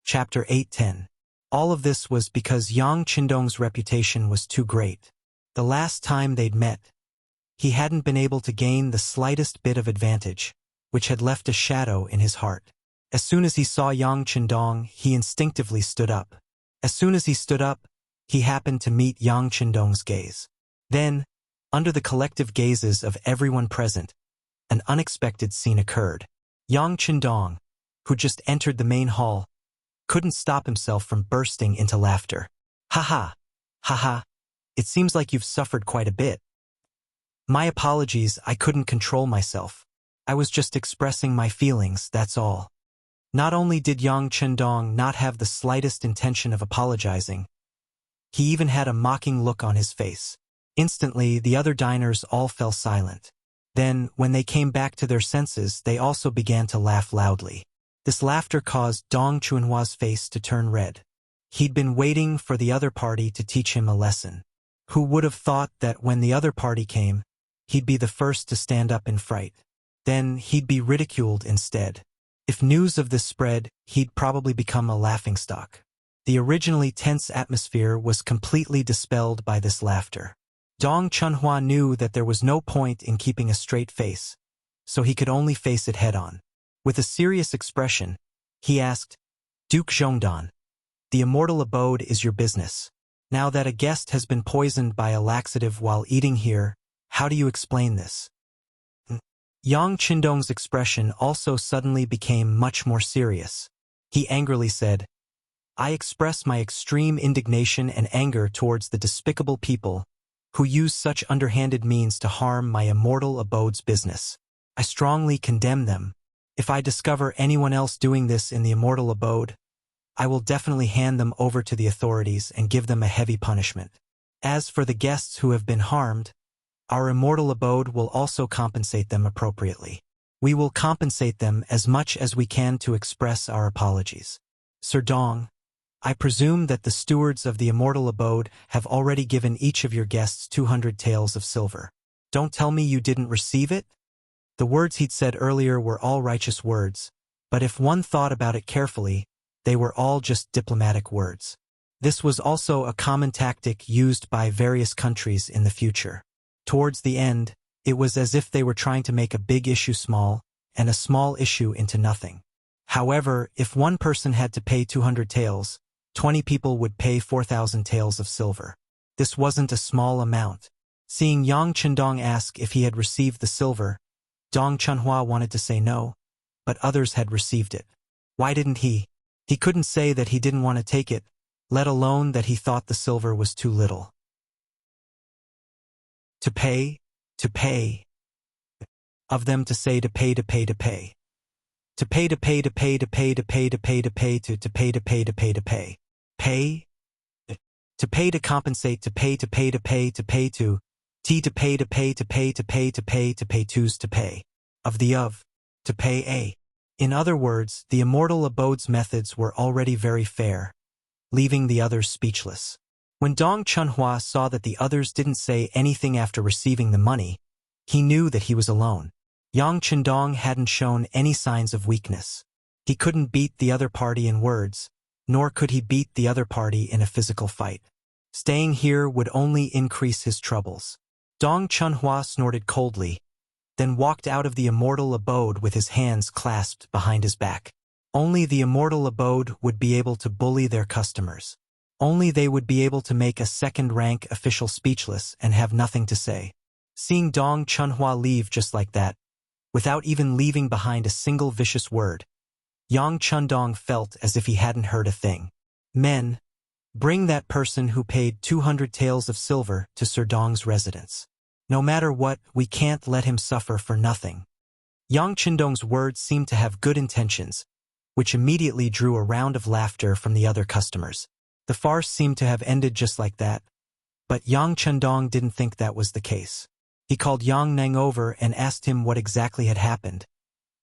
Chapter 8:10. All of this was because Yang Qindong's reputation was too great. The last time they'd met, he hadn't been able to gain the slightest bit of advantage, which had left a shadow in his heart. As soon as he saw Yang Qindong, he instinctively stood up. As soon as he stood up, he happened to meet Yang Qindong's gaze. Then, under the collective gazes of everyone present, an unexpected scene occurred. Yang Qindong, who just entered the main hall, couldn't stop himself from bursting into laughter. Ha ha, ha ha, it seems like you've suffered quite a bit. My apologies, I couldn't control myself. I was just expressing my feelings, that's all. Not only did Yang Qindong not have the slightest intention of apologizing, he even had a mocking look on his face. Instantly, the other diners all fell silent. Then, when they came back to their senses, they also began to laugh loudly. This laughter caused Dong Chunhua's face to turn red. He'd been waiting for the other party to teach him a lesson. Who would have thought that when the other party came, he'd be the first to stand up in fright? Then he'd be ridiculed instead. If news of this spread, he'd probably become a laughingstock. The originally tense atmosphere was completely dispelled by this laughter. Dong Chunhua knew that there was no point in keeping a straight face, so he could only face it head-on. With a serious expression, he asked, "Duke Zhongdan, the immortal abode is your business. Now that a guest has been poisoned by a laxative while eating here, how do you explain this?" Yang Qindong's expression also suddenly became much more serious. He angrily said, "I express my extreme indignation and anger towards the despicable people who use such underhanded means to harm my immortal abode's business. I strongly condemn them. If I discover anyone else doing this in the immortal abode, I will definitely hand them over to the authorities and give them a heavy punishment. As for the guests who have been harmed, our immortal abode will also compensate them appropriately. We will compensate them as much as we can to express our apologies. Sir Dong, I presume that the stewards of the immortal abode have already given each of your guests 200 taels of silver. Don't tell me you didn't receive it?" The words he'd said earlier were all righteous words, but if one thought about it carefully, they were all just diplomatic words. This was also a common tactic used by various countries in the future. Towards the end, it was as if they were trying to make a big issue small, and a small issue into nothing. However, if one person had to pay 200 taels, 20 people would pay 4,000 taels of silver. This wasn't a small amount. Seeing Yang Qindong ask if he had received the silver, Dong Chunhua wanted to say no, but others had received it. Why didn't he? He couldn't say that he didn't want to take it, let alone that he thought the silver was too little. To pay. Of them to say to pay. To pay to pay to pay to pay to pay to pay to pay to pay to pay to pay to pay to pay to pay. Pay? To pay to compensate to pay to pay to pay to pay to to pay to pay to pay to pay to pay to pay to's to pay. Of to pay a. In other words, the immortal abode's methods were already very fair, leaving the others speechless. When Dong Chunhua saw that the others didn't say anything after receiving the money, he knew that he was alone. Yang Qindong hadn't shown any signs of weakness. He couldn't beat the other party in words, nor could he beat the other party in a physical fight. Staying here would only increase his troubles. Dong Chunhua snorted coldly, then walked out of the immortal abode with his hands clasped behind his back. Only the immortal abode would be able to bully their customers. Only they would be able to make a second-rank official speechless and have nothing to say. Seeing Dong Chunhua leave just like that, without even leaving behind a single vicious word, Yang Qindong felt as if he hadn't heard a thing. "Men, bring that person who paid 200 taels of silver to Sir Dong's residence. No matter what, we can't let him suffer for nothing." Yang Qindong's words seemed to have good intentions, which immediately drew a round of laughter from the other customers. The farce seemed to have ended just like that, but Yang Qindong didn't think that was the case. He called Yang Neng over and asked him what exactly had happened,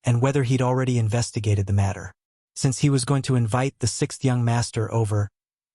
and whether he'd already investigated the matter. Since he was going to invite the sixth young master over,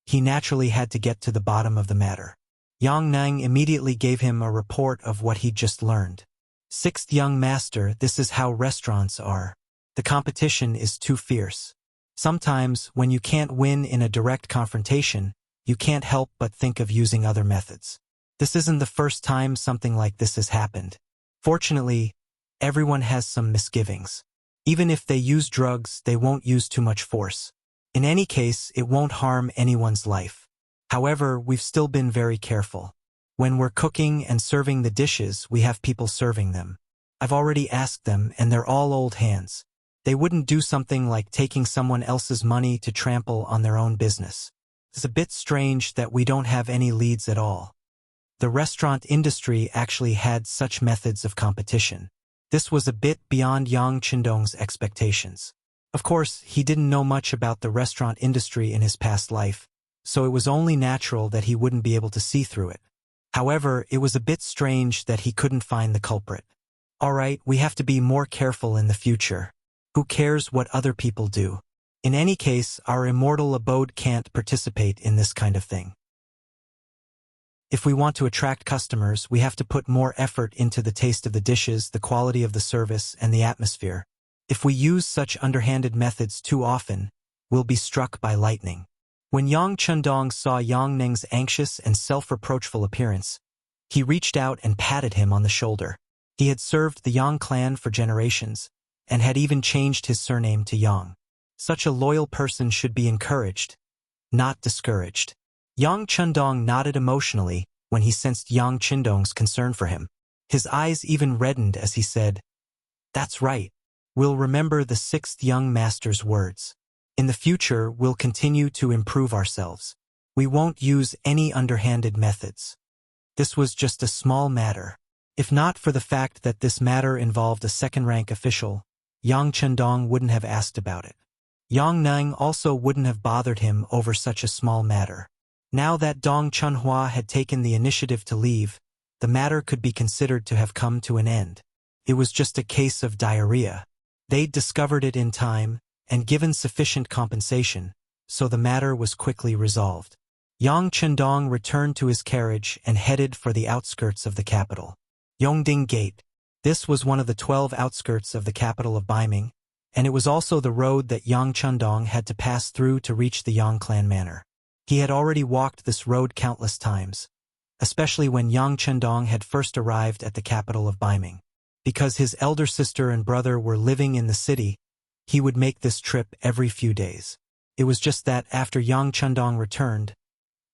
he naturally had to get to the bottom of the matter. Yang Neng immediately gave him a report of what he'd just learned. "Sixth young master, this is how restaurants are. The competition is too fierce. Sometimes, when you can't win in a direct confrontation, you can't help but think of using other methods. This isn't the first time something like this has happened. Fortunately, everyone has some misgivings. Even if they use drugs, they won't use too much force. In any case, it won't harm anyone's life. However, we've still been very careful. When we're cooking and serving the dishes, we have people serving them. I've already asked them, and they're all old hands. They wouldn't do something like taking someone else's money to trample on their own business. It's a bit strange that we don't have any leads at all. The restaurant industry actually had such methods of competition. This was a bit beyond Yang Qindong's expectations. Of course, he didn't know much about the restaurant industry in his past life, so it was only natural that he wouldn't be able to see through it. However, it was a bit strange that he couldn't find the culprit. Alright, we have to be more careful in the future. Who cares what other people do? In any case, our immortal abode can't participate in this kind of thing. If we want to attract customers, we have to put more effort into the taste of the dishes, the quality of the service, and the atmosphere. If we use such underhanded methods too often, we'll be struck by lightning. When Yang Qindong saw Yang Ning's anxious and self-reproachful appearance, he reached out and patted him on the shoulder. He had served the Yang clan for generations, and had even changed his surname to Yang. Such a loyal person should be encouraged, not discouraged. Yang Qindong nodded emotionally when he sensed Yang Qindong's concern for him. His eyes even reddened as he said, "That's right. We'll remember the sixth young master's words. In the future, we'll continue to improve ourselves. We won't use any underhanded methods." This was just a small matter. If not for the fact that this matter involved a second-rank official, Yang Qindong wouldn't have asked about it. Yang Ning also wouldn't have bothered him over such a small matter. Now that Dong Chunhua had taken the initiative to leave, the matter could be considered to have come to an end. It was just a case of diarrhea. They'd discovered it in time, and given sufficient compensation, so the matter was quickly resolved. Yang Qindong returned to his carriage and headed for the outskirts of the capital. Yongding Gate. This was one of the 12 outskirts of the capital of Baiming, and it was also the road that Yang Qindong had to pass through to reach the Yang clan manor. He had already walked this road countless times, especially when Yang Qindong had first arrived at the capital of Baiming. Because his elder sister and brother were living in the city, he would make this trip every few days. It was just that after Yang Qindong returned,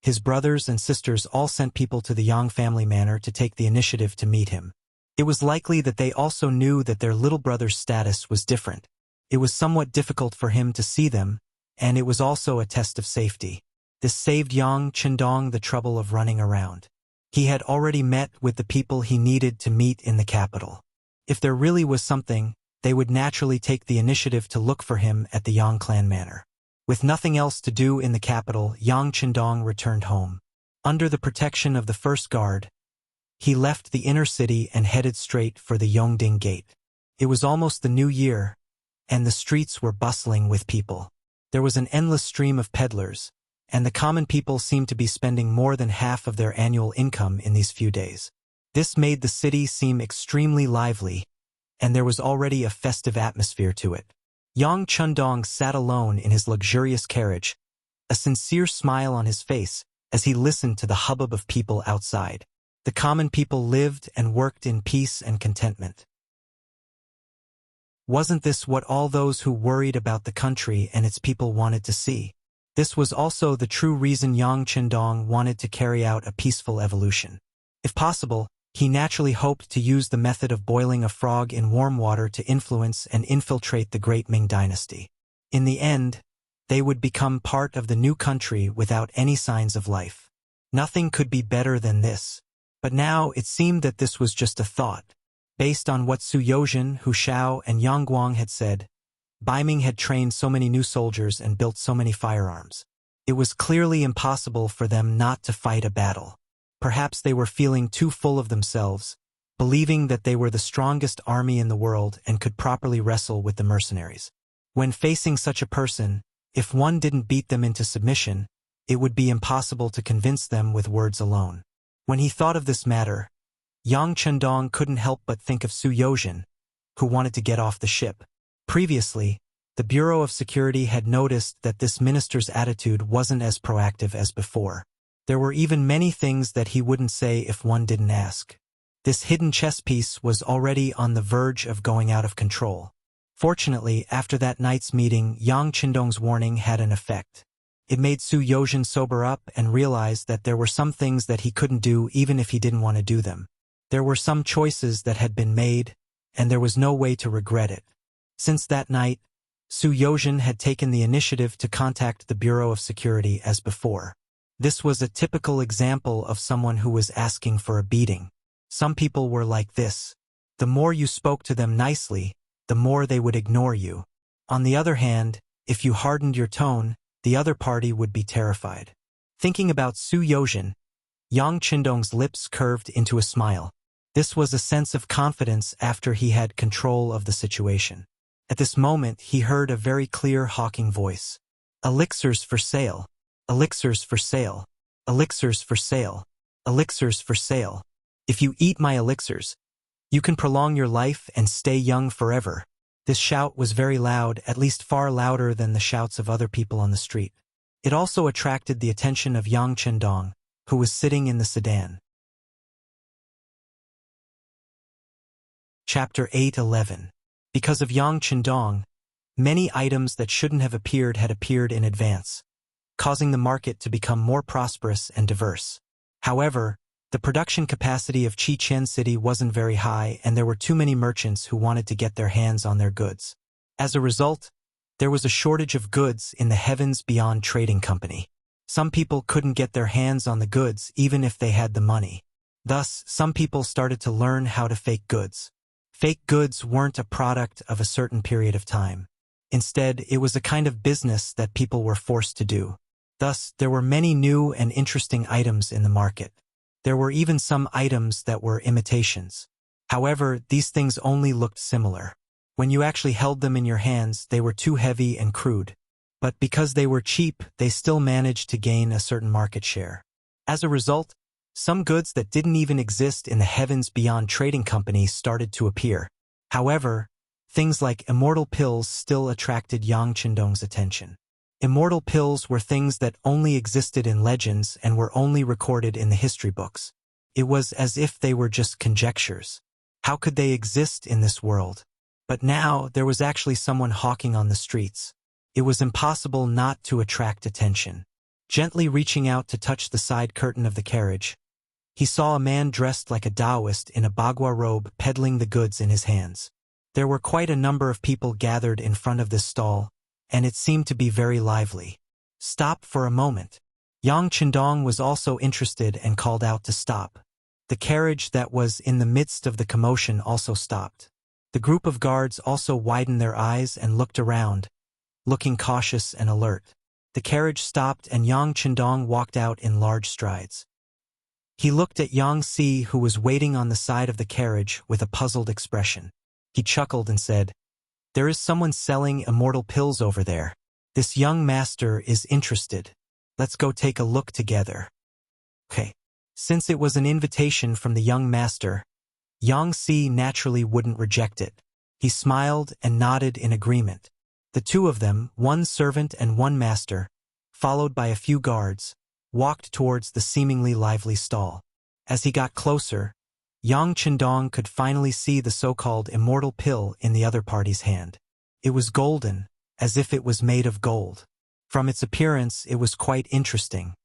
his brothers and sisters all sent people to the Yang family manor to take the initiative to meet him. It was likely that they also knew that their little brother's status was different. It was somewhat difficult for him to see them, and it was also a test of safety. This saved Yang Qindong the trouble of running around. He had already met with the people he needed to meet in the capital. If there really was something, they would naturally take the initiative to look for him at the Yang clan manor. With nothing else to do in the capital, Yang Qindong returned home. Under the protection of the first guard, he left the inner city and headed straight for the Yongding Gate. It was almost the new year, and the streets were bustling with people. There was an endless stream of peddlers, and the common people seemed to be spending more than half of their annual income in these few days. This made the city seem extremely lively, and there was already a festive atmosphere to it. Yang Qindong sat alone in his luxurious carriage, a sincere smile on his face as he listened to the hubbub of people outside. The common people lived and worked in peace and contentment. Wasn't this what all those who worried about the country and its people wanted to see? This was also the true reason Yang Qindong wanted to carry out a peaceful evolution. If possible, he naturally hoped to use the method of boiling a frog in warm water to influence and infiltrate the great Ming dynasty. In the end, they would become part of the new country without any signs of life. Nothing could be better than this. But now it seemed that this was just a thought. Based on what Su Yozhen, Hu Shao, and Yang Guang had said, Baiming had trained so many new soldiers and built so many firearms. It was clearly impossible for them not to fight a battle. Perhaps they were feeling too full of themselves, believing that they were the strongest army in the world and could properly wrestle with the mercenaries. When facing such a person, if one didn't beat them into submission, it would be impossible to convince them with words alone. When he thought of this matter, Yang Qindong couldn't help but think of Su Yozhen, who wanted to get off the ship. Previously, The Bureau of Security had noticed that this minister's attitude wasn't as proactive as before. There were even many things that he wouldn't say if one didn't ask. This hidden chess piece was already on the verge of going out of control. Fortunately, after that night's meeting, Yang Qindong's warning had an effect. It made Su Yozhen sober up and realize that there were some things that he couldn't do even if he didn't want to do them. There were some choices that had been made, and there was no way to regret it. Since that night, Su Yozhen had taken the initiative to contact the Bureau of Security as before. This was a typical example of someone who was asking for a beating. Some people were like this. The more you spoke to them nicely, the more they would ignore you. On the other hand, if you hardened your tone, the other party would be terrified. Thinking about Su Yozhen, Yang Qindong's lips curved into a smile. This was a sense of confidence after he had control of the situation. At this moment, he heard a very clear hawking voice. Elixirs for sale. Elixirs for sale. Elixirs for sale. Elixirs for sale. If you eat my elixirs, you can prolong your life and stay young forever. This shout was very loud, at least far louder than the shouts of other people on the street. It also attracted the attention of Yang Qindong, who was sitting in the sedan. Chapter 8:11. Because of Yang Qindong, many items that shouldn't have appeared had appeared in advance, causing the market to become more prosperous and diverse. However, the production capacity of Qiqian City wasn't very high, and there were too many merchants who wanted to get their hands on their goods. As a result, there was a shortage of goods in the Heavens Beyond Trading Company. Some people couldn't get their hands on the goods even if they had the money. Thus, some people started to learn how to fake goods. Fake goods weren't a product of a certain period of time. Instead, it was a kind of business that people were forced to do. Thus, there were many new and interesting items in the market. There were even some items that were imitations. However, these things only looked similar. When you actually held them in your hands, they were too heavy and crude. But because they were cheap, they still managed to gain a certain market share. As a result, some goods that didn't even exist in the Heavens Beyond Trading Company started to appear. However, things like immortal pills still attracted Yang Qindong's attention. Immortal pills were things that only existed in legends and were only recorded in the history books. It was as if they were just conjectures. How could they exist in this world? But now there was actually someone hawking on the streets. It was impossible not to attract attention. Gently reaching out to touch the side curtain of the carriage, he saw a man dressed like a Taoist in a bagua robe peddling the goods in his hands. There were quite a number of people gathered in front of this stall, and it seemed to be very lively. Stop for a moment. Yang Qindong was also interested and called out to stop. The carriage that was in the midst of the commotion also stopped. The group of guards also widened their eyes and looked around, looking cautious and alert. The carriage stopped and Yang Qindong walked out in large strides. He looked at Yang Si, who was waiting on the side of the carriage with a puzzled expression. He chuckled and said, "There is someone selling immortal pills over there. This young master is interested. Let's go take a look together." Okay. Since it was an invitation from the young master, Yang Si naturally wouldn't reject it. He smiled and nodded in agreement. The two of them, one servant and one master, followed by a few guards, walked towards the seemingly lively stall. As he got closer, Yang Qindong could finally see the so-called immortal pill in the other party's hand. It was golden, as if it was made of gold. From its appearance, it was quite interesting.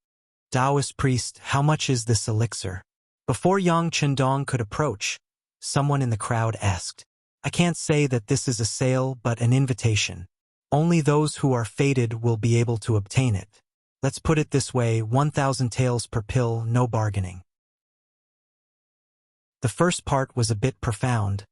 "Taoist priest, how much is this elixir?" Before Yang Qindong could approach, someone in the crowd asked. "I can't say that this is a sale but an invitation. Only those who are fated will be able to obtain it. Let's put it this way, 1,000 taels per pill, no bargaining." The first part was a bit profound,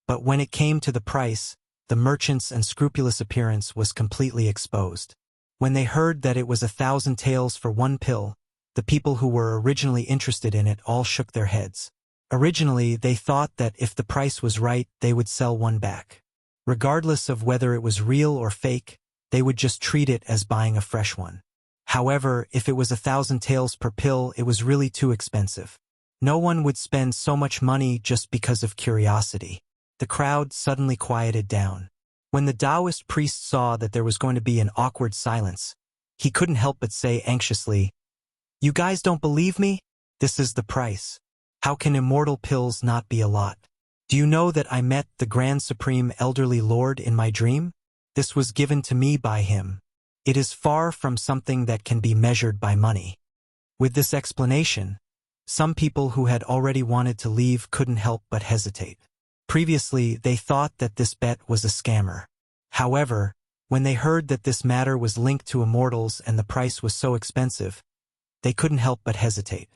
but when it came to the price, the merchant's unscrupulous appearance was completely exposed. When they heard that it was 1,000 taels for one pill, the people who were originally interested in it all shook their heads. Originally, they thought that if the price was right, they would sell one back. Regardless of whether it was real or fake, they would just treat it as buying a fresh one. However, if it was 1,000 taels per pill, it was really too expensive. No one would spend so much money just because of curiosity. The crowd suddenly quieted down. When the Taoist priest saw that there was going to be an awkward silence, he couldn't help but say anxiously, "You guys don't believe me? This is the price. How can immortal pills not be a lot? Do you know that I met the Grand Supreme Elderly Lord in my dream? This was given to me by him. It is far from something that can be measured by money." With this explanation, some people who had already wanted to leave couldn't help but hesitate. Previously, they thought that this bet was a scammer. However, when they heard that this matter was linked to immortals and the price was so expensive, they couldn't help but hesitate.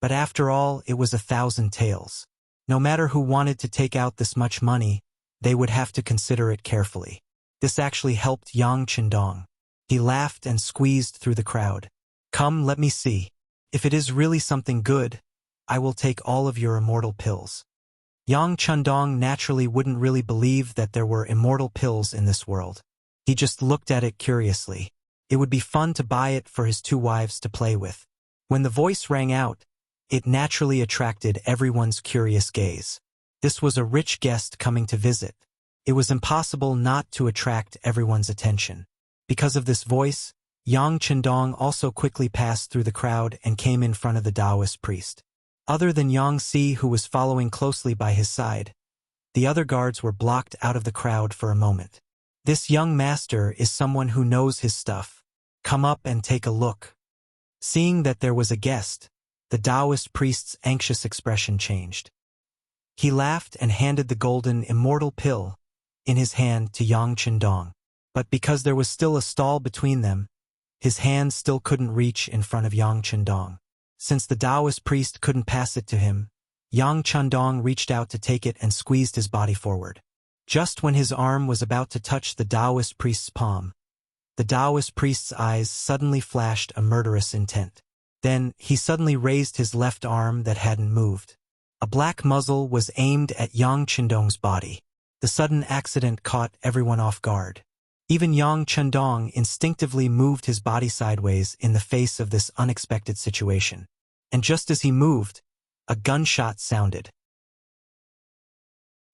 But after all, it was 1,000 taels. No matter who wanted to take out this much money, they would have to consider it carefully. This actually helped Yang Qindong. He laughed and squeezed through the crowd. "Come, let me see. If it is really something good, I will take all of your immortal pills." Yang Qindong naturally wouldn't really believe that there were immortal pills in this world. He just looked at it curiously. It would be fun to buy it for his 2 wives to play with. When the voice rang out, it naturally attracted everyone's curious gaze. This was a rich guest coming to visit. It was impossible not to attract everyone's attention. Because of this voice, Yang Qindong also quickly passed through the crowd and came in front of the Taoist priest. Other than Yang Si, who was following closely by his side, the other guards were blocked out of the crowd for a moment. "This young master is someone who knows his stuff. Come up and take a look." Seeing that there was a guest, the Taoist priest's anxious expression changed. He laughed and handed the golden immortal pill in his hand to Yang Qindong. But because there was still a stall between them, his hand still couldn't reach in front of Yang Qindong. Since the Taoist priest couldn't pass it to him, Yang Qindong reached out to take it and squeezed his body forward. Just when his arm was about to touch the Taoist priest's palm, the Taoist priest's eyes suddenly flashed a murderous intent. Then, he suddenly raised his left arm that hadn't moved. A black muzzle was aimed at Yang Qindong's body. The sudden accident caught everyone off guard. Even Yang Qindong instinctively moved his body sideways in the face of this unexpected situation. And just as he moved, a gunshot sounded.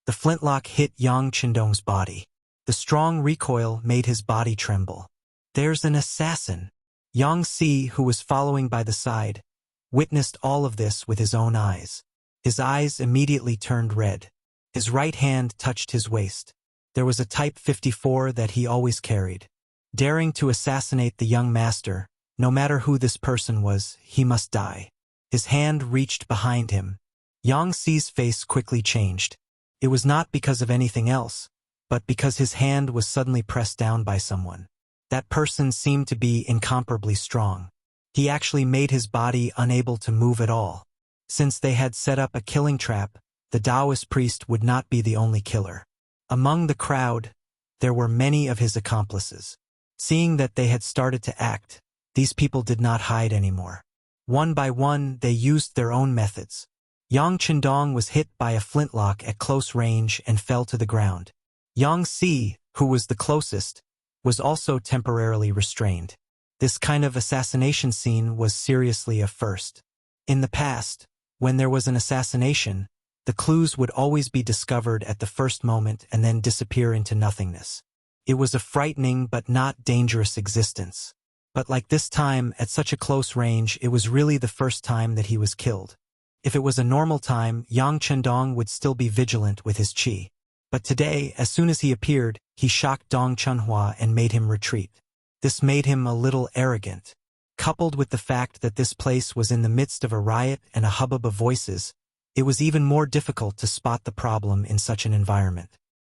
The flintlock hit Yang Qindong's body. The strong recoil made his body tremble. "There's an assassin!" Yang Si, who was following by the side, witnessed all of this with his own eyes. His eyes immediately turned red. His right hand touched his waist. There was a Type 54 that he always carried. Daring to assassinate the young master, no matter who this person was, he must die. His hand reached behind him. Yang Si's face quickly changed. It was not because of anything else, but because his hand was suddenly pressed down by someone. That person seemed to be incomparably strong. He actually made his body unable to move at all. Since they had set up a killing trap, the Taoist priest would not be the only killer. Among the crowd, there were many of his accomplices. Seeing that they had started to act, these people did not hide anymore. One by one, they used their own methods. Yang Qindong was hit by a flintlock at close range and fell to the ground. Yang Si, who was the closest, was also temporarily restrained. This kind of assassination scene was seriously a first. In the past, when there was an assassination, the clues would always be discovered at the first moment and then disappear into nothingness. It was a frightening but not dangerous existence. But like this time, at such a close range, it was really the first time that he was killed. If it was a normal time, Yang Qindong would still be vigilant with his qi. But today, as soon as he appeared, he shocked Dong Chunhua and made him retreat. This made him a little arrogant. Coupled with the fact that this place was in the midst of a riot and a hubbub of voices, it was even more difficult to spot the problem in such an environment.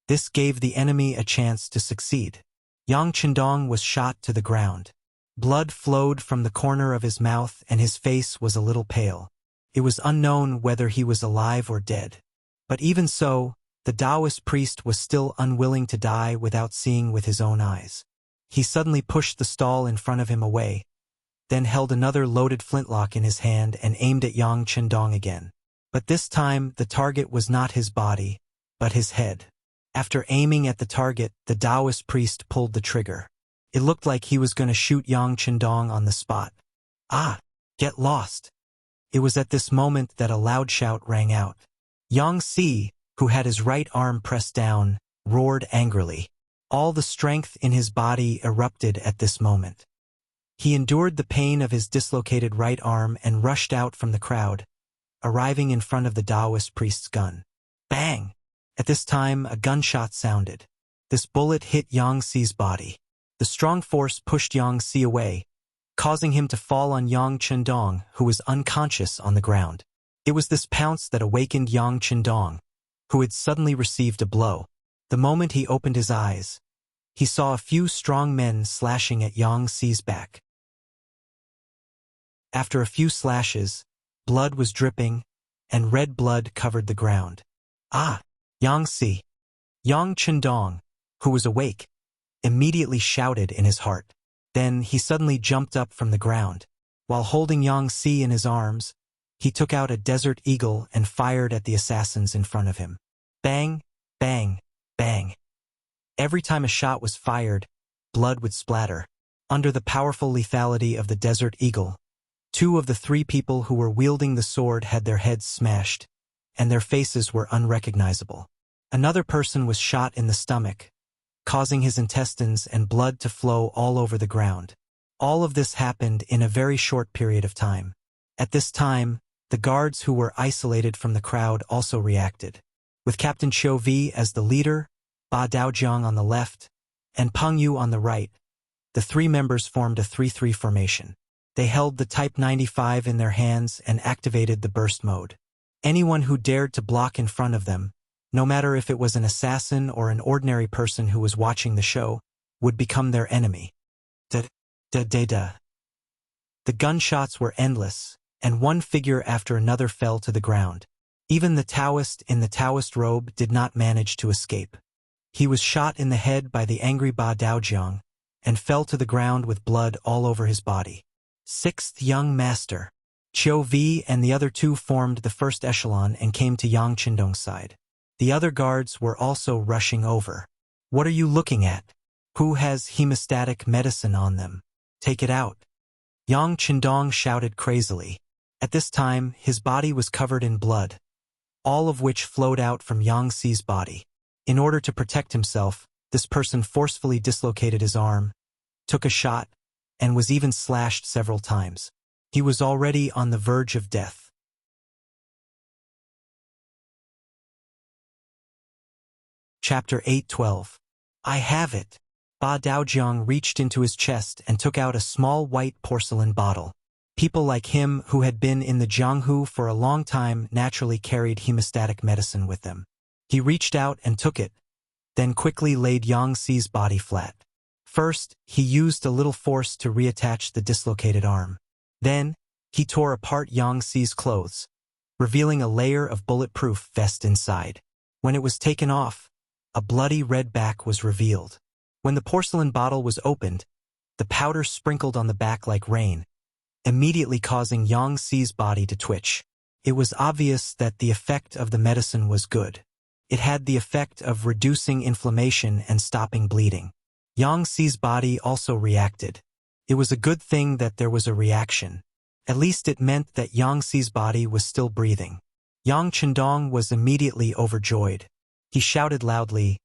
This gave the enemy a chance to succeed. Yang Qindong was shot to the ground. Blood flowed from the corner of his mouth and his face was a little pale. It was unknown whether he was alive or dead. But even so, the Taoist priest was still unwilling to die without seeing with his own eyes. He suddenly pushed the stall in front of him away, then held another loaded flintlock in his hand and aimed at Yang Qindong again. But this time, the target was not his body, but his head. After aiming at the target, the Taoist priest pulled the trigger. It looked like he was going to shoot Yang Qindong on the spot. "Ah! Get lost!" It was at this moment that a loud shout rang out. Yang Si, who had his right arm pressed down, roared angrily. All the strength in his body erupted at this moment. He endured the pain of his dislocated right arm and rushed out from the crowd, arriving in front of the Taoist priest's gun. Bang! At this time, a gunshot sounded. This bullet hit Yang Xi's body. The strong force pushed Yang Xi away, causing him to fall on Yang Chendong, who was unconscious on the ground. It was this pounce that awakened Yang Chendong, who had suddenly received a blow. The moment he opened his eyes, he saw a few strong men slashing at Yang Xi's back. After a few slashes, blood was dripping, and red blood covered the ground. Ah! Yang Xi! Yang Chendong, who was awake, immediately shouted in his heart. Then he suddenly jumped up from the ground. While holding Yang Xi in his arms, he took out a desert eagle and fired at the assassins in front of him. Bang! Bang! Bang! Every time a shot was fired, blood would splatter. Under the powerful lethality of the desert eagle, 2 of the 3 people who were wielding the sword had their heads smashed, and their faces were unrecognizable. Another person was shot in the stomach, causing his intestines and blood to flow all over the ground. All of this happened in a very short period of time. At this time, the guards who were isolated from the crowd also reacted. With Captain Qiu Vi as the leader, Ba Daojiang on the left, and Peng Yu on the right, the 3 members formed a 3-3 formation. They held the Type 95 in their hands and activated the burst mode. Anyone who dared to block in front of them, no matter if it was an assassin or an ordinary person who was watching the show, would become their enemy. Da-da-da-da. The gunshots were endless, and one figure after another fell to the ground. Even the Taoist in the Taoist robe did not manage to escape. He was shot in the head by the angry Ba Daojiang, and fell to the ground with blood all over his body. 6th Young Master. Qiu Vi and the other 2 formed the first echelon and came to Yang Chendong's side. The other guards were also rushing over. What are you looking at? Who has hemostatic medicine on them? Take it out. Yang Chendong shouted crazily. At this time, his body was covered in blood, all of which flowed out from Yang Xi's body. In order to protect himself, this person forcefully dislocated his arm, took a shot, and was even slashed several times. He was already on the verge of death. Chapter 8:12. I have it. Ba Daojiang reached into his chest and took out a small white porcelain bottle. People like him who had been in the Jianghu for a long time naturally carried hemostatic medicine with them. He reached out and took it, then quickly laid Yang Xi's body flat. First, he used a little force to reattach the dislocated arm. Then, he tore apart Yang Xi's clothes, revealing a layer of bulletproof vest inside. When it was taken off, a bloody red back was revealed. When the porcelain bottle was opened, the powder sprinkled on the back like rain, immediately causing Yang Xi's body to twitch. It was obvious that the effect of the medicine was good. It had the effect of reducing inflammation and stopping bleeding. Yang Xi's body also reacted. It was a good thing that there was a reaction. At least it meant that Yang Xi's body was still breathing. Yang Chendong was immediately overjoyed. He shouted loudly,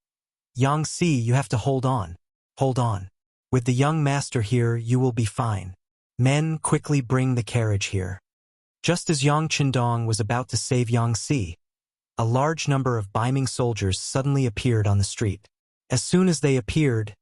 Yang Xi, you have to hold on. Hold on. With the young master here, you will be fine. Men, quickly bring the carriage here. Just as Yang Chendong was about to save Yang Xi, a large number of Baiming soldiers suddenly appeared on the street. As soon as they appeared,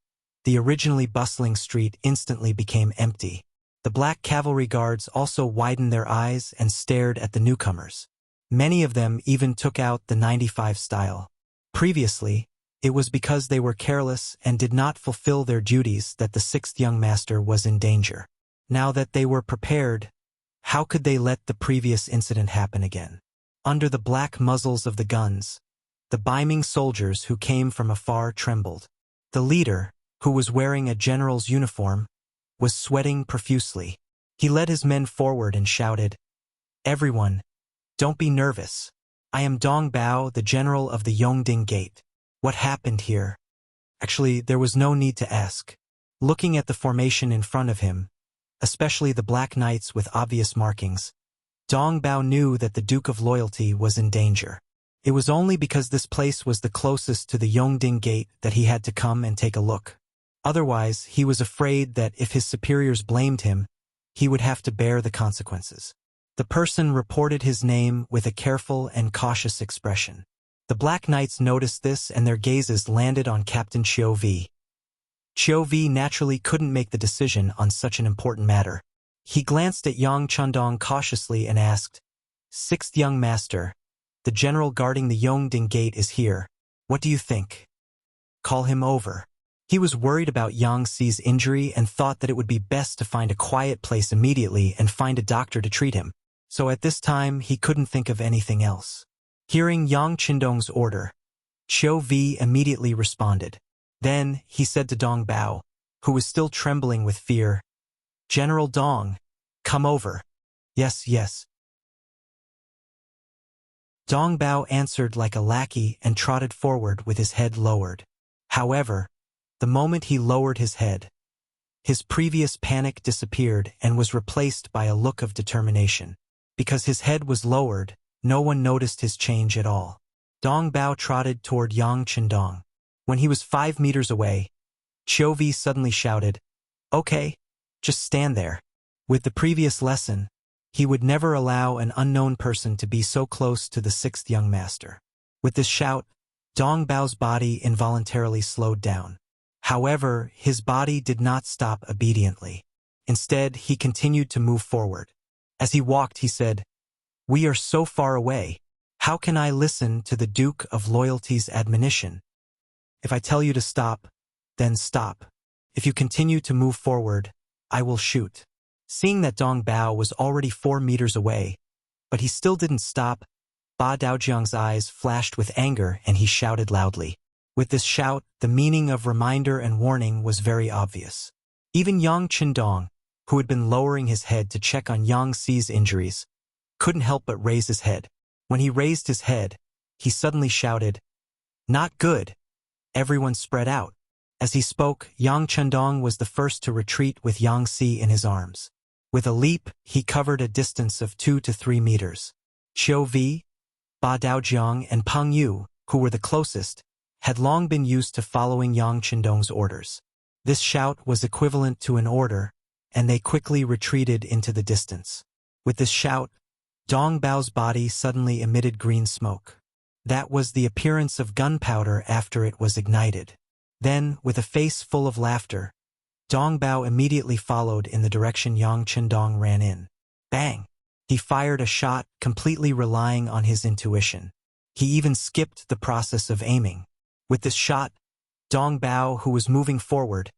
the originally bustling street instantly became empty. The black cavalry guards also widened their eyes and stared at the newcomers. Many of them even took out the 95 style. Previously, it was because they were careless and did not fulfill their duties that the 6th young master was in danger. Now that they were prepared, how could they let the previous incident happen again? Under the black muzzles of the guns, the Baiming soldiers who came from afar trembled. The leader, who was wearing a general's uniform, was sweating profusely. He led his men forward and shouted, Everyone, don't be nervous. I am Dong Bao, the general of the Yongding Gate. What happened here? Actually, there was no need to ask. Looking at the formation in front of him, especially the black knights with obvious markings, Dong Bao knew that the Duke of Loyalty was in danger. It was only because this place was the closest to the Yongding Gate that he had to come and take a look. Otherwise, he was afraid that if his superiors blamed him, he would have to bear the consequences. The person reported his name with a careful and cautious expression. The Black Knights noticed this and their gazes landed on Captain Qiu Vi. Qiu Vi naturally couldn't make the decision on such an important matter. He glanced at Yang Chandong cautiously and asked, "Sixth young master, the general guarding the Yongding Gate is here. What do you think? Call him over." He was worried about Yang Xi's injury and thought that it would be best to find a quiet place immediately and find a doctor to treat him. So at this time, he couldn't think of anything else. Hearing Yang Qindong's order, Qiu Vi immediately responded. Then he said to Dong Bao, who was still trembling with fear, "General Dong, come over." "Yes, yes." Dong Bao answered like a lackey and trotted forward with his head lowered. However, the moment he lowered his head, his previous panic disappeared and was replaced by a look of determination. Because his head was lowered, no one noticed his change at all. Dong Bao trotted toward Yang Qindong. When he was 5 meters away, Qiu Vi suddenly shouted, "Okay, just stand there." With the previous lesson, he would never allow an unknown person to be so close to the sixth young master. With this shout, Dong Bao's body involuntarily slowed down. However, his body did not stop obediently. Instead, he continued to move forward. As he walked, he said, "We are so far away. How can I listen to the Duke of Loyalty's admonition? If I tell you to stop, then stop. If you continue to move forward, I will shoot." Seeing that Dong Bao was already 4 meters away, but he still didn't stop, Ba Daojiang's eyes flashed with anger and he shouted loudly. With this shout, the meaning of reminder and warning was very obvious. Even Yang Qindong, who had been lowering his head to check on Yang Xi's injuries, couldn't help but raise his head. When he raised his head, he suddenly shouted, "Not good." Everyone spread out. As he spoke, Yang Qindong was the first to retreat with Yang Xi in his arms. With a leap, he covered a distance of 2 to 3 meters. Qiu Vi, Ba Daojiang, and Peng Yu, who were the closest, had long been used to following Yang Qindong's orders. This shout was equivalent to an order, and they quickly retreated into the distance. With this shout, Dong Bao's body suddenly emitted green smoke. That was the appearance of gunpowder after it was ignited. Then, with a face full of laughter, Dong Bao immediately followed in the direction Yang Qindong ran in. Bang! He fired a shot, completely relying on his intuition. He even skipped the process of aiming. With this shot, Dong Bao, who was moving forward,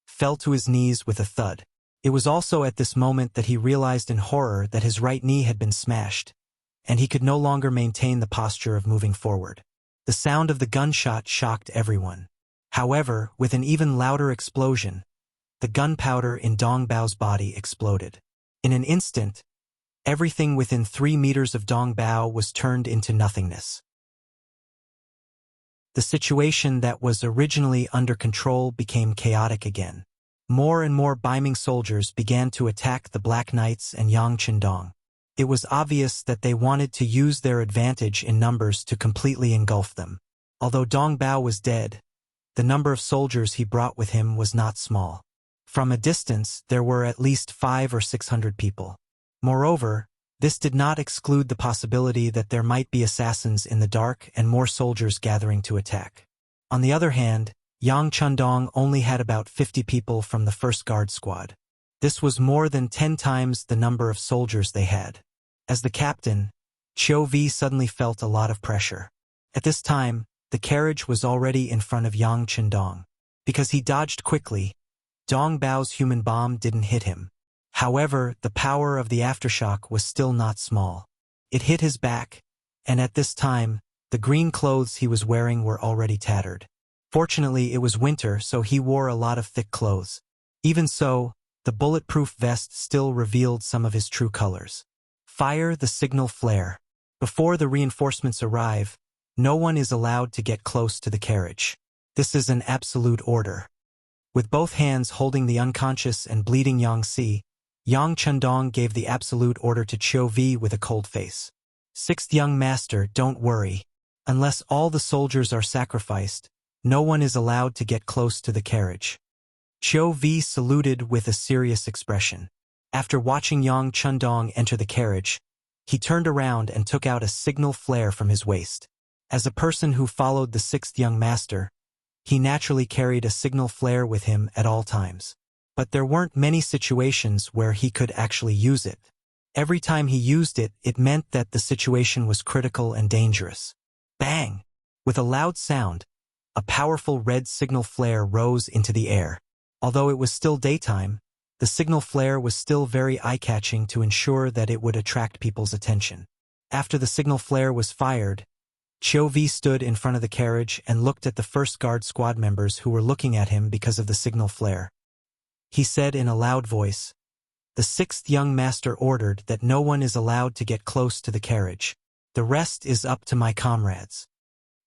fell to his knees with a thud. It was also at this moment that he realized in horror that his right knee had been smashed, and he could no longer maintain the posture of moving forward. The sound of the gunshot shocked everyone. However, with an even louder explosion, the gunpowder in Dong Bao's body exploded. In an instant, everything within 3 meters of Dong Bao was turned into nothingness. The situation that was originally under control became chaotic again. More and more Baiming soldiers began to attack the Black Knights and Yang Qindong. It was obvious that they wanted to use their advantage in numbers to completely engulf them. Although Dong Bao was dead, the number of soldiers he brought with him was not small. From a distance, there were at least 500 or 600 people. Moreover, this did not exclude the possibility that there might be assassins in the dark and more soldiers gathering to attack. On the other hand, Yang Qindong only had about 50 people from the first guard squad. This was more than 10 times the number of soldiers they had. As the captain, Qiu Vi suddenly felt a lot of pressure. At this time, the carriage was already in front of Yang Qindong. Because he dodged quickly, Dong Bao's human bomb didn't hit him. However, the power of the aftershock was still not small. It hit his back, and at this time, the green clothes he was wearing were already tattered. Fortunately, it was winter, so he wore a lot of thick clothes. Even so, the bulletproof vest still revealed some of his true colors. Fire the signal flare. Before the reinforcements arrive, no one is allowed to get close to the carriage. This is an absolute order. With both hands holding the unconscious and bleeding Yang Xi, Yang Qindong gave the absolute order to Qiu Vi with a cold face. "Sixth young master, don't worry. Unless all the soldiers are sacrificed, no one is allowed to get close to the carriage. Qiu Vi saluted with a serious expression. After watching Yang Chundong enter the carriage, he turned around and took out a signal flare from his waist. As a person who followed the sixth young master, he naturally carried a signal flare with him at all times. But there weren't many situations where he could actually use it. Every time he used it, it meant that the situation was critical and dangerous. Bang! With a loud sound, a powerful red signal flare rose into the air. Although it was still daytime, the signal flare was still very eye-catching to ensure that it would attract people's attention. After the signal flare was fired, Qiu Vi stood in front of the carriage and looked at the first guard squad members who were looking at him because of the signal flare. He said in a loud voice, "The sixth young master ordered that no one is allowed to get close to the carriage. The rest is up to my comrades."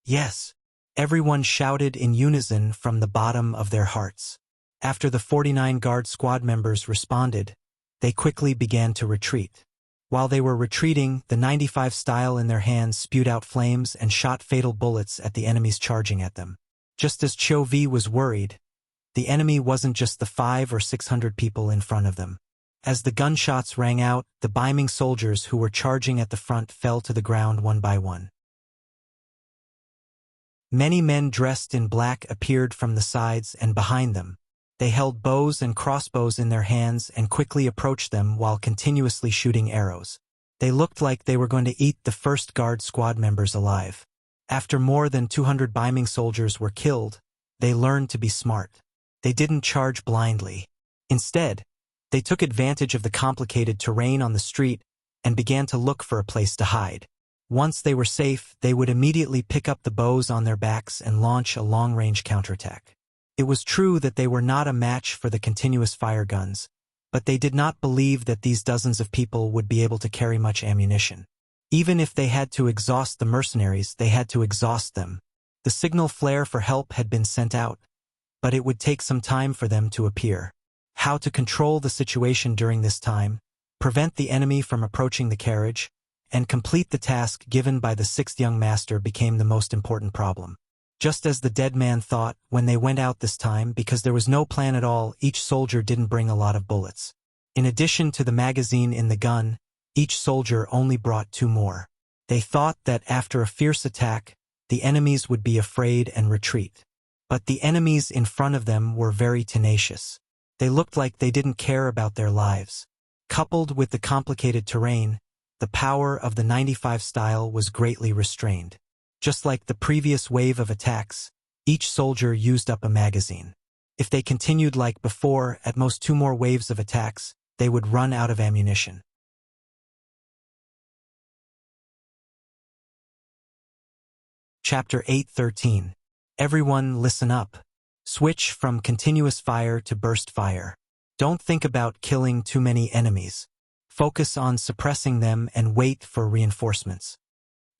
"Yes," everyone shouted in unison from the bottom of their hearts. After the 49 guard squad members responded, they quickly began to retreat. While they were retreating, the 95 style in their hands spewed out flames and shot fatal bullets at the enemies charging at them. Just as Qiu Vi was worried, the enemy wasn't just the 500 or 600 people in front of them. As the gunshots rang out, the Beiming soldiers who were charging at the front fell to the ground one by one. Many men dressed in black appeared from the sides and behind them. They held bows and crossbows in their hands and quickly approached them while continuously shooting arrows. They looked like they were going to eat the first guard squad members alive. After more than 200 Beiming soldiers were killed, they learned to be smart. They didn't charge blindly. Instead, they took advantage of the complicated terrain on the street and began to look for a place to hide. Once they were safe, they would immediately pick up the bows on their backs and launch a long-range counterattack. It was true that they were not a match for the continuous fire guns, but they did not believe that these dozens of people would be able to carry much ammunition. Even if they had to exhaust the mercenaries, they had to exhaust them. The signal flare for help had been sent out, but it would take some time for them to appear. How to control the situation during this time, prevent the enemy from approaching the carriage, and complete the task given by the sixth young master became the most important problem. Just as the dead man thought, when they went out this time, because there was no plan at all, each soldier didn't bring a lot of bullets. In addition to the magazine in the gun, each soldier only brought 2 more. They thought that after a fierce attack, the enemies would be afraid and retreat. But the enemies in front of them were very tenacious. They looked like they didn't care about their lives. Coupled with the complicated terrain, the power of the 95 style was greatly restrained. Just like the previous wave of attacks, each soldier used up a magazine. If they continued like before, at most 2 more waves of attacks, they would run out of ammunition. Chapter 8:13. Everyone listen up. Switch from continuous fire to burst fire. Don't think about killing too many enemies. Focus on suppressing them and wait for reinforcements.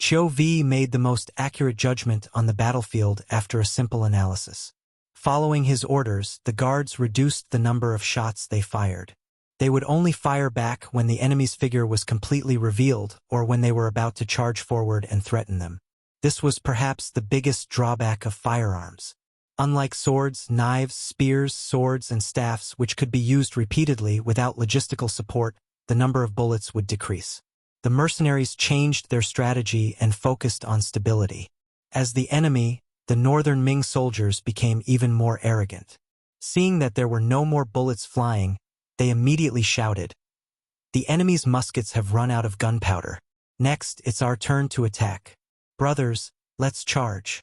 Qiu Vi made the most accurate judgment on the battlefield after a simple analysis. Following his orders, the guards reduced the number of shots they fired. They would only fire back when the enemy's figure was completely revealed or when they were about to charge forward and threaten them. This was perhaps the biggest drawback of firearms. Unlike swords, knives, spears, swords, and staffs, which could be used repeatedly without logistical support, the number of bullets would decrease. The mercenaries changed their strategy and focused on stability. As the enemy, the northern Ming soldiers became even more arrogant. Seeing that there were no more bullets flying, they immediately shouted, "The enemy's muskets have run out of gunpowder. Next, it's our turn to attack. Brothers, let's charge.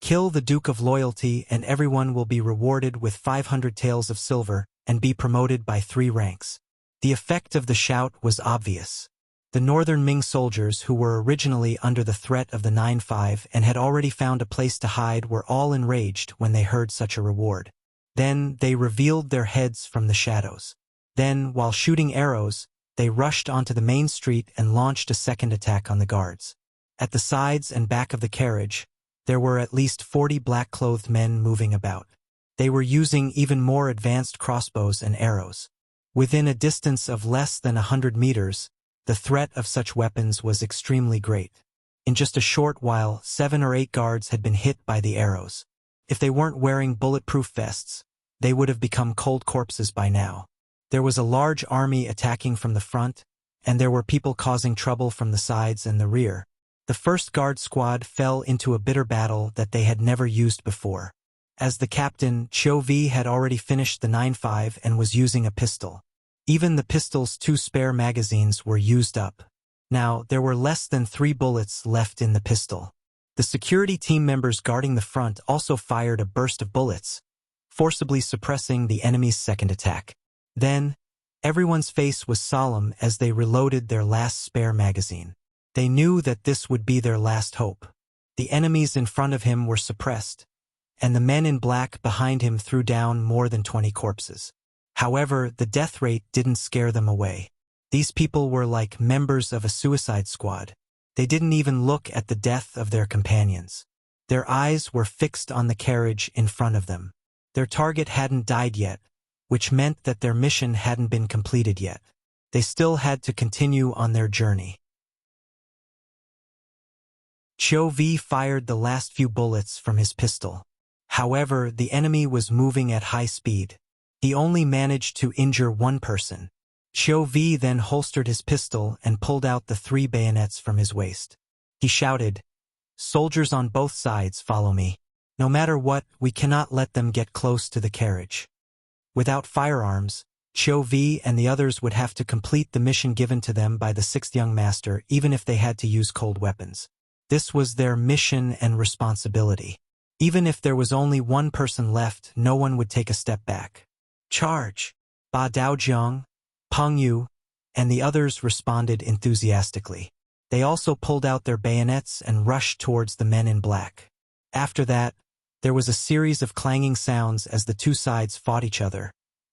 Kill the Duke of Loyalty and everyone will be rewarded with 500 taels of silver and be promoted by 3 ranks." The effect of the shout was obvious. The northern Ming soldiers, who were originally under the threat of the 9-5 and had already found a place to hide, were all enraged when they heard such a reward. Then they revealed their heads from the shadows. Then, while shooting arrows, they rushed onto the main street and launched a second attack on the guards. At the sides and back of the carriage, there were at least 40 black-clothed men moving about. They were using even more advanced crossbows and arrows. Within a distance of less than 100 meters, the threat of such weapons was extremely great. In just a short while, 7 or 8 guards had been hit by the arrows. If they weren't wearing bulletproof vests, they would have become cold corpses by now. There was a large army attacking from the front, and there were people causing trouble from the sides and the rear. The first guard squad fell into a bitter battle that they had never used before. As the captain, Chou had already finished the 9.5 and was using a pistol. Even the pistol's 2 spare magazines were used up. Now, there were less than 3 bullets left in the pistol. The security team members guarding the front also fired a burst of bullets, forcibly suppressing the enemy's second attack. Then, everyone's face was solemn as they reloaded their last spare magazine. They knew that this would be their last hope. The enemies in front of him were suppressed, and the men in black behind him threw down more than 20 corpses. However, the death rate didn't scare them away. These people were like members of a suicide squad. They didn't even look at the death of their companions. Their eyes were fixed on the carriage in front of them. Their target hadn't died yet, which meant that their mission hadn't been completed yet. They still had to continue on their journey. Chou fired the last few bullets from his pistol. However, the enemy was moving at high speed. He only managed to injure 1 person. Chou then holstered his pistol and pulled out the 3 bayonets from his waist. He shouted, "Soldiers on both sides, follow me. No matter what, we cannot let them get close to the carriage." Without firearms, Chou and the others would have to complete the mission given to them by the 6th young master, even if they had to use cold weapons. This was their mission and responsibility. Even if there was only 1 person left, no one would take a step back. "Charge!" Ba Daojiang, Peng Yu, and the others responded enthusiastically. They also pulled out their bayonets and rushed towards the men in black. After that, there was a series of clanging sounds as the 2 sides fought each other,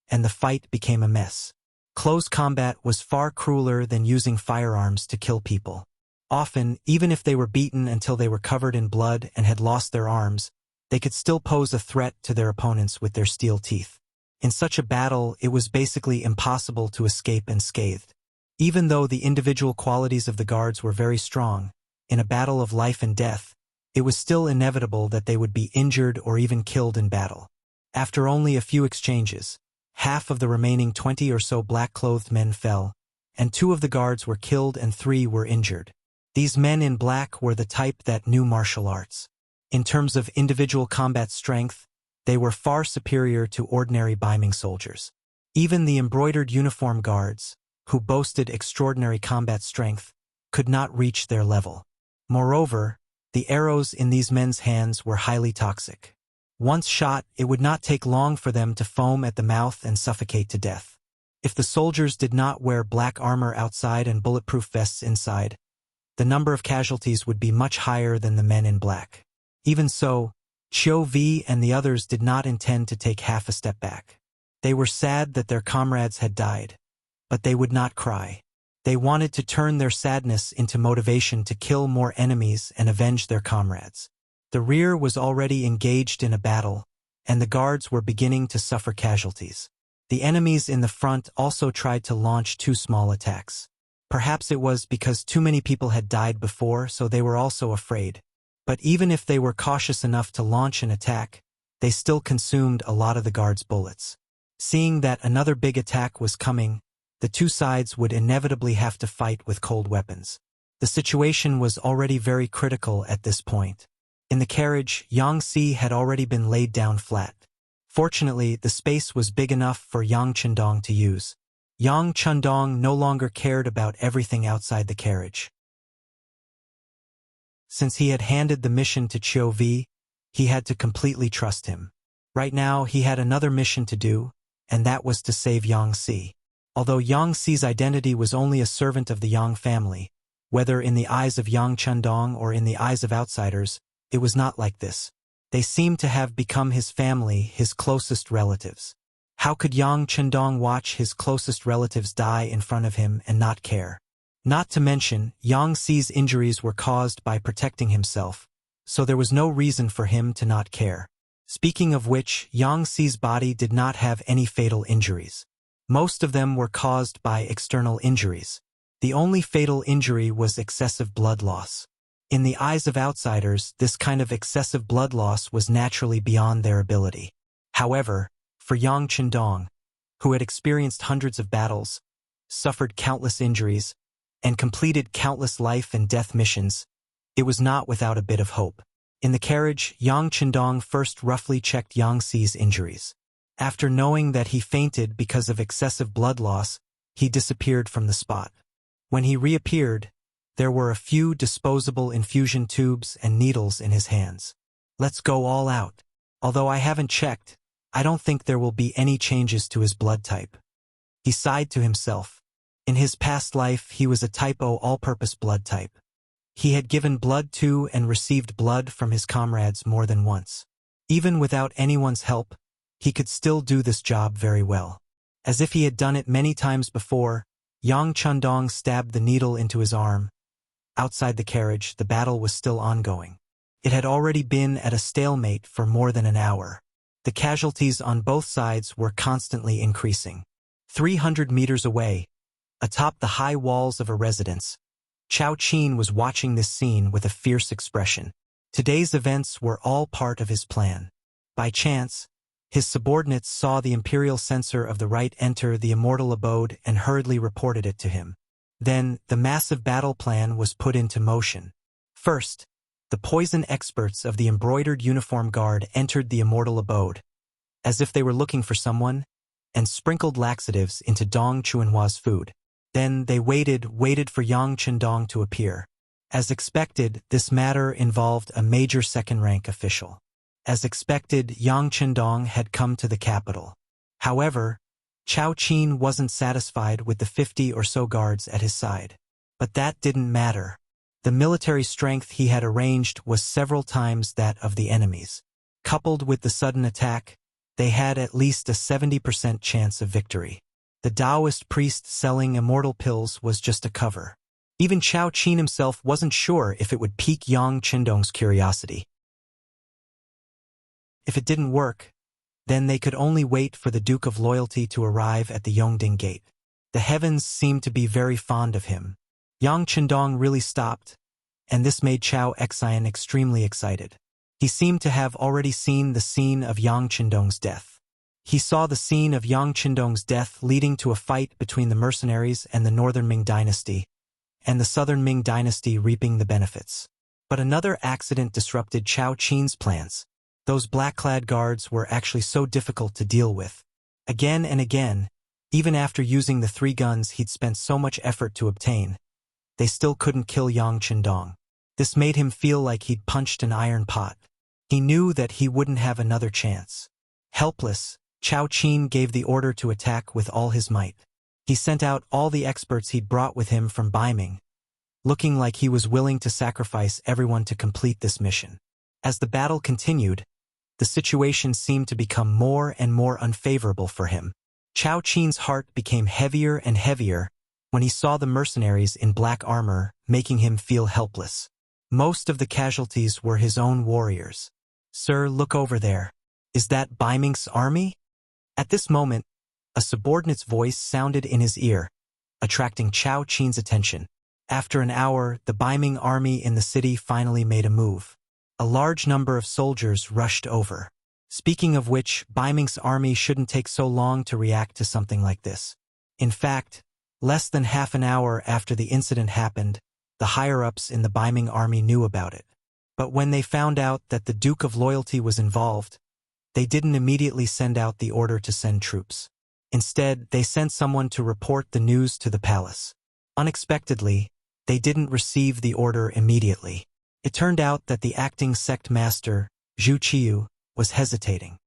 and the fight became a mess. Close combat was far crueler than using firearms to kill people. Often, even if they were beaten until they were covered in blood and had lost their arms, they could still pose a threat to their opponents with their steel teeth. In such a battle, it was basically impossible to escape unscathed. Even though the individual qualities of the guards were very strong, in a battle of life and death, it was still inevitable that they would be injured or even killed in battle. After only a few exchanges, half of the remaining 20 or so black-clothed men fell, and 2 of the guards were killed and 3 were injured. These men in black were the type that knew martial arts. In terms of individual combat strength, they were far superior to ordinary Baiming soldiers. Even the embroidered uniform guards, who boasted extraordinary combat strength, could not reach their level. Moreover, the arrows in these men's hands were highly toxic. Once shot, it would not take long for them to foam at the mouth and suffocate to death. If the soldiers did not wear black armor outside and bulletproof vests inside, the number of casualties would be much higher than the men in black. Even so, Chou and the others did not intend to take half a step back. They were sad that their comrades had died, but they would not cry. They wanted to turn their sadness into motivation to kill more enemies and avenge their comrades. The rear was already engaged in a battle, and the guards were beginning to suffer casualties. The enemies in the front also tried to launch 2 small attacks. Perhaps it was because too many people had died before, so they were also afraid. But even if they were cautious enough to launch an attack, they still consumed a lot of the guards' bullets. Seeing that another big attack was coming, the 2 sides would inevitably have to fight with cold weapons. The situation was already very critical at this point. In the carriage, Yang Si had already been laid down flat. Fortunately, the space was big enough for Yang Chendong to use. Yang Chendong no longer cared about everything outside the carriage. Since he had handed the mission to Chou, he had to completely trust him. Right now, he had another mission to do, and that was to save Yang Si. Although Yang Si's identity was only a servant of the Yang family, whether in the eyes of Yang Chendong or in the eyes of outsiders, it was not like this. They seemed to have become his family, his closest relatives. How could Yang Chendong watch his closest relatives die in front of him and not care? Not to mention, Yang Si's injuries were caused by protecting himself, so there was no reason for him to not care. Speaking of which, Yang Si's body did not have any fatal injuries. Most of them were caused by external injuries. The only fatal injury was excessive blood loss. In the eyes of outsiders, this kind of excessive blood loss was naturally beyond their ability. However, for Yang Qindong, who had experienced hundreds of battles, suffered countless injuries, and completed countless life and death missions, it was not without a bit of hope. In the carriage, Yang Qindong first roughly checked Yang Xi's injuries. After knowing that he fainted because of excessive blood loss, he disappeared from the spot. When he reappeared, there were a few disposable infusion tubes and needles in his hands. Let's go all out. Although I haven't checked, I don't think there will be any changes to his blood type. He sighed to himself. In his past life, he was a type O all-purpose blood type. He had given blood to and received blood from his comrades more than once. Even without anyone's help, he could still do this job very well. As if he had done it many times before, Yang Qindong stabbed the needle into his arm. Outside the carriage, the battle was still ongoing. It had already been at a stalemate for more than an hour. The casualties on both sides were constantly increasing. 300 meters away, atop the high walls of a residence, Chao Qin was watching this scene with a fierce expression. Today's events were all part of his plan. By chance, his subordinates saw the imperial censor of the right enter the immortal abode and hurriedly reported it to him. Then, the massive battle plan was put into motion. First, the poison experts of the embroidered uniform guard entered the immortal abode, as if they were looking for someone, and sprinkled laxatives into Dong Chuanhua's food. Then they waited for Yang Qindong to appear. As expected, this matter involved a major second-rank official. As expected, Yang Qindong had come to the capital. However, Chao Qin wasn't satisfied with the 50 or so guards at his side. But that didn't matter. The military strength he had arranged was several times that of the enemy's. Coupled with the sudden attack, they had at least a 70% chance of victory. The Taoist priest selling immortal pills was just a cover. Even Chao Qin himself wasn't sure if it would pique Yang Qindong's curiosity. If it didn't work, then they could only wait for the Duke of Loyalty to arrive at the Yongding Gate. The heavens seemed to be very fond of him. Yang Qindong really stopped, and this made Chao Xian extremely excited. He seemed to have already seen the scene of Yang Qindong's death. He saw the scene of Yang Qindong's death leading to a fight between the mercenaries and the Northern Ming Dynasty, and the Southern Ming Dynasty reaping the benefits. But another accident disrupted Chao Qin's plans. Those black-clad guards were actually so difficult to deal with. Again and again, even after using the 3 guns he'd spent so much effort to obtain, they still couldn't kill Yang Qindong. This made him feel like he'd punched an iron pot. He knew that he wouldn't have another chance. Helpless, Chao Qin gave the order to attack with all his might. He sent out all the experts he'd brought with him from Baiming, looking like he was willing to sacrifice everyone to complete this mission. As the battle continued, the situation seemed to become more and more unfavorable for him. Chao Qin's heart became heavier and heavier when he saw the mercenaries in black armor, making him feel helpless. Most of the casualties were his own warriors. "Sir, look over there. Is that Baiming's army?" At this moment, a subordinate's voice sounded in his ear, attracting Chao Qin's attention. After an hour, the Baiming army in the city finally made a move. A large number of soldiers rushed over. Speaking of which, Baiming's army shouldn't take so long to react to something like this. In fact, less than half an hour after the incident happened, the higher-ups in the Baiming army knew about it. But when they found out that the Duke of Loyalty was involved, they didn't immediately send out the order to send troops. Instead, they sent someone to report the news to the palace. Unexpectedly, they didn't receive the order immediately. It turned out that the acting sect master, Zhu Qiu, was hesitating.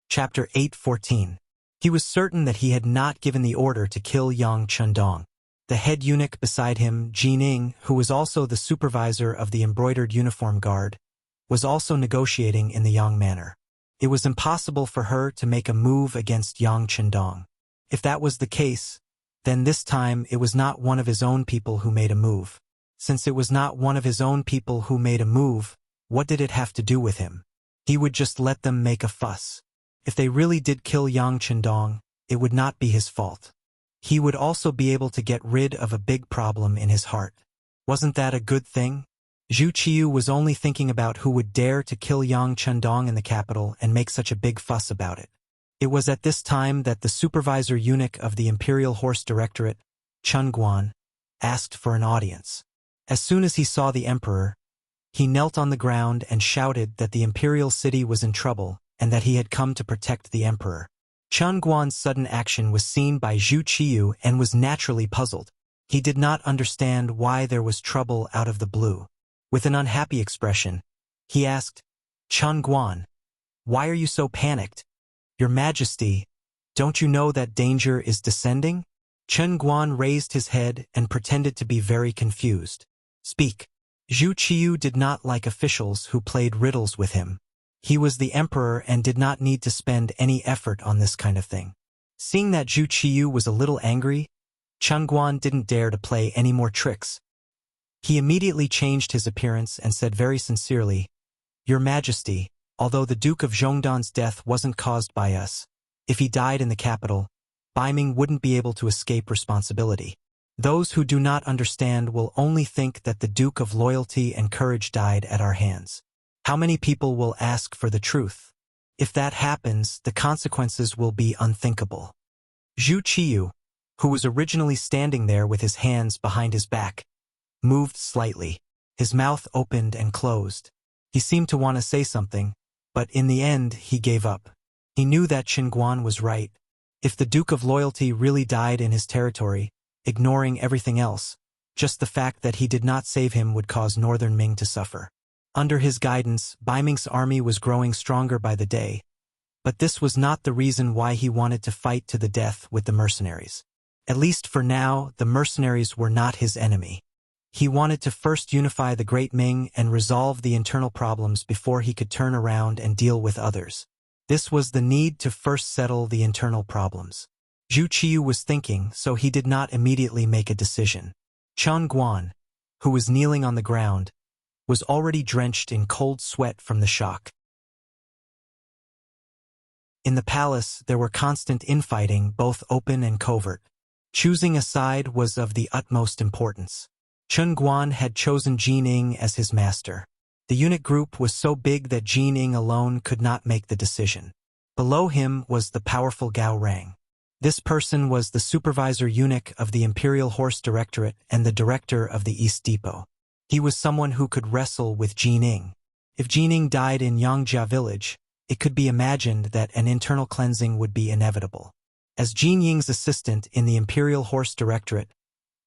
Chapter 8:14. He was certain that he had not given the order to kill Yang Qindong. The head eunuch beside him, Jining, who was also the supervisor of the embroidered uniform guard, was also negotiating in the Yang manner. It was impossible for her to make a move against Yang Qindong. If that was the case, then this time it was not one of his own people who made a move. Since it was not one of his own people who made a move, what did it have to do with him? He would just let them make a fuss. If they really did kill Yang Qindong, it would not be his fault. He would also be able to get rid of a big problem in his heart. Wasn't that a good thing? Zhu Qiyu was only thinking about who would dare to kill Yang Chendong in the capital and make such a big fuss about it. It was at this time that the supervisor eunuch of the Imperial Horse Directorate, Chun Guan, asked for an audience. As soon as he saw the emperor, he knelt on the ground and shouted that the imperial city was in trouble and that he had come to protect the emperor. Chun Guan's sudden action was seen by Zhu Qiyu and was naturally puzzled. He did not understand why there was trouble out of the blue. With an unhappy expression, he asked, "Chun Guan, why are you so panicked? Your Majesty, don't you know that danger is descending?" Chun Guan raised his head and pretended to be very confused. "Speak." Zhu Qiyu did not like officials who played riddles with him. He was the emperor and did not need to spend any effort on this kind of thing. Seeing that Zhu Qiyu was a little angry, Chun Guan didn't dare to play any more tricks. He immediately changed his appearance and said very sincerely, "Your Majesty, although the Duke of Zhongdan's death wasn't caused by us, if he died in the capital, Baiming wouldn't be able to escape responsibility. Those who do not understand will only think that the Duke of Loyalty and Courage died at our hands. How many people will ask for the truth? If that happens, the consequences will be unthinkable." Zhu Qiyu, who was originally standing there with his hands behind his back, moved slightly. His mouth opened and closed. He seemed to want to say something, but in the end he gave up. He knew that Chun Guan was right. If the Duke of Loyalty really died in his territory, ignoring everything else, just the fact that he did not save him would cause Northern Ming to suffer. Under his guidance, Baiming's army was growing stronger by the day, but this was not the reason why he wanted to fight to the death with the mercenaries. At least for now, the mercenaries were not his enemy. He wanted to first unify the Great Ming and resolve the internal problems before he could turn around and deal with others. This was the need to first settle the internal problems. Zhu Qiyu was thinking, so he did not immediately make a decision. Chun Guan, who was kneeling on the ground, was already drenched in cold sweat from the shock. In the palace, there were constant infighting, both open and covert. Choosing a side was of the utmost importance. Chun Guan had chosen Jin Ing as his master. The eunuch group was so big that Jin Ing alone could not make the decision. Below him was the powerful Gao Rang. This person was the supervisor eunuch of the Imperial Horse Directorate and the director of the East Depot. He was someone who could wrestle with Jin Ing. If Jin Ing died in Yangjia village, it could be imagined that an internal cleansing would be inevitable. As Jin Ying's assistant in the Imperial Horse Directorate,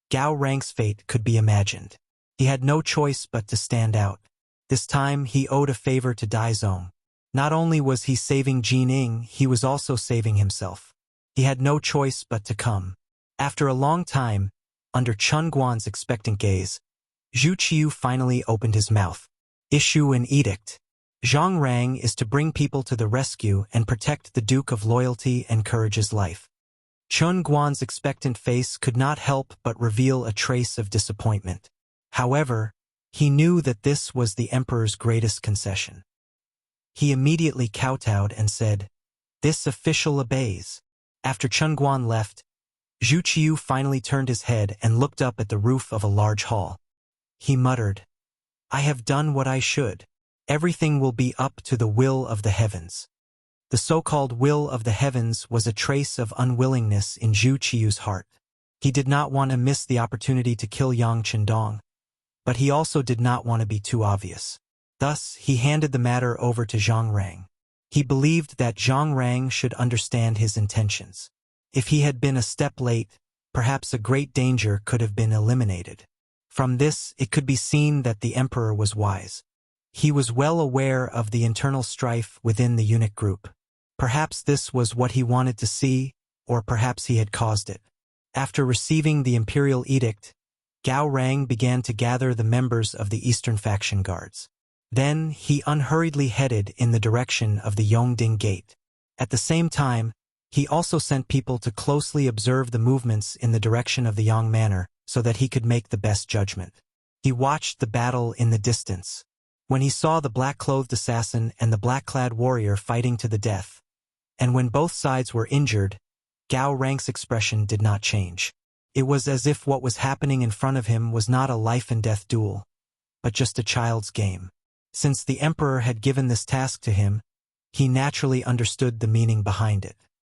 Gao Rang's fate could be imagined. He had no choice but to stand out. This time he owed a favor to Daizong. Not only was he saving Jin Ing, he was also saving himself. He had no choice but to come. After a long time, under Chun Guan's expectant gaze, Zhu Qiyu finally opened his mouth. "Issue an edict. Zhang Rang is to bring people to the rescue and protect the Duke of Loyalty and Courage's life." Chun Guan's expectant face could not help but reveal a trace of disappointment. However, he knew that this was the emperor's greatest concession. He immediately kowtowed and said, "This official obeys." After Chun Guan left, Zhu Qiyu finally turned his head and looked up at the roof of a large hall. He muttered, "I have done what I should. Everything will be up to the will of the heavens." The so-called will of the heavens was a trace of unwillingness in Zhu Qiyu's heart. He did not want to miss the opportunity to kill Yang Chendong, but he also did not want to be too obvious. Thus, he handed the matter over to Zhang Rang. He believed that Zhang Rang should understand his intentions. If he had been a step late, perhaps a great danger could have been eliminated. From this, it could be seen that the emperor was wise. He was well aware of the internal strife within the eunuch group. Perhaps this was what he wanted to see, or perhaps he had caused it. After receiving the imperial edict, Gao Rang began to gather the members of the Eastern Faction Guards. Then he unhurriedly headed in the direction of the Yongding Gate. At the same time, he also sent people to closely observe the movements in the direction of the Yang Manor so that he could make the best judgment. He watched the battle in the distance. When he saw the black-clothed assassin and the black-clad warrior fighting to the death, and when both sides were injured, Gao Rang's expression did not change. It was as if what was happening in front of him was not a life-and-death duel, but just a child's game. Since the emperor had given this task to him, he naturally understood the meaning behind it.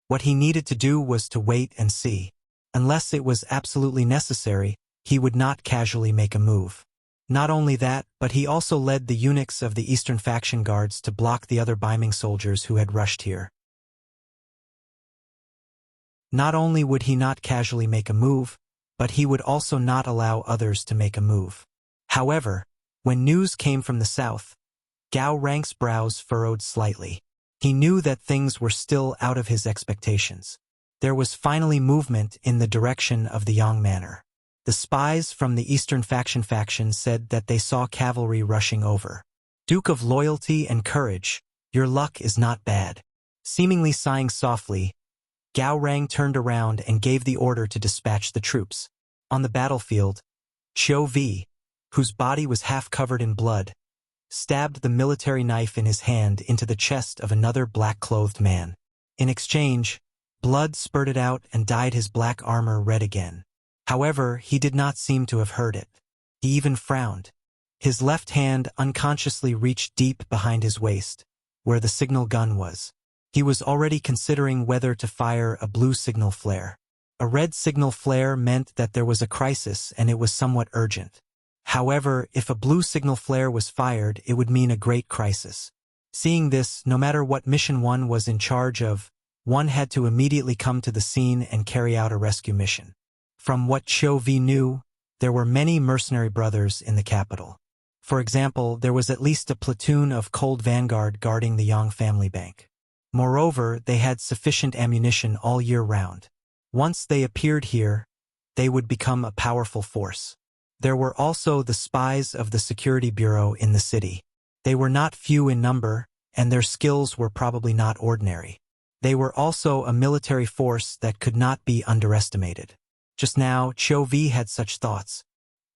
What he needed to do was to wait and see. Unless it was absolutely necessary, he would not casually make a move. Not only that, but he also led the eunuchs of the Eastern faction guards to block the other Biming soldiers who had rushed here. Not only would he not casually make a move, but he would also not allow others to make a move. However, when news came from the south, Gao Rang's brows furrowed slightly. He knew that things were still out of his expectations. There was finally movement in the direction of the Yang Manor. The spies from the Eastern faction said that they saw cavalry rushing over. Duke of Loyalty and Courage, your luck is not bad. Seemingly sighing softly, Gao Rang turned around and gave the order to dispatch the troops. On the battlefield, Qiu Vi, whose body was half covered in blood, stabbed the military knife in his hand into the chest of another black-clothed man. In exchange, blood spurted out and dyed his black armor red again. However, he did not seem to have heard it. He even frowned. His left hand unconsciously reached deep behind his waist, where the signal gun was. He was already considering whether to fire a blue signal flare. A red signal flare meant that there was a crisis and it was somewhat urgent. However, if a blue signal flare was fired, it would mean a great crisis. Seeing this, no matter what mission one was in charge of, one had to immediately come to the scene and carry out a rescue mission. From what Qiu Vi knew, there were many mercenary brothers in the capital. For example, there was at least a platoon of Cold Vanguard guarding the Yang family bank. Moreover, they had sufficient ammunition all year round. Once they appeared here, they would become a powerful force. There were also the spies of the security bureau in the city. They were not few in number, and their skills were probably not ordinary. They were also a military force that could not be underestimated. Just now, Qiu Vi had such thoughts.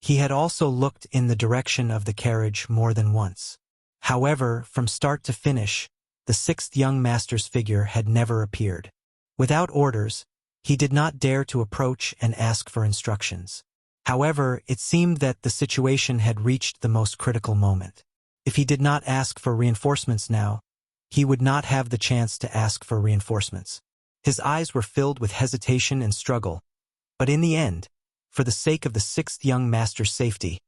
He had also looked in the direction of the carriage more than once. However, from start to finish, the sixth young master's figure had never appeared. Without orders, he did not dare to approach and ask for instructions. However, it seemed that the situation had reached the most critical moment. If he did not ask for reinforcements now, he would not have the chance to ask for reinforcements. His eyes were filled with hesitation and struggle, but in the end, for the sake of the sixth young master's safety,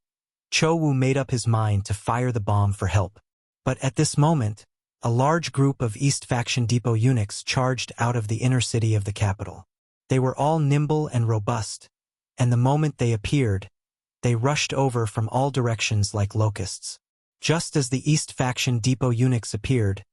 Chou Wu made up his mind to fire the bomb for help. But at this moment, a large group of East Faction Depot eunuchs charged out of the inner city of the capital. They were all nimble and robust, and the moment they appeared, they rushed over from all directions like locusts. Just as the East Faction Depot eunuchs appeared,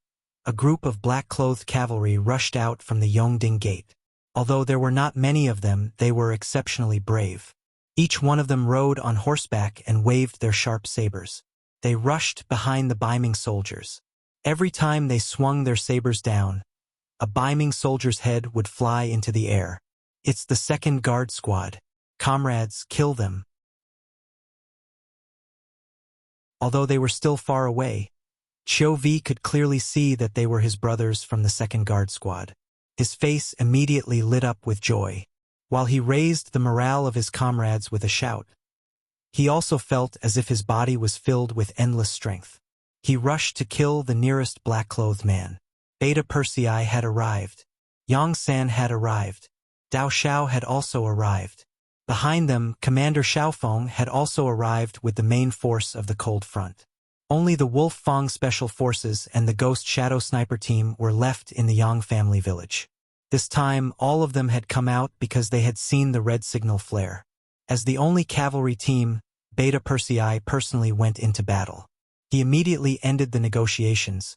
a group of black-clothed cavalry rushed out from the Yongding Gate. Although there were not many of them, they were exceptionally brave. Each one of them rode on horseback and waved their sharp sabers. They rushed behind the Biming soldiers. Every time they swung their sabers down, a Biming soldier's head would fly into the air. It's the second guard squad. Comrades, kill them. Although they were still far away, Qiu Vi could clearly see that they were his brothers from the second guard squad. His face immediately lit up with joy. While he raised the morale of his comrades with a shout, he also felt as if his body was filled with endless strength. He rushed to kill the nearest black-clothed man. Beta Persei had arrived. Yang San had arrived. Dao Xiao had also arrived. Behind them, Commander Xiaofeng had also arrived with the main force of the Cold Front. Only the Wolf Fang Special Forces and the Ghost Shadow Sniper team were left in the Yang family village. This time, all of them had come out because they had seen the red signal flare. As the only cavalry team, Beta Persei personally went into battle. He immediately ended the negotiations,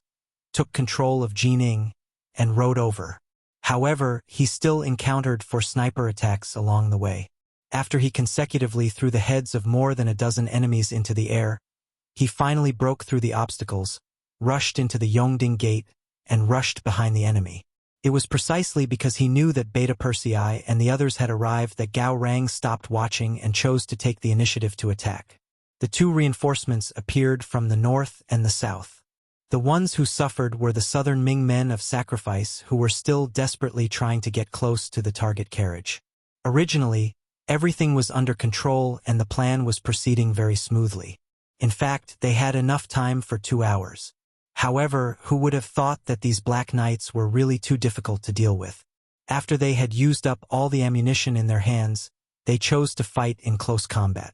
took control of Jining, and rode over. However, he still encountered sniper attacks along the way. After he consecutively threw the heads of more than a dozen enemies into the air, he finally broke through the obstacles, rushed into the Yongding Gate, and rushed behind the enemy. It was precisely because he knew that Beta Persei and the others had arrived that Gao Rang stopped watching and chose to take the initiative to attack. The two reinforcements appeared from the north and the south. The ones who suffered were the southern Ming men of sacrifice who were still desperately trying to get close to the target carriage. Originally, everything was under control and the plan was proceeding very smoothly. In fact, they had enough time for 2 hours. However, who would have thought that these Black Knights were really too difficult to deal with? After they had used up all the ammunition in their hands, they chose to fight in close combat.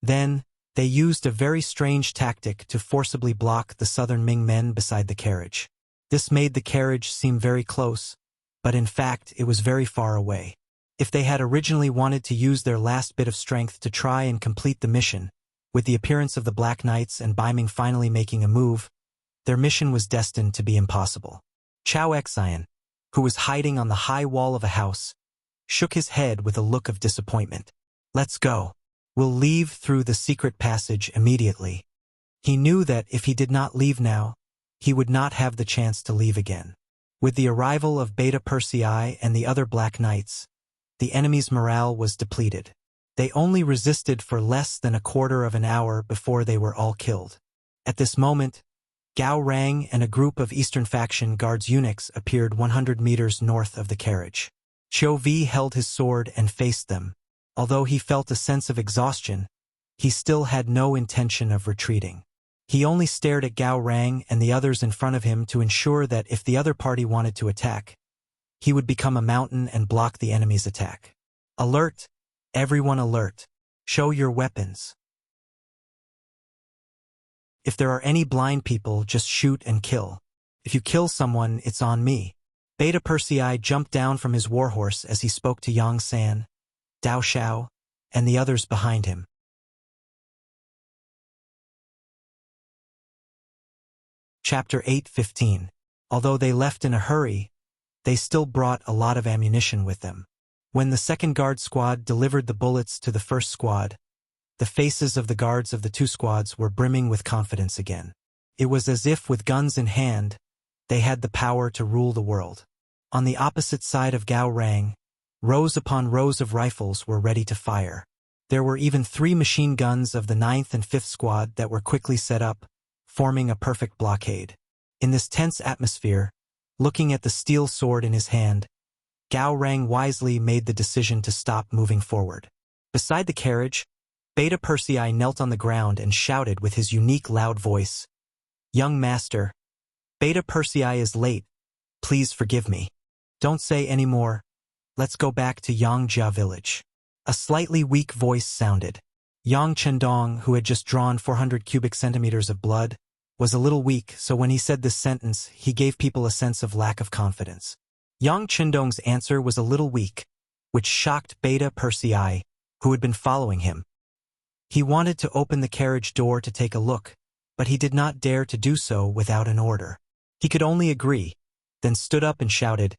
Then, they used a very strange tactic to forcibly block the southern Ming men beside the carriage. This made the carriage seem very close, but in fact it was very far away. If they had originally wanted to use their last bit of strength to try and complete the mission, with the appearance of the Black Knights and Biming finally making a move, their mission was destined to be impossible. Chao Xian, who was hiding on the high wall of a house, shook his head with a look of disappointment. "Let's go. We'll leave through the secret passage immediately." He knew that if he did not leave now, he would not have the chance to leave again. With the arrival of Beta Persei and the other Black Knights, the enemy's morale was depleted. They only resisted for less than a quarter of an hour before they were all killed. At this moment, Gao Rang and a group of Eastern faction guards eunuchs appeared 100 meters north of the carriage. Qiu Vi held his sword and faced them. Although he felt a sense of exhaustion, he still had no intention of retreating. He only stared at Gao Rang and the others in front of him to ensure that if the other party wanted to attack, he would become a mountain and block the enemy's attack. "Alert! Everyone alert! Show your weapons. If there are any blind people, just shoot and kill. If you kill someone, it's on me." Beta Persei jumped down from his warhorse as he spoke to Yang San, Dao Xiao, and the others behind him. Chapter 8:15. Although they left in a hurry, they still brought a lot of ammunition with them. When the second guard squad delivered the bullets to the first squad, the faces of the guards of the 2 squads were brimming with confidence again. It was as if with guns in hand, they had the power to rule the world. On the opposite side of Gao Rang, rows upon rows of rifles were ready to fire. There were even 3 machine guns of the 9th and 5th squad that were quickly set up, forming a perfect blockade. In this tense atmosphere, looking at the steel sword in his hand, Gao Rang wisely made the decision to stop moving forward. Beside the carriage, Beta Persei knelt on the ground and shouted with his unique loud voice, "Young master, Beta Persei is late. Please forgive me. Don't say any more. Let's go back to Yangjia village." A slightly weak voice sounded. Yang Chendong, who had just drawn 400 cubic centimeters of blood, was a little weak, so when he said this sentence, he gave people a sense of lack of confidence. Yang Chendong's answer was a little weak, which shocked Beta Persei, who had been following him. He wanted to open the carriage door to take a look, but he did not dare to do so without an order. He could only agree, then stood up and shouted,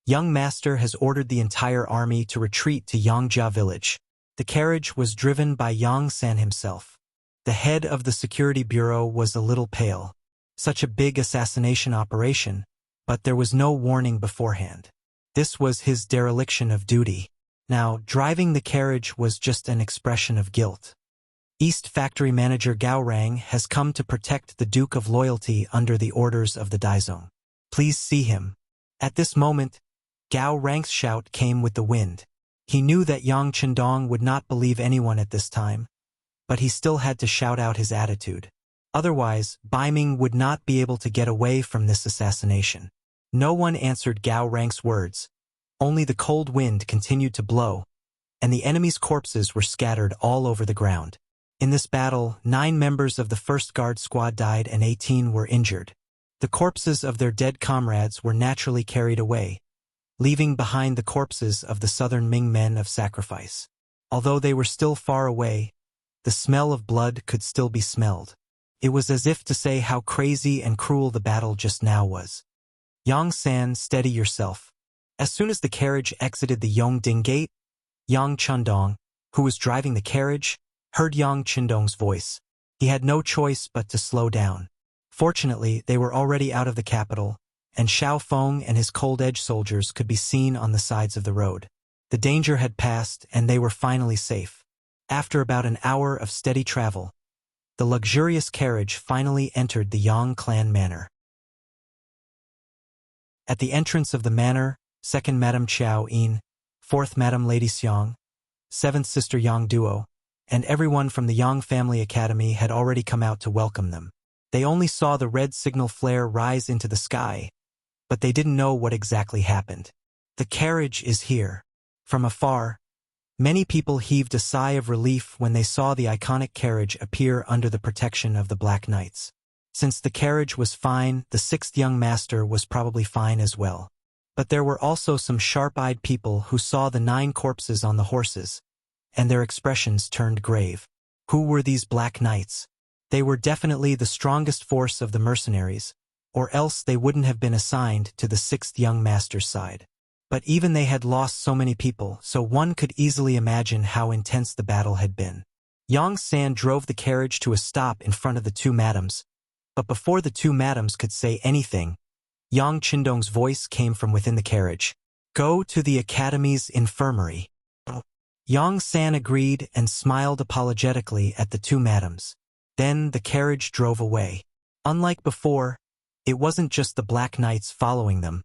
"Young master has ordered the entire army to retreat to Yangjia village." The carriage was driven by Yang San himself. The head of the security bureau was a little pale. Such a big assassination operation, but there was no warning beforehand. This was his dereliction of duty. Now, driving the carriage was just an expression of guilt. East Factory Manager Gao Rang has come to protect the Duke of Loyalty under the orders of the Daizong. Please see him. At this moment, Gao Rang's shout came with the wind. He knew that Yang Chendong would not believe anyone at this time, but he still had to shout out his attitude. Otherwise, Biming would not be able to get away from this assassination. No one answered Gao Rang's words. Only the cold wind continued to blow, and the enemy's corpses were scattered all over the ground. In this battle, 9 members of the 1st Guard Squad died and 18 were injured. The corpses of their dead comrades were naturally carried away, leaving behind the corpses of the southern Ming men of sacrifice. Although they were still far away, the smell of blood could still be smelled. It was as if to say how crazy and cruel the battle just now was. Yang San, steady yourself. As soon as the carriage exited the Yongding Gate, Yang Chendong, who was driving the carriage, heard Yang Chendong's voice. He had no choice but to slow down. Fortunately, they were already out of the capital, and Xiao Feng and his cold-edge soldiers could be seen on the sides of the road. The danger had passed, and they were finally safe. After about an hour of steady travel, the luxurious carriage finally entered the Yang clan manor. At the entrance of the manor, 2nd Madame Xiao Yin, 4th Madame Lady Xiang, 7th Sister Yang Duo, and everyone from the Yang Family Academy had already come out to welcome them. They only saw the red signal flare rise into the sky, but they didn't know what exactly happened. The carriage is here. From afar, many people heaved a sigh of relief when they saw the iconic carriage appear under the protection of the Black Knights. Since the carriage was fine, the 6th young master was probably fine as well. But there were also some sharp-eyed people who saw the 9 corpses on the horses, and their expressions turned grave. Who were these Black Knights? They were definitely the strongest force of the mercenaries, or else they wouldn't have been assigned to the 6th young master's side. But even they had lost so many people, so one could easily imagine how intense the battle had been. Yang San drove the carriage to a stop in front of the 2 madams, but before the 2 madams could say anything, Yang Qindong's voice came from within the carriage. Go to the Academy's infirmary. Yang San agreed and smiled apologetically at the 2 madams. Then the carriage drove away. Unlike before, it wasn't just the Black Knights following them,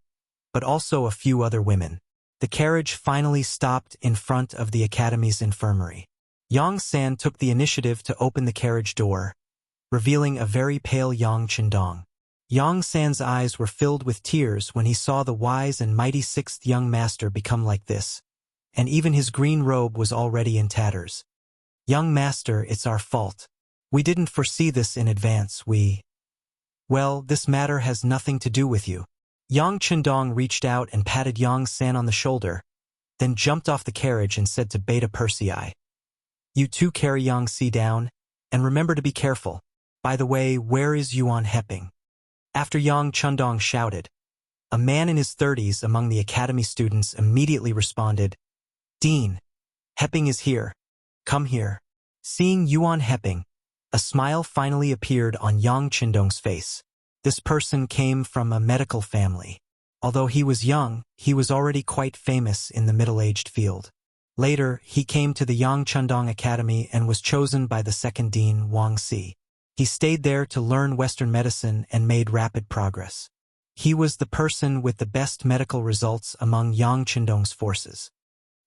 but also a few other women. The carriage finally stopped in front of the Academy's infirmary. Yang San took the initiative to open the carriage door, revealing a very pale Yang Qindong. Yang San's eyes were filled with tears when he saw the wise and mighty 6th young master become like this, and even his green robe was already in tatters. Young master, it's our fault. We didn't foresee this in advance, Well, this matter has nothing to do with you. Yang Qindong reached out and patted Yang San on the shoulder, then jumped off the carriage and said to Beta Persei, You two carry Yang Si down, and remember to be careful. By the way, where is Yuan Heping? After Yang Qindong shouted, a man in his 30s among the academy students immediately responded, Dean, Heping is here. Come here. Seeing Yuan Heping, a smile finally appeared on Yang Qindong's face. This person came from a medical family. Although he was young, he was already quite famous in the middle-aged field. Later, he came to the Yang Qindong Academy and was chosen by the 2nd Dean Wang Si. He stayed there to learn Western medicine and made rapid progress. He was the person with the best medical results among Yang Qindong's forces.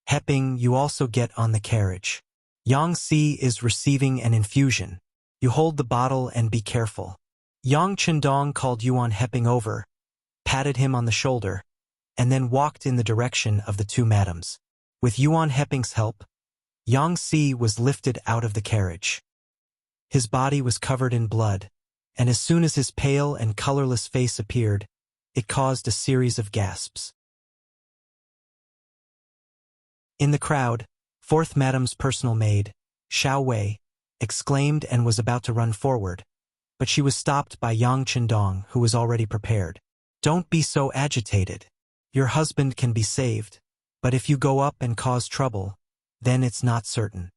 Heping, you also get on the carriage. Yang Si is receiving an infusion. You hold the bottle and be careful. Yang Qindong called Yuan Heping over, patted him on the shoulder, and then walked in the direction of the 2 madams. With Yuan Heping's help, Yang Si was lifted out of the carriage. His body was covered in blood, and as soon as his pale and colorless face appeared, it caused a series of gasps. In the crowd, 4th Madame's personal maid, Xiao Wei, exclaimed and was about to run forward, but she was stopped by Yang Qindong, who was already prepared. Don't be so agitated. Your husband can be saved, but if you go up and cause trouble, then it's not certain.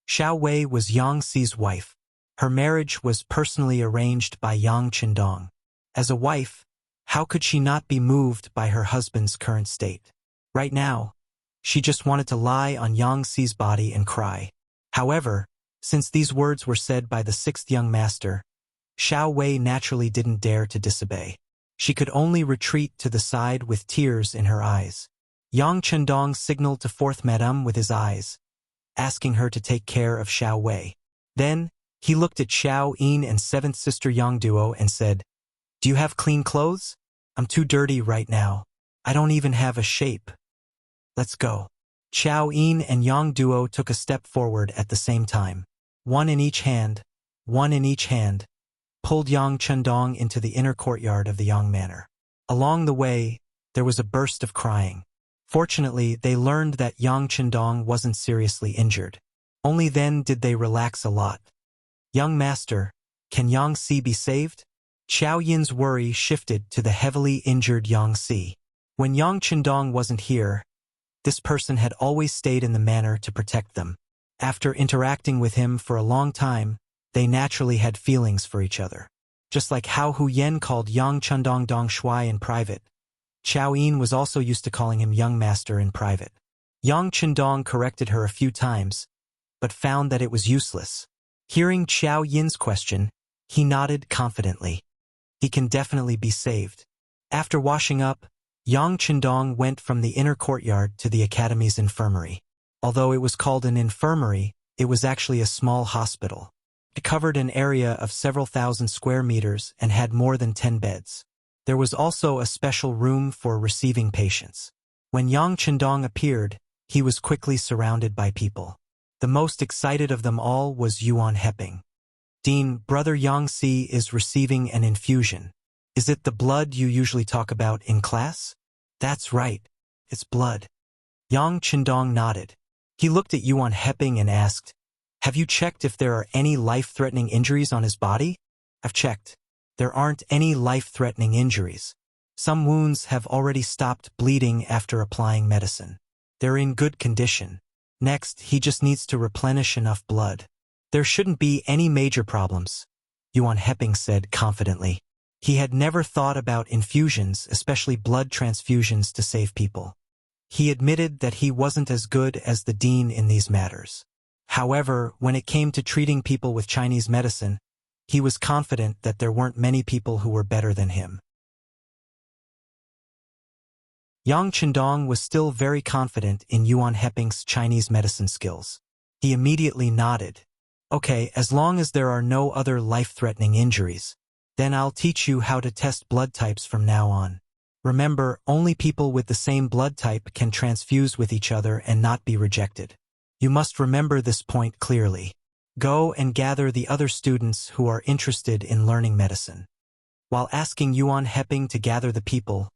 Xiao Wei was Yang Si's wife. Her marriage was personally arranged by Yang Qindong. As a wife, how could she not be moved by her husband's current state? Right now, she just wanted to lie on Yang Si's body and cry. However, since these words were said by the 6th young master, Xiao Wei naturally didn't dare to disobey. She could only retreat to the side with tears in her eyes. Yang Qindong signaled to 4th Madame with his eyes, asking her to take care of Xiao Wei. Then, he looked at Xiao Yin and 7th Sister Yang Duo and said, Do you have clean clothes? I'm too dirty right now. I don't even have a shape. Let's go. Xiao Yin and Yang Duo took a step forward at the same time. One in each hand, pulled Yang Qindong into the inner courtyard of the Yang Manor. Along the way, there was a burst of crying. Fortunately, they learned that Yang Qindong wasn't seriously injured. Only then did they relax a lot. Young master, can Yang Si be saved? Xiao Yin's worry shifted to the heavily injured Yang Si. When Yang Qindong wasn't here, this person had always stayed in the manor to protect them. After interacting with him for a long time, they naturally had feelings for each other. Just like how Hu Yen called Yang Qindong Dong Shuai in private, Xiao Yin was also used to calling him young master in private. Yang Qindong corrected her a few times, but found that it was useless. Hearing Xiao Yin's question, he nodded confidently. He can definitely be saved. After washing up, Yang Qindong went from the inner courtyard to the academy's infirmary. Although it was called an infirmary, it was actually a small hospital. It covered an area of several thousand square meters and had more than 10 beds. There was also a special room for receiving patients. When Yang Qindong appeared, he was quickly surrounded by people. The most excited of them all was Yuan Heping. Dean, Brother Yangxi is receiving an infusion. Is it the blood you usually talk about in class? That's right. It's blood. Yang Qindong nodded. He looked at Yuan Heping and asked, "Have you checked if there are any life-threatening injuries on his body?" "I've checked. There aren't any life-threatening injuries. Some wounds have already stopped bleeding after applying medicine. They're in good condition. Next, he just needs to replenish enough blood. There shouldn't be any major problems," Yuan Heping said confidently. He had never thought about infusions, especially blood transfusions, to save people. He admitted that he wasn't as good as the dean in these matters. However, when it came to treating people with Chinese medicine, he was confident that there weren't many people who were better than him. Yang Qindong was still very confident in Yuan Heping's Chinese medicine skills. He immediately nodded. "Okay, as long as there are no other life-threatening injuries, then I'll teach you how to test blood types from now on. Remember, only people with the same blood type can transfuse with each other and not be rejected. You must remember this point clearly. Go and gather the other students who are interested in learning medicine." While asking Yuan Heping to gather the people,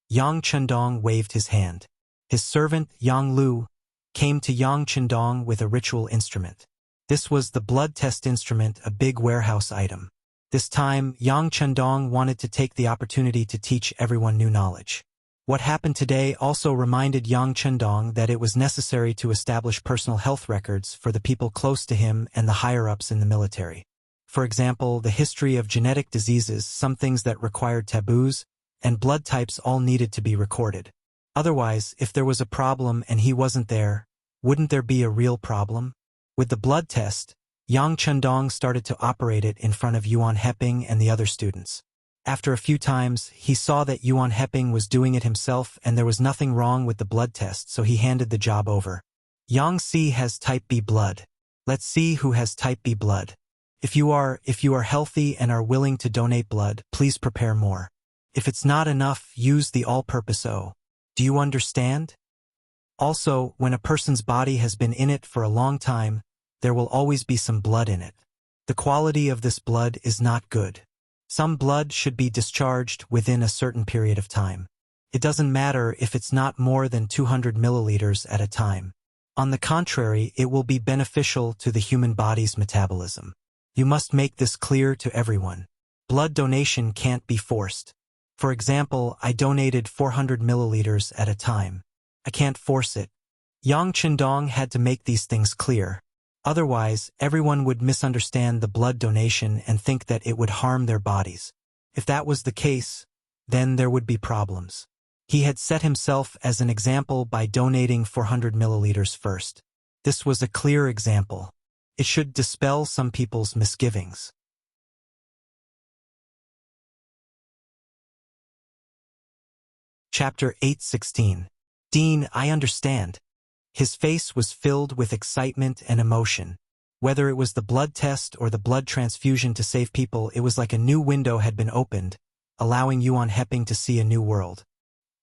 Yang Qindong waved his hand. His servant, Yang Lu, came to Yang Qindong with a ritual instrument. This was the blood test instrument, a big warehouse item. This time, Yang Qindong wanted to take the opportunity to teach everyone new knowledge. What happened today also reminded Yang Qindong that it was necessary to establish personal health records for the people close to him and the higher-ups in the military. For example, the history of genetic diseases, some things that required taboos, and blood types all needed to be recorded. Otherwise, if there was a problem and he wasn't there, wouldn't there be a real problem? With the blood test, Yang Qindong started to operate it in front of Yuan Heping and the other students. After a few times, he saw that Yuan Heping was doing it himself and there was nothing wrong with the blood test, so he handed the job over. "Yangxi has type B blood. Let's see who has type B blood. If you are healthy and are willing to donate blood, please prepare more. If it's not enough, use the all-purpose O. Do you understand? Also, when a person's body has been in it for a long time, there will always be some blood in it. The quality of this blood is not good. Some blood should be discharged within a certain period of time. It doesn't matter if it's not more than 200 milliliters at a time. On the contrary, it will be beneficial to the human body's metabolism. You must make this clear to everyone. Blood donation can't be forced. For example, I donated 400 milliliters at a time. I can't force it." Yang Qindong had to make these things clear. Otherwise, everyone would misunderstand the blood donation and think that it would harm their bodies. If that was the case, then there would be problems. He had set himself as an example by donating 400 milliliters first. This was a clear example. It should dispel some people's misgivings. Chapter 8:16. "Dean, I understand." His face was filled with excitement and emotion. Whether it was the blood test or the blood transfusion to save people, it was like a new window had been opened, allowing Yuan Heping to see a new world.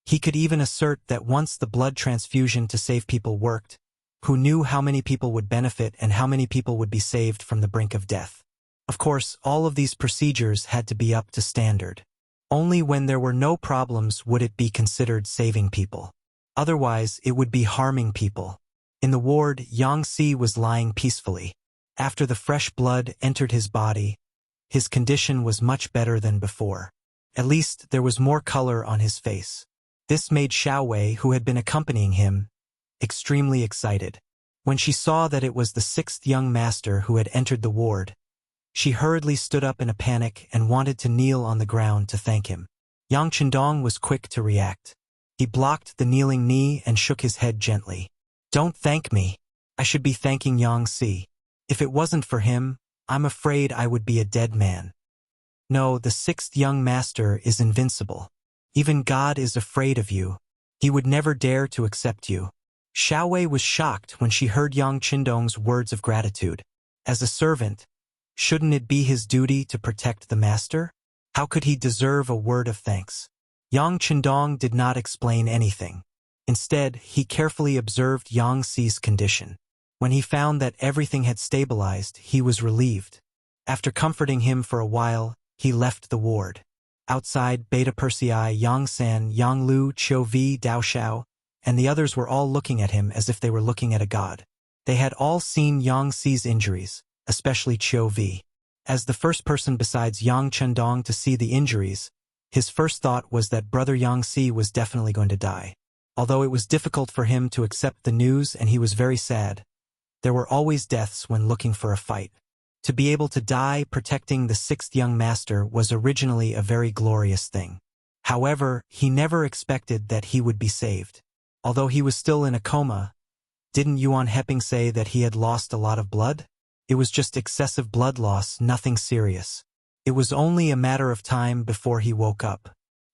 He could even assert that once the blood transfusion to save people worked, who knew how many people would benefit and how many people would be saved from the brink of death. Of course, all of these procedures had to be up to standard. Only when there were no problems would it be considered saving people. Otherwise, it would be harming people. In the ward, Yangxi was lying peacefully. After the fresh blood entered his body, his condition was much better than before. At least, there was more color on his face. This made Xiaowei, who had been accompanying him, extremely excited. When she saw that it was the 6th young master who had entered the ward, she hurriedly stood up in a panic and wanted to kneel on the ground to thank him. Yang Qindong was quick to react. He blocked the kneeling knee and shook his head gently. "Don't thank me. I should be thanking Yangxi. If it wasn't for him, I'm afraid I would be a dead man. No, the sixth young master is invincible. Even God is afraid of you. He would never dare to accept you. Xiao Wei was shocked when she heard Yang Qindong's words of gratitude. As a servant, shouldn't it be his duty to protect the master? How could he deserve a word of thanks? Yang Qindong did not explain anything. Instead, he carefully observed Yang Xi's condition. When he found that everything had stabilized, he was relieved. After comforting him for a while, he left the ward. Outside, Beta Persei, Yang San, Yang Lu, Qiu Vi, Dao Xiao, and the others were all looking at him as if they were looking at a god. They had all seen Yang Xi's injuries, especially Qiu Vi. As the first person besides Yang Qindong to see the injuries, his first thought was that brother Yang Xi was definitely going to die. Although it was difficult for him to accept the news and he was very sad, there were always deaths when looking for a fight. To be able to die protecting the sixth young master was originally a very glorious thing. However, he never expected that he would be saved. Although he was still in a coma, didn't Yuan Heping say that he had lost a lot of blood? It was just excessive blood loss, nothing serious. It was only a matter of time before he woke up.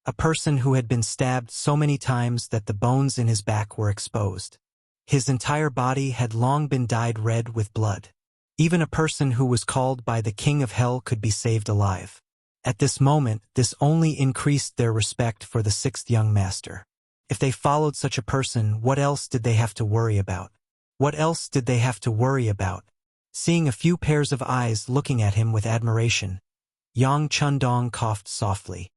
A person who had been stabbed so many times that the bones in his back were exposed. His entire body had long been dyed red with blood. Even a person who was called by the King of Hell could be saved alive. At this moment, this only increased their respect for the sixth young master. If they followed such a person, what else did they have to worry about? What else did they have to worry about? Seeing a few pairs of eyes looking at him with admiration, Yang Qindong coughed softly.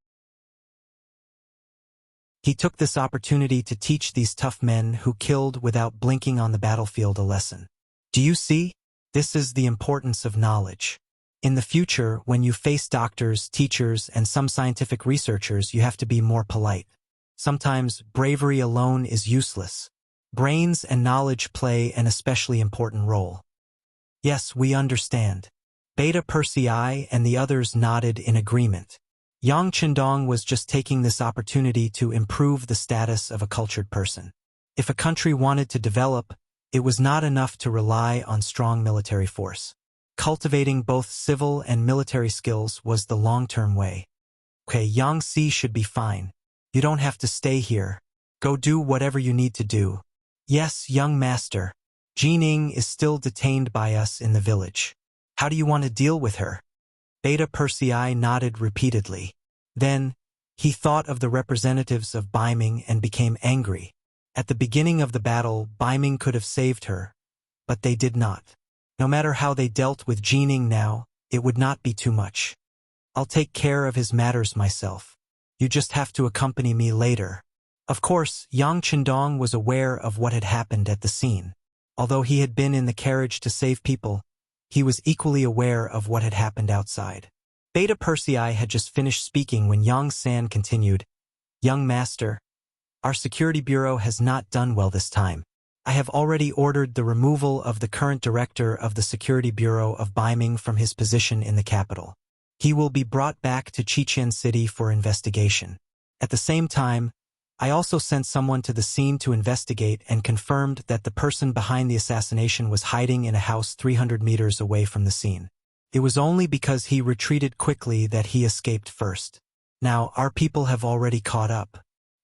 He took this opportunity to teach these tough men who killed without blinking on the battlefield a lesson. Do you see? This is the importance of knowledge. In the future, when you face doctors, teachers, and some scientific researchers, you have to be more polite. Sometimes bravery alone is useless. Brains and knowledge play an especially important role. Yes, we understand. Beta Persei and the others nodded in agreement. Yang Qindong was just taking this opportunity to improve the status of a cultured person. If a country wanted to develop, it was not enough to rely on strong military force. Cultivating both civil and military skills was the long-term way. Okay, Yang Xi should be fine. You don't have to stay here. Go do whatever you need to do. Yes, young master. Jining is still detained by us in the village. How do you want to deal with her? Beta Persei nodded repeatedly. Then, he thought of the representatives of Baiming and became angry. At the beginning of the battle, Baiming could have saved her, but they did not. No matter how they dealt with Jining now, it would not be too much. I'll take care of his matters myself. You just have to accompany me later. Of course, Yang Qindong was aware of what had happened at the scene. Although he had been in the carriage to save people, he was equally aware of what had happened outside. Beta Persei had just finished speaking when Yang San continued, Young master, our security bureau has not done well this time. I have already ordered the removal of the current director of the security bureau of Baiming from his position in the capital. He will be brought back to Chichen City for investigation. At the same time, I also sent someone to the scene to investigate and confirmed that the person behind the assassination was hiding in a house 300 meters away from the scene. It was only because he retreated quickly that he escaped first. Now, our people have already caught up.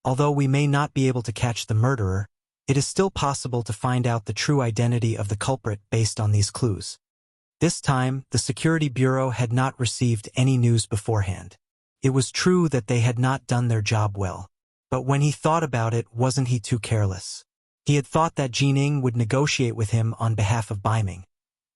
Although we may not be able to catch the murderer, it is still possible to find out the true identity of the culprit based on these clues. This time, the Security Bureau had not received any news beforehand. It was true that they had not done their job well. But when he thought about it, wasn't he too careless? He had thought that Jining would negotiate with him on behalf of Baiming,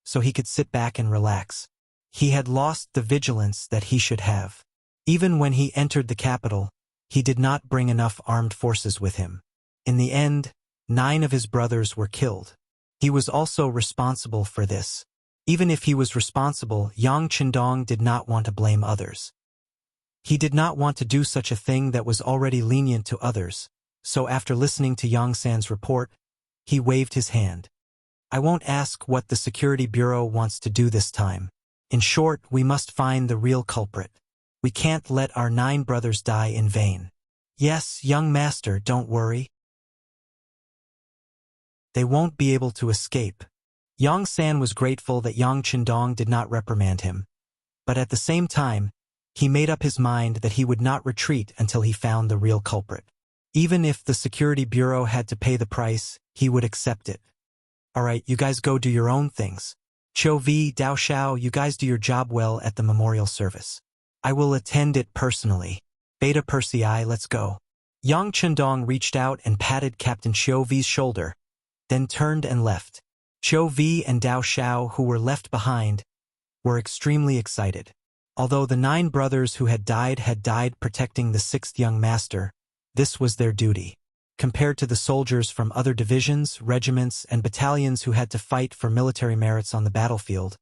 so he could sit back and relax. He had lost the vigilance that he should have. Even when he entered the capital, he did not bring enough armed forces with him. In the end, 9 of his brothers were killed. He was also responsible for this. Even if he was responsible, Yang Qindong did not want to blame others. He did not want to do such a thing that was already lenient to others, so after listening to Yang San's report, he waved his hand. I won't ask what the Security Bureau wants to do this time. In short, we must find the real culprit. We can't let our 9 brothers die in vain. Yes, young master, don't worry. They won't be able to escape. Yang San was grateful that Yang Qindong did not reprimand him, but at the same time, he made up his mind that he would not retreat until he found the real culprit. Even if the security bureau had to pay the price, he would accept it. Alright, you guys go do your own things. Cho V, Dao Xiao, you guys do your job well at the memorial service. I will attend it personally. Beta Persei, let's go. Yang Qindong reached out and patted Captain Cho V's shoulder, then turned and left. Cho V and Dao Xiao, who were left behind, were extremely excited. Although the 9 brothers who had died protecting the 6th young master, this was their duty. Compared to the soldiers from other divisions, regiments, and battalions who had to fight for military merits on the battlefield,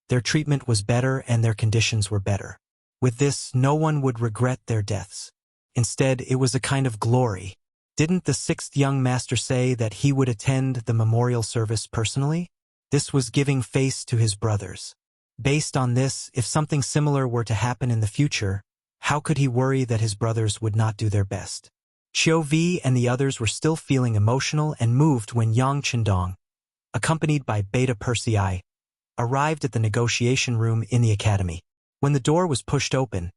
their treatment was better and their conditions were better. With this, no one would regret their deaths. Instead, it was a kind of glory. Didn't the 6th young master say that he would attend the memorial service personally? This was giving face to his brothers. Based on this, if something similar were to happen in the future, how could he worry that his brothers would not do their best? Qiu Vi and the others were still feeling emotional and moved when Yang Qindong, accompanied by Beta Persei, arrived at the negotiation room in the academy. When the door was pushed open,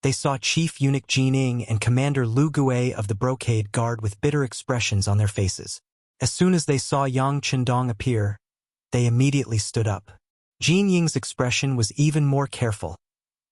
they saw Chief Eunuch Jining and Commander Lu Gui of the Brocade Guard with bitter expressions on their faces. As soon as they saw Yang Qindong appear, they immediately stood up. Jin Ying's expression was even more careful,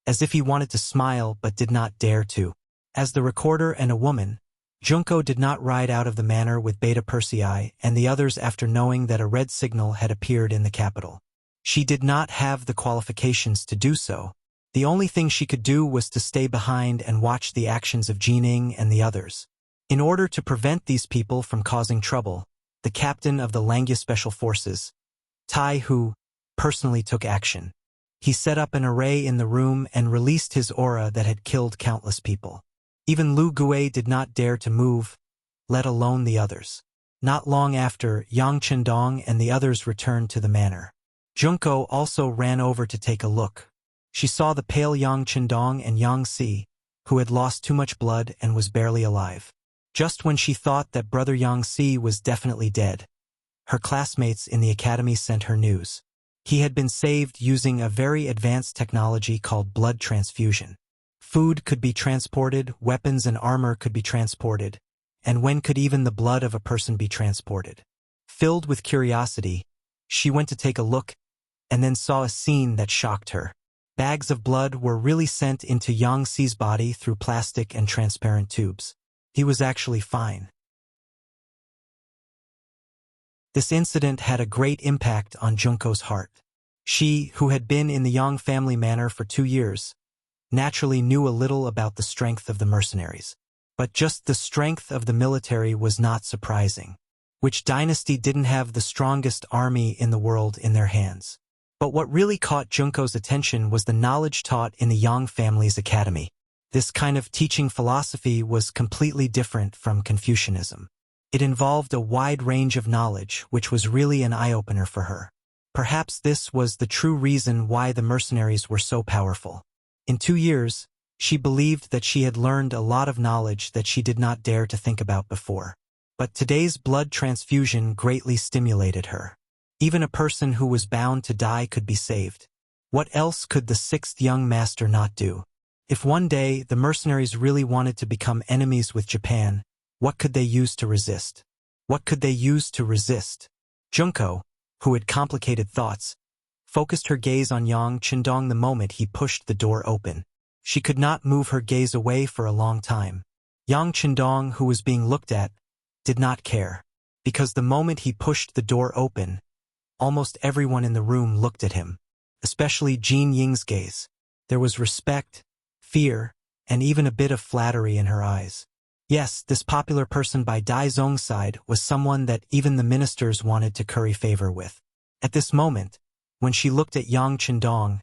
as if he wanted to smile but did not dare to. As the recorder and a woman, Junko did not ride out of the manor with Beta Persei and the others after knowing that a red signal had appeared in the capital. She did not have the qualifications to do so. The only thing she could do was to stay behind and watch the actions of Jining and the others. In order to prevent these people from causing trouble, the captain of the Langya Special Forces, Tai Hu, personally took action. He set up an array in the room and released his aura that had killed countless people. Even Lu Gui did not dare to move, let alone the others. Not long after, Yang Qindong and the others returned to the manor. Junko also ran over to take a look. She saw the pale Yang Qindong and Yang Si, who had lost too much blood and was barely alive. Just when she thought that brother Yang Si was definitely dead, her classmates in the academy sent her news. He had been saved using a very advanced technology called blood transfusion. Food could be transported, weapons and armor could be transported, and when could even the blood of a person be transported? Filled with curiosity, she went to take a look and then saw a scene that shocked her. Bags of blood were really sent into Yang Si's body through plastic and transparent tubes. He was actually fine. This incident had a great impact on Junko's heart. She, who had been in the Yang family manor for 2 years, naturally knew a little about the strength of the mercenaries. But just the strength of the military was not surprising. Which dynasty didn't have the strongest army in the world in their hands? But what really caught Junko's attention was the knowledge taught in the Yang family's academy. This kind of teaching philosophy was completely different from Confucianism. It involved a wide range of knowledge, which was really an eye-opener for her. Perhaps this was the true reason why the mercenaries were so powerful. In 2 years, she believed that she had learned a lot of knowledge that she did not dare to think about before. But today's blood transfusion greatly stimulated her. Even a person who was bound to die could be saved. What else could the 6th young master not do? If one day the mercenaries really wanted to become enemies with Japan, what could they use to resist? What could they use to resist? Junko, who had complicated thoughts, focused her gaze on Yang Qindong the moment he pushed the door open. She could not move her gaze away for a long time. Yang Qindong, who was being looked at, did not care. Because the moment he pushed the door open, almost everyone in the room looked at him, especially Jin Ying's gaze. There was respect, fear, and even a bit of flattery in her eyes. Yes, this popular person by Dai Zong's side was someone that even the ministers wanted to curry favor with. At this moment, when she looked at Yang Qindong,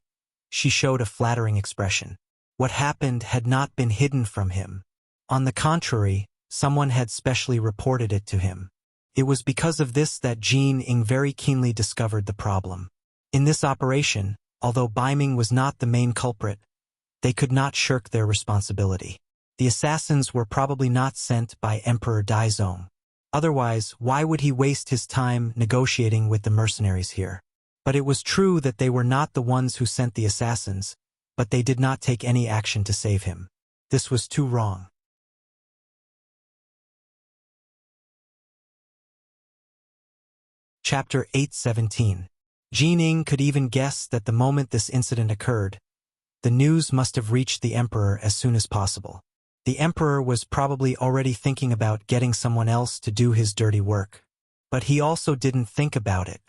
she showed a flattering expression. What happened had not been hidden from him. On the contrary, someone had specially reported it to him. It was because of this that Jin Ying very keenly discovered the problem. In this operation, although Baiming was not the main culprit, they could not shirk their responsibility. The assassins were probably not sent by Emperor Daizong. Otherwise, why would he waste his time negotiating with the mercenaries here? But it was true that they were not the ones who sent the assassins, but they did not take any action to save him. This was too wrong. Chapter 8:17. Jining could even guess that the moment this incident occurred, the news must have reached the emperor as soon as possible. The emperor was probably already thinking about getting someone else to do his dirty work. But he also didn't think about it.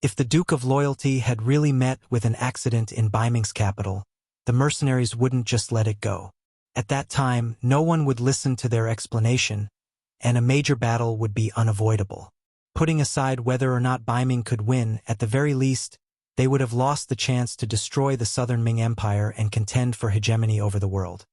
If the Duke of Loyalty had really met with an accident in Baiming's capital, the mercenaries wouldn't just let it go. At that time, no one would listen to their explanation, and a major battle would be unavoidable. Putting aside whether or not Baiming could win, at the very least, they would have lost the chance to destroy the Southern Ming Empire and contend for hegemony over the world.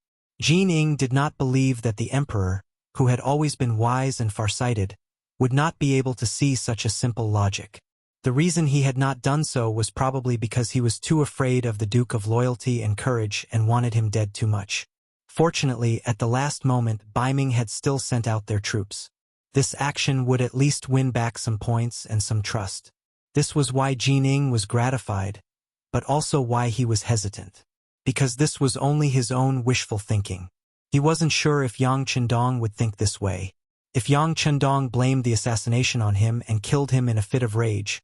Jining did not believe that the emperor, who had always been wise and farsighted, would not be able to see such a simple logic. The reason he had not done so was probably because he was too afraid of the Duke of Loyalty and Courage and wanted him dead too much. Fortunately, at the last moment, Baiming had still sent out their troops. This action would at least win back some points and some trust. This was why Jining was gratified, but also why he was hesitant. Because this was only his own wishful thinking. He wasn't sure if Yang Chendong would think this way. If Yang Chendong blamed the assassination on him and killed him in a fit of rage,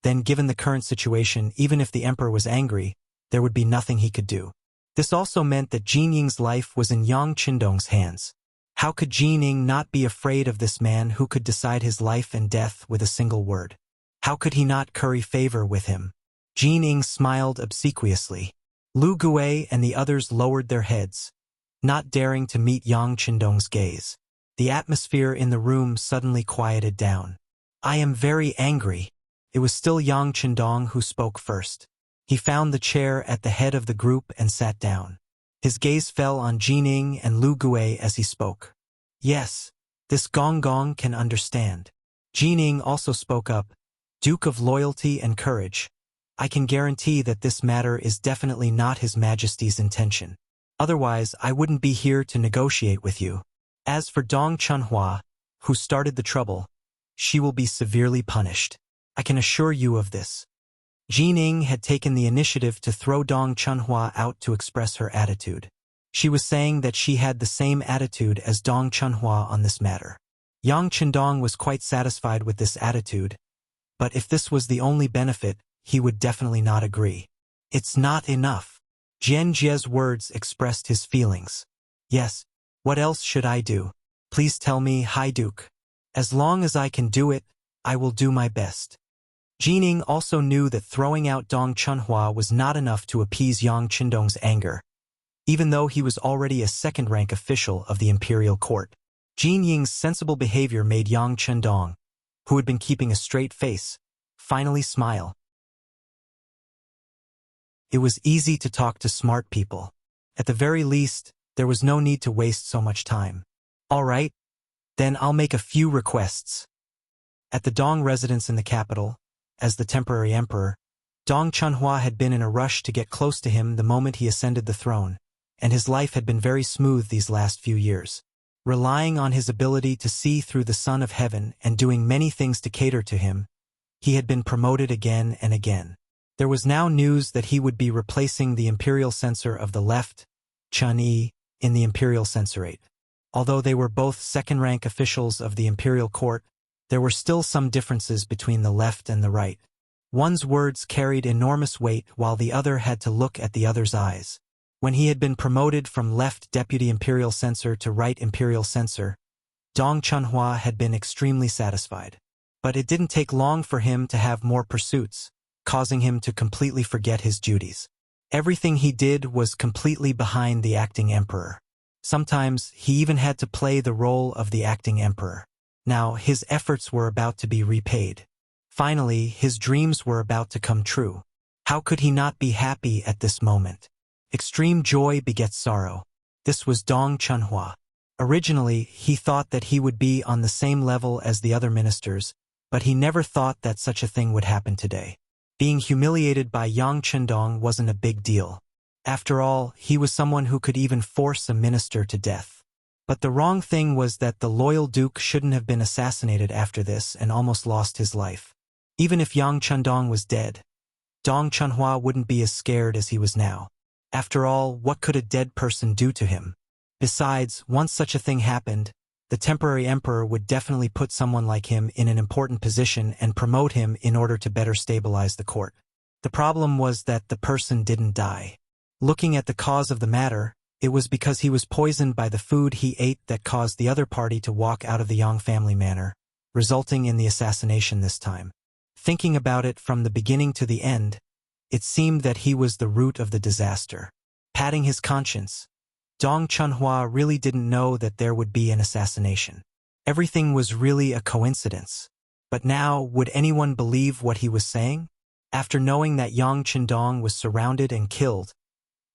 then given the current situation, even if the emperor was angry, there would be nothing he could do. This also meant that Jining's life was in Yang Chendong's hands. How could Jining not be afraid of this man who could decide his life and death with a single word? How could he not curry favor with him? Jining smiled obsequiously. Lu Gui and the others lowered their heads, not daring to meet Yang Chendong's gaze. The atmosphere in the room suddenly quieted down. I am very angry. It was still Yang Chendong who spoke first. He found the chair at the head of the group and sat down. His gaze fell on Jining and Lu Gui as he spoke. Yes, this Gong Gong can understand. Jining also spoke up. Duke of Loyalty and Courage. I can guarantee that this matter is definitely not His Majesty's intention. Otherwise, I wouldn't be here to negotiate with you. As for Dong Chunhua, who started the trouble, she will be severely punished. I can assure you of this. Jining had taken the initiative to throw Dong Chunhua out to express her attitude. She was saying that she had the same attitude as Dong Chunhua on this matter. Yang Chendong was quite satisfied with this attitude, but if this was the only benefit, he would definitely not agree. It's not enough. Jian Jie's words expressed his feelings. Yes, what else should I do? Please tell me, High Duke. As long as I can do it, I will do my best. Jining also knew that throwing out Dong Chunhua was not enough to appease Yang Chendong's anger, even though he was already a second-rank official of the imperial court. Jining's sensible behavior made Yang Chendong, who had been keeping a straight face, finally smile. It was easy to talk to smart people. At the very least, there was no need to waste so much time. All right, then I'll make a few requests. At the Dong residence in the capital, as the temporary emperor, Dong Chunhua had been in a rush to get close to him the moment he ascended the throne, and his life had been very smooth these last few years. Relying on his ability to see through the sun of heaven and doing many things to cater to him, he had been promoted again and again. There was now news that he would be replacing the imperial censor of the left, Chun Yi, in the imperial censorate. Although they were both second-rank officials of the imperial court, there were still some differences between the left and the right. One's words carried enormous weight while the other had to look at the other's eyes. When he had been promoted from left deputy imperial censor to right imperial censor, Dong Chunhua had been extremely satisfied. But it didn't take long for him to have more pursuits, causing him to completely forget his duties. Everything he did was completely behind the acting emperor. Sometimes he even had to play the role of the acting emperor. Now his efforts were about to be repaid. Finally, his dreams were about to come true. How could he not be happy at this moment? Extreme joy begets sorrow. This was Dong Chunhua. Originally, he thought that he would be on the same level as the other ministers, but he never thought that such a thing would happen today. Being humiliated by Yang Chendong wasn't a big deal. After all, he was someone who could even force a minister to death. But the wrong thing was that the loyal duke shouldn't have been assassinated after this and almost lost his life. Even if Yang Chendong was dead, Dong Chunhua wouldn't be as scared as he was now. After all, what could a dead person do to him? Besides, once such a thing happened, the temporary emperor would definitely put someone like him in an important position and promote him in order to better stabilize the court. The problem was that the person didn't die. Looking at the cause of the matter, it was because he was poisoned by the food he ate that caused the other party to walk out of the Yang family manor, resulting in the assassination this time. Thinking about it from the beginning to the end, it seemed that he was the root of the disaster. Patting his conscience, Dong Chunhua really didn't know that there would be an assassination. Everything was really a coincidence. But now, would anyone believe what he was saying? After knowing that Yang Chendong was surrounded and killed,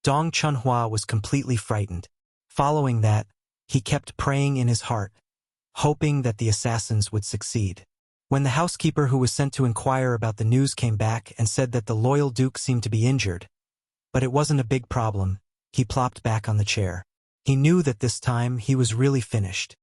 Dong Chunhua was completely frightened. Following that, he kept praying in his heart, hoping that the assassins would succeed. When the housekeeper who was sent to inquire about the news came back and said that the loyal duke seemed to be injured, but it wasn't a big problem, he plopped back on the chair. He knew that this time he was really finished.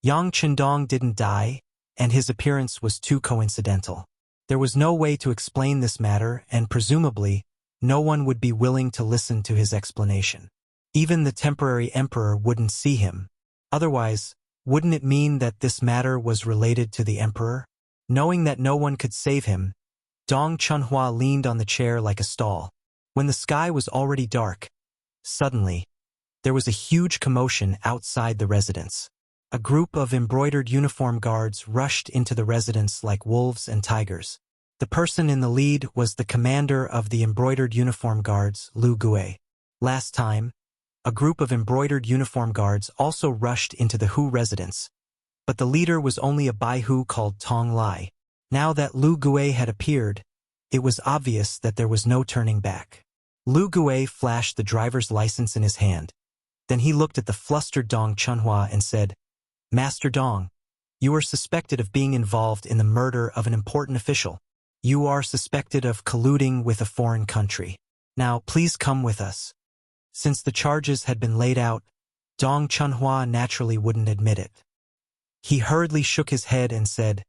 Yang Chendong didn't die, and his appearance was too coincidental. There was no way to explain this matter, and presumably, no one would be willing to listen to his explanation. Even the temporary emperor wouldn't see him. Otherwise, wouldn't it mean that this matter was related to the emperor? Knowing that no one could save him, Dong Chunhua leaned on the chair like a stall. When the sky was already dark, suddenly, there was a huge commotion outside the residence. A group of embroidered uniform guards rushed into the residence like wolves and tigers. The person in the lead was the commander of the embroidered uniform guards, Lu Gue. Last time, a group of embroidered uniform guards also rushed into the Hu residence, but the leader was only a Baihu called Tong Lai. Now that Lu Gue had appeared, it was obvious that there was no turning back. Lu Gue flashed the driver's license in his hand. Then he looked at the flustered Dong Chunhua and said, "Master Dong, you are suspected of being involved in the murder of an important official. You are suspected of colluding with a foreign country. Now, please come with us." Since the charges had been laid out, Dong Chunhua naturally wouldn't admit it. He hurriedly shook his head and said,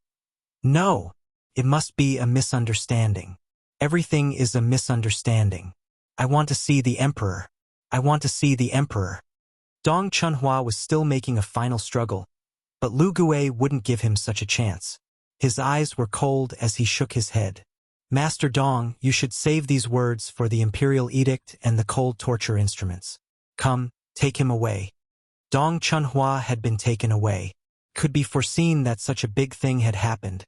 "No, it must be a misunderstanding. Everything is a misunderstanding. I want to see the emperor. I want to see the emperor." Dong Chunhua was still making a final struggle, but Lu Gue wouldn't give him such a chance. His eyes were cold as he shook his head. "Master Dong, you should save these words for the imperial edict and the cold torture instruments. Come, take him away." Dong Chunhua had been taken away. Could be foreseen that such a big thing had happened,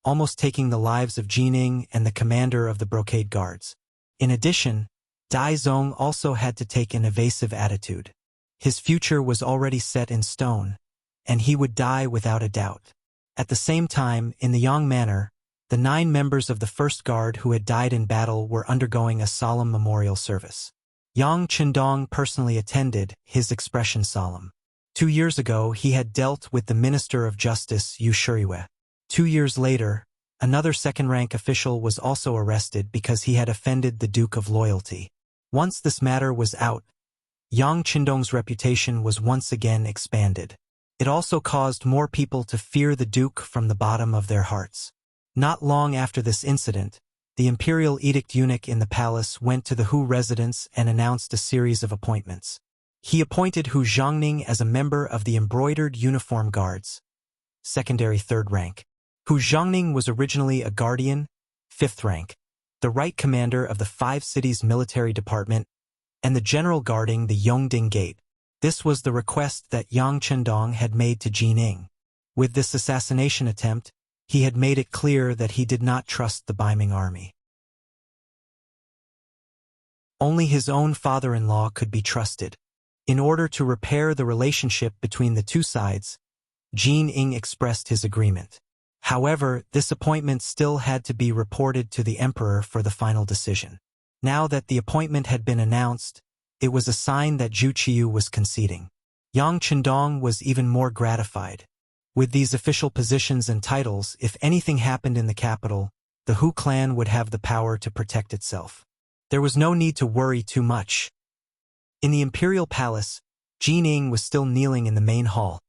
almost taking the lives of Jining and the commander of the brocade guards. In addition, Dai Zong also had to take an evasive attitude. His future was already set in stone, and he would die without a doubt. At the same time, in the Yang Manor, the 9 members of the first guard who had died in battle were undergoing a solemn memorial service. Yang Chendong personally attended, his expression solemn. 2 years ago, he had dealt with the Minister of Justice, Yu Shiriyue. 2 years later, another second-rank official was also arrested because he had offended the Duke of Loyalty. Once this matter was out, Yang Chendong's reputation was once again expanded. It also caused more people to fear the Duke from the bottom of their hearts. Not long after this incident, the imperial edict eunuch in the palace went to the Hu residence and announced a series of appointments. He appointed Hu Zhongning as a member of the embroidered uniform guards, secondary 3rd rank. Hu Zhongning was originally a guardian, 5th rank, the right commander of the 5 cities military department, and the general guarding the Yongding Gate. This was the request that Yang Chendong had made to Jining. With this assassination attempt, he had made it clear that he did not trust the Baiming army. Only his own father-in-law could be trusted. In order to repair the relationship between the two sides, Jining expressed his agreement. However, this appointment still had to be reported to the emperor for the final decision. Now that the appointment had been announced, it was a sign that Zhu Qiyu was conceding. Yang Chendong was even more gratified. With these official positions and titles, if anything happened in the capital, the Hu clan would have the power to protect itself. There was no need to worry too much. In the imperial palace, Jining was still kneeling in the main hall,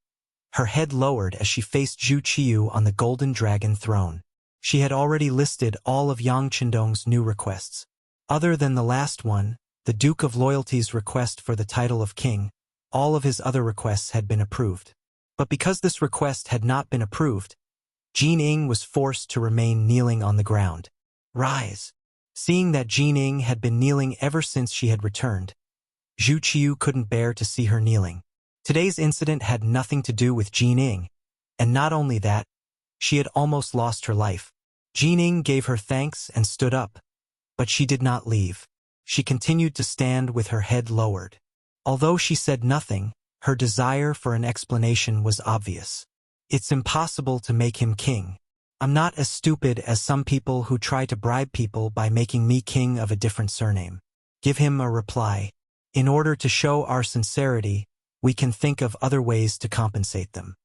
her head lowered as she faced Zhu Qiyu on the golden dragon throne. She had already listed all of Yang Qindong's new requests. Other than the last one, the Duke of Loyalty's request for the title of king, all of his other requests had been approved. But because this request had not been approved, Jining was forced to remain kneeling on the ground. Rise! Seeing that Jining had been kneeling ever since she had returned, Zhu Qiyu couldn't bear to see her kneeling. Today's incident had nothing to do with Jining, and not only that, she had almost lost her life. Jining gave her thanks and stood up, but she did not leave. She continued to stand with her head lowered. Although she said nothing, her desire for an explanation was obvious. It's impossible to make him king. I'm not as stupid as some people who try to bribe people by making me king of a different surname. Give him a reply. In order to show our sincerity, we can think of other ways to compensate them.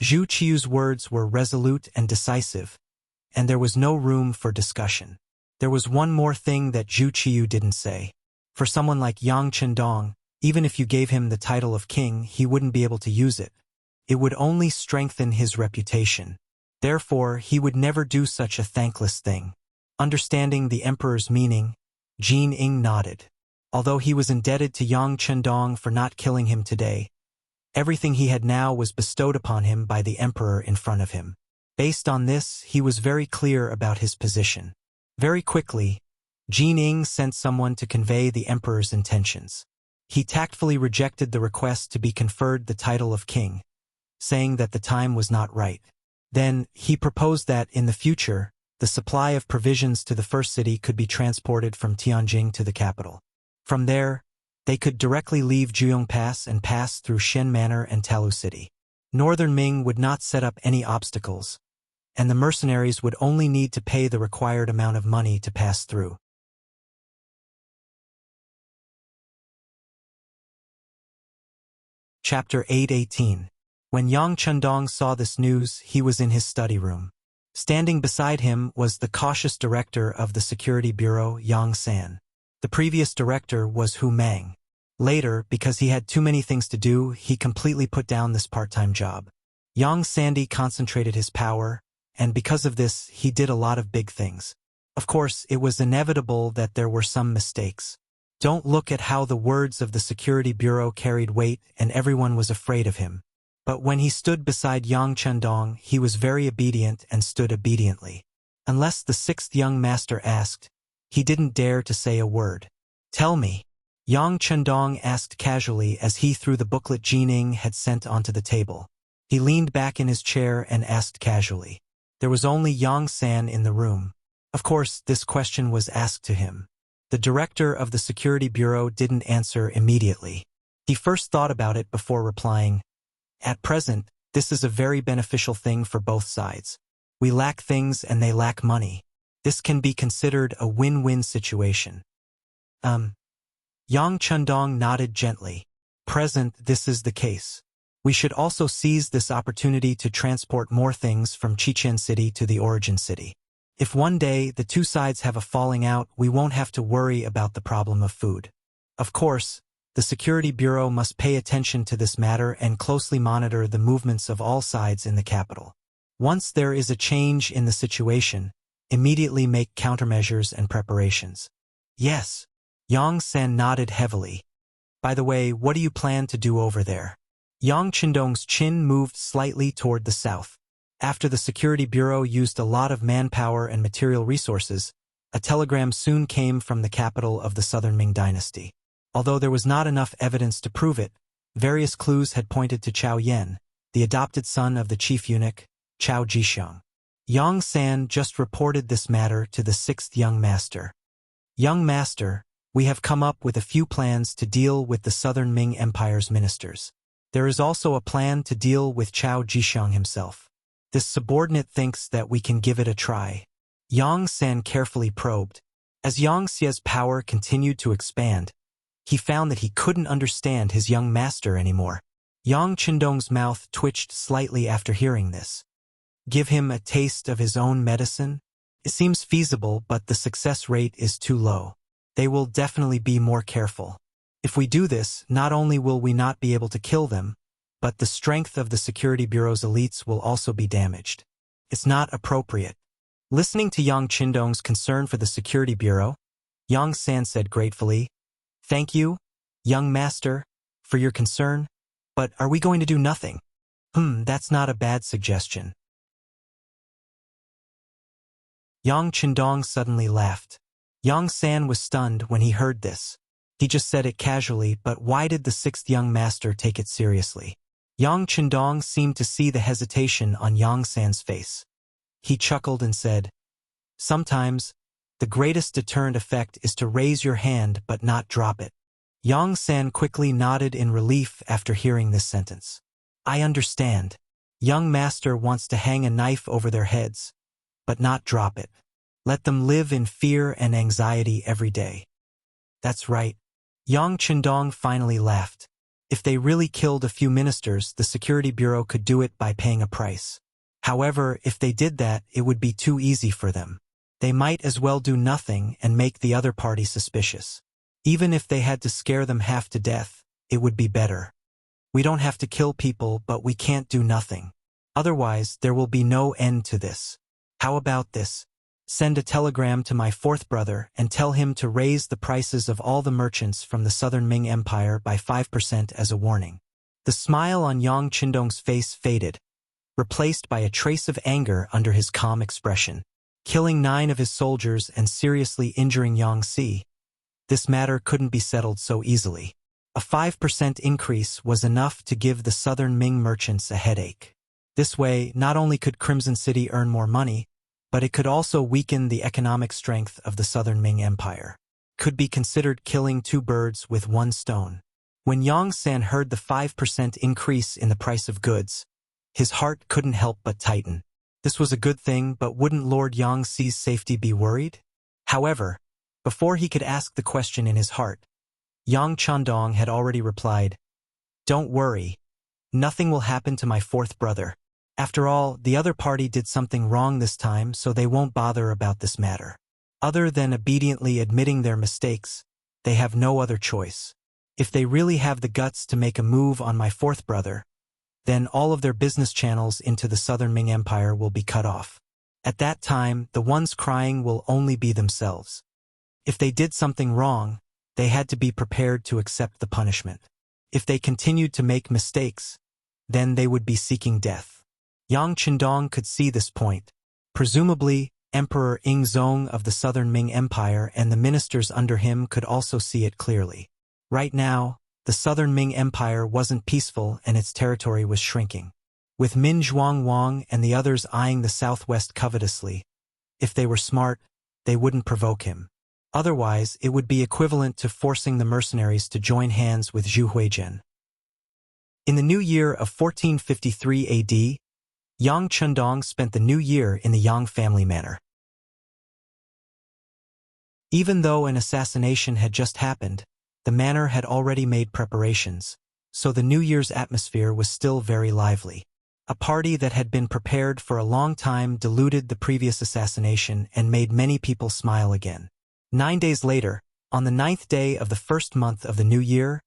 Zhu Qiyu's words were resolute and decisive, and there was no room for discussion. There was one more thing that Zhu Qiyu didn't say. For someone like Yang Qindong, even if you gave him the title of king, he wouldn't be able to use it. It would only strengthen his reputation. Therefore, he would never do such a thankless thing. Understanding the emperor's meaning, Jining nodded. Although he was indebted to Yang Qindong for not killing him today, everything he had now was bestowed upon him by the emperor in front of him. Based on this, he was very clear about his position. Very quickly, Jining sent someone to convey the emperor's intentions. He tactfully rejected the request to be conferred the title of king, saying that the time was not right. Then, he proposed that, in the future, the supply of provisions to the first city could be transported from Tianjing to the capital. From there, they could directly leave Juyong Pass and pass through Shen Manor and Talu City. Northern Ming would not set up any obstacles, and the mercenaries would only need to pay the required amount of money to pass through. Chapter 8:18. When Yang Qindong saw this news, he was in his study room. Standing beside him was the cautious director of the Security Bureau, Yang San. The previous director was Hu Mang. Later, because he had too many things to do, he completely put down this part-time job. Yang Sandy concentrated his power, and because of this, he did a lot of big things. Of course, it was inevitable that there were some mistakes. Don't look at how the words of the Security Bureau carried weight and everyone was afraid of him. But when he stood beside Yang Qindong, he was very obedient and stood obediently. Unless the sixth young master asked, he didn't dare to say a word. Tell me, Yang Qindong asked casually as he threw the booklet Jining had sent onto the table. He leaned back in his chair and asked casually. There was only Yang San in the room. Of course, this question was asked to him. The director of the Security Bureau didn't answer immediately. He first thought about it before replying. At present, this is a very beneficial thing for both sides. We lack things and they lack money. This can be considered a win-win situation. Yang Qindong nodded gently. Present, this is the case. We should also seize this opportunity to transport more things from Chichen City to the origin city. If one day the two sides have a falling out, we won't have to worry about the problem of food. Of course, the Security Bureau must pay attention to this matter and closely monitor the movements of all sides in the capital. Once there is a change in the situation, immediately make countermeasures and preparations. Yes. Yang San nodded heavily. By the way, what do you plan to do over there? Yang Qindong's chin moved slightly toward the south. After the Security Bureau used a lot of manpower and material resources, a telegram soon came from the capital of the Southern Ming dynasty. Although there was not enough evidence to prove it, various clues had pointed to Chao Yen, the adopted son of the chief eunuch, Chao Jixiang. Yang San just reported this matter to the sixth young master. Young master, we have come up with a few plans to deal with the Southern Ming Empire's ministers. There is also a plan to deal with Chao Jixiang himself. This subordinate thinks that we can give it a try. Yang San carefully probed. As Yang Xie's power continued to expand, he found that he couldn't understand his young master anymore. Yang Qindong's mouth twitched slightly after hearing this. Give him a taste of his own medicine? It seems feasible, but the success rate is too low. They will definitely be more careful. If we do this, not only will we not be able to kill them, but the strength of the Security Bureau's elites will also be damaged. It's not appropriate. Listening to Yang Qindong's concern for the Security Bureau, Yang San said gratefully, "Thank you, young master, for your concern, but are we going to do nothing?" That's not a bad suggestion. Yang Qindong suddenly laughed. Yang San was stunned when he heard this. He just said it casually, but why did the sixth young master take it seriously? Yang Qindong seemed to see the hesitation on Yang San's face. He chuckled and said, "Sometimes, the greatest deterrent effect is to raise your hand but not drop it." Yang San quickly nodded in relief after hearing this sentence. "I understand. Young master wants to hang a knife over their heads, but not drop it. Let them live in fear and anxiety every day." "That's right." Yang Qindong finally laughed. If they really killed a few ministers, the Security Bureau could do it by paying a price. However, if they did that, it would be too easy for them. They might as well do nothing and make the other party suspicious. Even if they had to scare them half to death, it would be better. We don't have to kill people, but we can't do nothing. Otherwise, there will be no end to this. How about this? Send a telegram to my fourth brother and tell him to raise the prices of all the merchants from the Southern Ming Empire by 5% as a warning. The smile on Yang Qindong's face faded, replaced by a trace of anger under his calm expression. Killing 9 of his soldiers and seriously injuring Yang Si, this matter couldn't be settled so easily. A 5% increase was enough to give the Southern Ming merchants a headache. This way, not only could Crimson City earn more money, but it could also weaken the economic strength of the Southern Ming Empire. Could be considered killing 2 birds with 1 stone. When Yang San heard the 5% increase in the price of goods, his heart couldn't help but tighten. This was a good thing, but wouldn't Lord Yang Si's safety be worried? However, before he could ask the question in his heart, Yang Qindong had already replied, "Don't worry. Nothing will happen to my fourth brother. After all, the other party did something wrong this time, so they won't bother about this matter. Other than obediently admitting their mistakes, they have no other choice. If they really have the guts to make a move on my fourth brother, then all of their business channels into the Southern Ming Empire will be cut off. At that time, the ones crying will only be themselves. If they did something wrong, they had to be prepared to accept the punishment. If they continued to make mistakes, then they would be seeking death." Yang Qindong could see this point. Presumably, Emperor Ingzong of the Southern Ming Empire and the ministers under him could also see it clearly. Right now, the Southern Ming Empire wasn't peaceful and its territory was shrinking. With Min Zhuangwang and the others eyeing the southwest covetously, if they were smart, they wouldn't provoke him. Otherwise, it would be equivalent to forcing the mercenaries to join hands with Zhu Huizhen. In the new year of 1453 AD, Yang Qindong spent the new year in the Yang family manor. Even though an assassination had just happened, the manor had already made preparations, so the New Year's atmosphere was still very lively. A party that had been prepared for a long time diluted the previous assassination and made many people smile again. 9 days later, on the 9th day of the first month of the new year,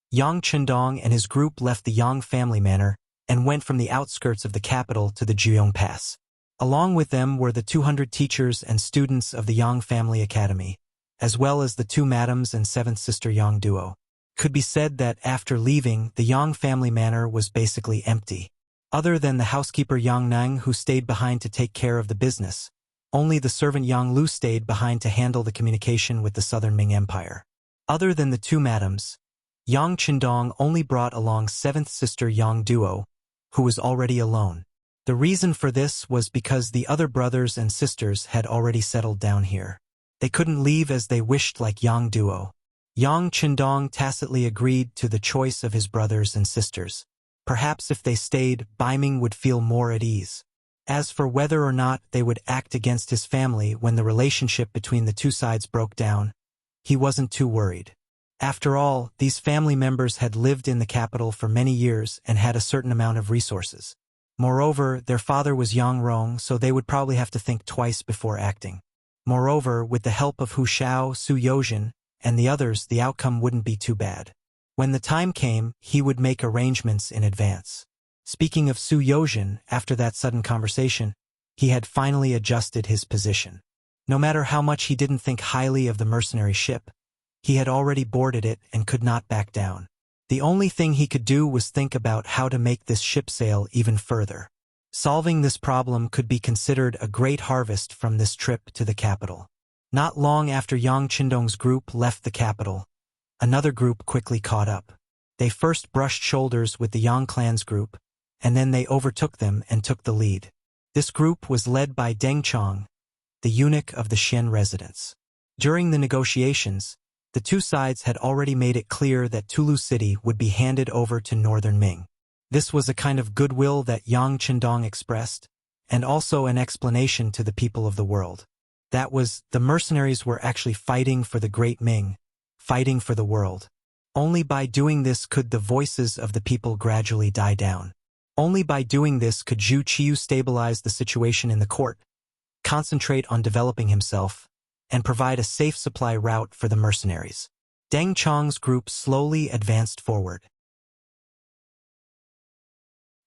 Yang Qindong and his group left the Yang family manor and went from the outskirts of the capital to the Juyong Pass. Along with them were the 200 teachers and students of the Yang Family Academy, as well as the 2 madams and 7th sister Yang duo. Could be said that after leaving, the Yang family manor was basically empty. Other than the housekeeper Yang Nang, who stayed behind to take care of the business, only the servant Yang Lu stayed behind to handle the communication with the Southern Ming Empire. Other than the 2 madams, Yang Qindong only brought along 7th sister Yang duo, who was already alone. The reason for this was because the other brothers and sisters had already settled down here. They couldn't leave as they wished like Yang duo. Yang Qindong tacitly agreed to the choice of his brothers and sisters. Perhaps if they stayed, Baiming would feel more at ease. As for whether or not they would act against his family when the relationship between the 2 sides broke down, he wasn't too worried. After all, these family members had lived in the capital for many years and had a certain amount of resources. Moreover, their father was Yang Rong, so they would probably have to think twice before acting. Moreover, with the help of Hu Shao, Su Yozhen, and the others, the outcome wouldn't be too bad. When the time came, he would make arrangements in advance. Speaking of Su Yozhin, after that sudden conversation, he had finally adjusted his position. No matter how much he didn't think highly of the mercenary ship, he had already boarded it and could not back down. The only thing he could do was think about how to make this ship sail even further. Solving this problem could be considered a great harvest from this trip to the capital. Not long after Yang Qindong's group left the capital, another group quickly caught up. They first brushed shoulders with the Yang clan's group, and then they overtook them and took the lead. This group was led by Deng Chong, the eunuch of the Xian residence. During the negotiations, the two sides had already made it clear that Tulu City would be handed over to Northern Ming. This was a kind of goodwill that Yang Qindong expressed, and also an explanation to the people of the world. That was, the mercenaries were actually fighting for the Great Ming, fighting for the world. Only by doing this could the voices of the people gradually die down. Only by doing this could Zhu Qiu stabilize the situation in the court, concentrate on developing himself, and provide a safe supply route for the mercenaries. Deng Chong's group slowly advanced forward.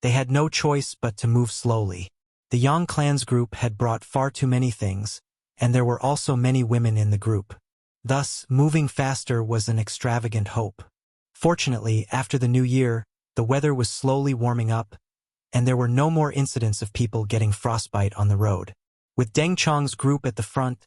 They had no choice but to move slowly. The Yang clan's group had brought far too many things, and there were also many women in the group. Thus, moving faster was an extravagant hope. Fortunately, after the new year, the weather was slowly warming up, and there were no more incidents of people getting frostbite on the road. With Deng Chong's group at the front,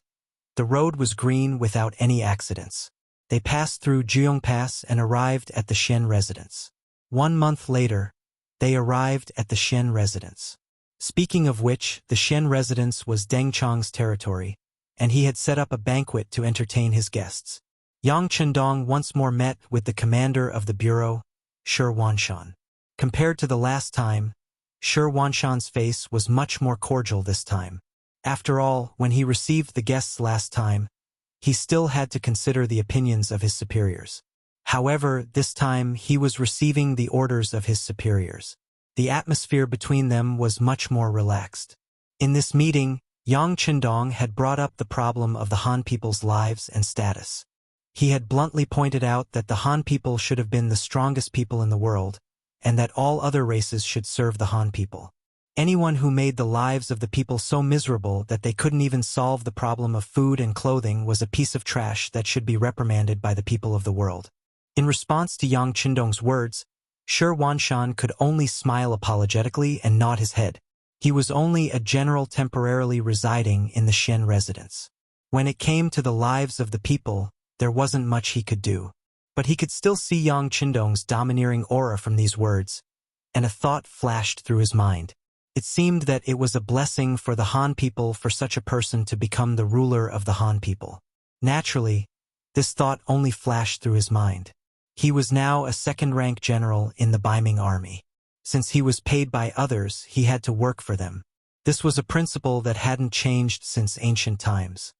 the road was green without any accidents. They passed through Jiong Pass and arrived at the Xian residence. 1 month later, they arrived at the Xian residence. Speaking of which, the Xian residence was Deng Chong's territory, and he had set up a banquet to entertain his guests. Yang Qindong once more met with the commander of the bureau, Shi Wanshan. Compared to the last time, Shi Wanshan's face was much more cordial this time. After all, when he received the guests last time, he still had to consider the opinions of his superiors. However, this time he was receiving the orders of his superiors. The atmosphere between them was much more relaxed. In this meeting, Yang Qindong had brought up the problem of the Han people's lives and status. He had bluntly pointed out that the Han people should have been the strongest people in the world, and that all other races should serve the Han people. Anyone who made the lives of the people so miserable that they couldn't even solve the problem of food and clothing was a piece of trash that should be reprimanded by the people of the world. In response to Yang Qindong's words, Shi Wanshan could only smile apologetically and nod his head. He was only a general temporarily residing in the Xian residence. When it came to the lives of the people, there wasn't much he could do. But he could still see Yang Qindong's domineering aura from these words, and a thought flashed through his mind. It seemed that it was a blessing for the Han people for such a person to become the ruler of the Han people. Naturally, this thought only flashed through his mind. He was now a second-rank general in the Baiming army. Since he was paid by others, he had to work for them. This was a principle that hadn't changed since ancient times.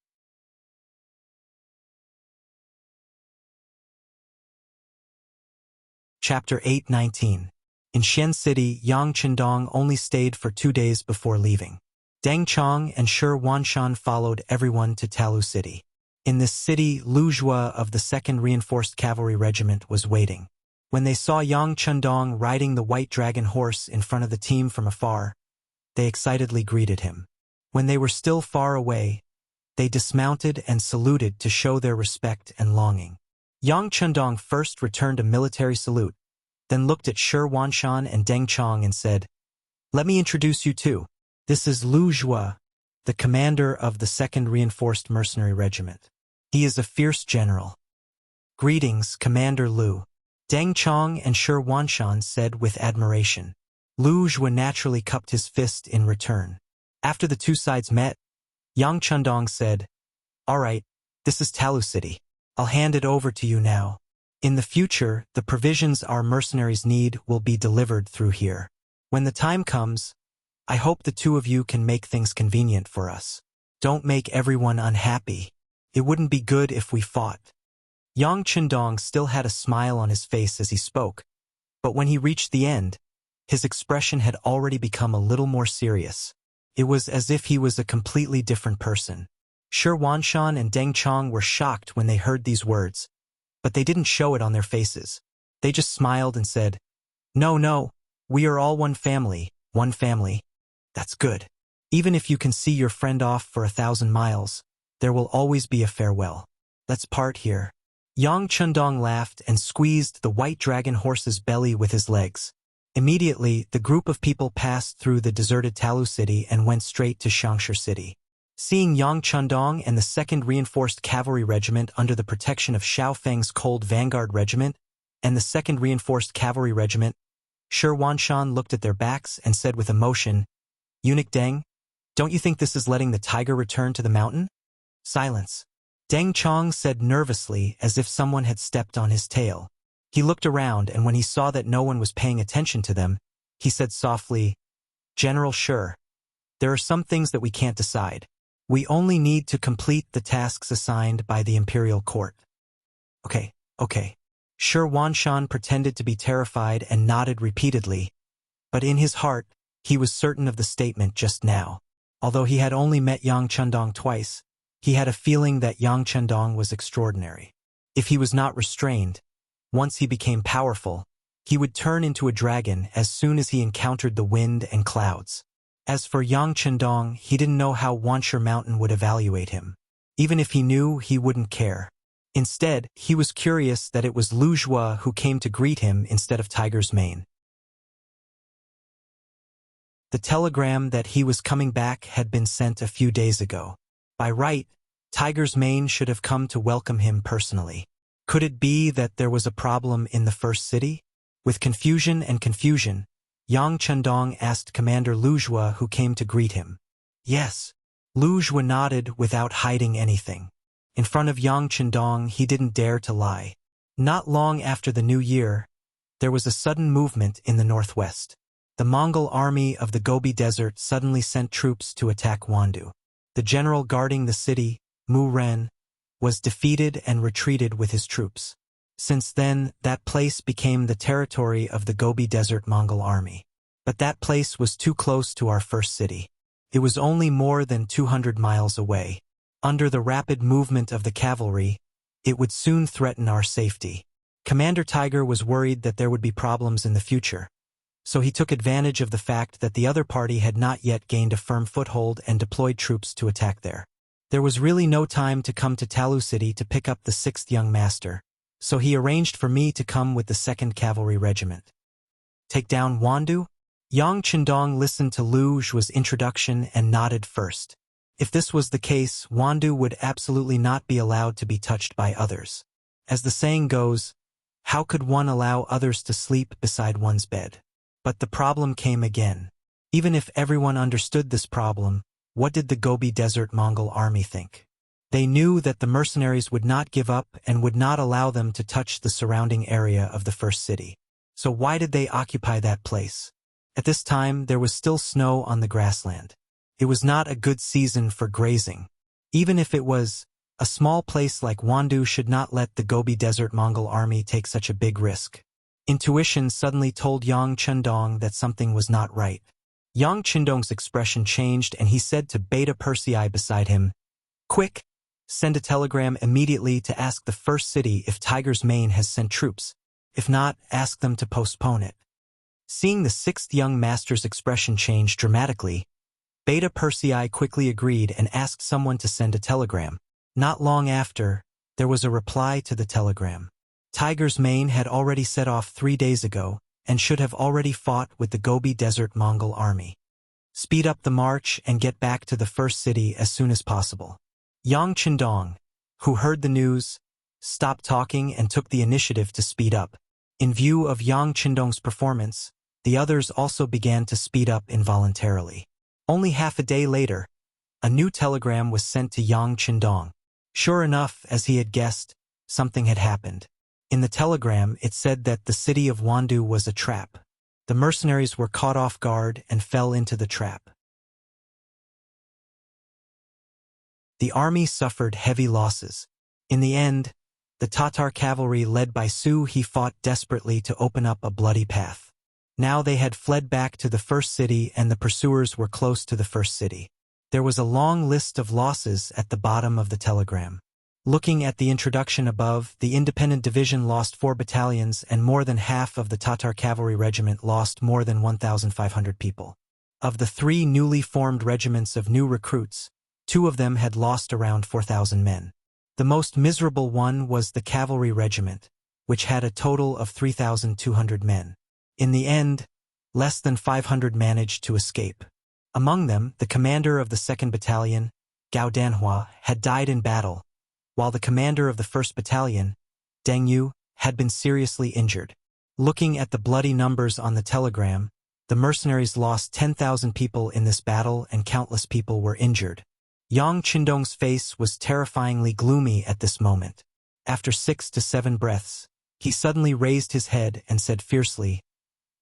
Chapter 8:19. In Xian City, Yang Qindong only stayed for 2 days before leaving. Deng Chong and Shi Wanshan followed everyone to Talu City. In this city, Lu Zhua of the 2nd Reinforced Cavalry Regiment was waiting. When they saw Yang Qindong riding the white dragon horse in front of the team from afar, they excitedly greeted him. When they were still far away, they dismounted and saluted to show their respect and longing. Yang Qindong first returned a military salute, then looked at Shi Wanshan and Deng Chong and said, "Let me introduce you too. This is Lu Zhua, the commander of the 2nd Reinforced Mercenary Regiment. He is a fierce general." "Greetings, Commander Lu," Deng Chong and Shi Wanshan said with admiration. Lu Zhua naturally cupped his fist in return. After the two sides met, Yang Qindong said, "All right, this is Talu City. I'll hand it over to you now. In the future, the provisions our mercenaries need will be delivered through here. When the time comes, I hope the two of you can make things convenient for us. Don't make everyone unhappy. It wouldn't be good if we fought." Yang Qindong still had a smile on his face as he spoke, but when he reached the end, his expression had already become a little more serious. It was as if he was a completely different person. Shi Wanshan and Deng Chong were shocked when they heard these words, but they didn't show it on their faces. They just smiled and said, "No, no, we are all one family, one family. That's good. Even if you can see your friend off for 1,000 miles, there will always be a farewell. Let's part here." Yang Chundong laughed and squeezed the white dragon horse's belly with his legs. Immediately, the group of people passed through the deserted Talu city and went straight to Shangshi city. Seeing Yang Chundong and the 2nd Reinforced Cavalry Regiment under the protection of Xiao Feng's Cold Vanguard Regiment and the 2nd Reinforced Cavalry Regiment, Shi Wanshan looked at their backs and said with emotion, "Eunuch Deng, don't you think this is letting the tiger return to the mountain?" Silence. Deng Chong said nervously as if someone had stepped on his tail. He looked around and when he saw that no one was paying attention to them, he said softly, "General Shi, there are some things that we can't decide. We only need to complete the tasks assigned by the Imperial Court." Okay. Shi Wanshan pretended to be terrified and nodded repeatedly, but in his heart, he was certain of the statement just now. Although he had only met Yang Chundong twice, he had a feeling that Yang Chundong was extraordinary. If he was not restrained, once he became powerful, he would turn into a dragon as soon as he encountered the wind and clouds. As for Yang Chundong, he didn't know how Wanshi Mountain would evaluate him. Even if he knew, he wouldn't care. Instead, he was curious that it was Lu Zhua who came to greet him instead of Tiger's Mane. The telegram that he was coming back had been sent a few days ago. By right, Tiger's Mane should have come to welcome him personally. Could it be that there was a problem in the first city? With confusion, Yang Chundong asked Commander Lu Zhua who came to greet him. Yes. Lu Zhua nodded without hiding anything. In front of Yang Chundong, he didn't dare to lie. Not long after the new year, there was a sudden movement in the northwest. The Mongol army of the Gobi Desert suddenly sent troops to attack Wandu. The general guarding the city, Mu Ren, was defeated and retreated with his troops. Since then, that place became the territory of the Gobi Desert Mongol army. But that place was too close to our first city. It was only more than 200 miles away. Under the rapid movement of the cavalry, it would soon threaten our safety. Commander Tiger was worried that there would be problems in the future. So he took advantage of the fact that the other party had not yet gained a firm foothold and deployed troops to attack there. There was really no time to come to Talu City to pick up the 6th young master, so he arranged for me to come with the 2nd Cavalry Regiment. Take down Wandu? Yang Chundong listened to Lu Zhua's introduction and nodded first. If this was the case, Wandu would absolutely not be allowed to be touched by others. As the saying goes, how could one allow others to sleep beside one's bed? But the problem came again. Even if everyone understood this problem, what did the Gobi Desert Mongol army think? They knew that the mercenaries would not give up and would not allow them to touch the surrounding area of the first city. So why did they occupy that place? At this time, there was still snow on the grassland. It was not a good season for grazing. Even if it was, a small place like Wandu should not let the Gobi Desert Mongol army take such a big risk. Intuition suddenly told Yang Chundong that something was not right. Yang Chundong's expression changed and he said to Beta Persei beside him, "Quick! Send a telegram immediately to ask the first city if Tiger's Mane has sent troops. If not, ask them to postpone it." Seeing the 6th young master's expression change dramatically, Beta Persei quickly agreed and asked someone to send a telegram. Not long after, there was a reply to the telegram. Tiger's Mane had already set off 3 days ago and should have already fought with the Gobi Desert Mongol army. Speed up the march and get back to the first city as soon as possible. Yang Chundong, who heard the news, stopped talking and took the initiative to speed up. In view of Yang Chundong's performance, the others also began to speed up involuntarily. Only half a day later, a new telegram was sent to Yang Chundong. Sure enough, as he had guessed, something had happened. In the telegram, it said that the city of Wandu was a trap. The mercenaries were caught off guard and fell into the trap. The army suffered heavy losses. In the end, the Tatar cavalry led by Su He fought desperately to open up a bloody path. Now they had fled back to the first city and the pursuers were close to the first city. There was a long list of losses at the bottom of the telegram. Looking at the introduction above, the independent division lost 4 battalions and more than half of the Tatar cavalry regiment lost more than 1,500 people. Of the 3 newly formed regiments of new recruits, 2 of them had lost around 4,000 men. The most miserable one was the cavalry regiment, which had a total of 3,200 men. In the end, less than 500 managed to escape. Among them, the commander of the 2nd Battalion, Gao Danhua, had died in battle, while the commander of the 1st Battalion, Deng Yu, had been seriously injured. Looking at the bloody numbers on the telegram, the mercenaries lost 10,000 people in this battle and countless people were injured. Yang Qindong's face was terrifyingly gloomy at this moment. After 6 to 7 breaths, he suddenly raised his head and said fiercely,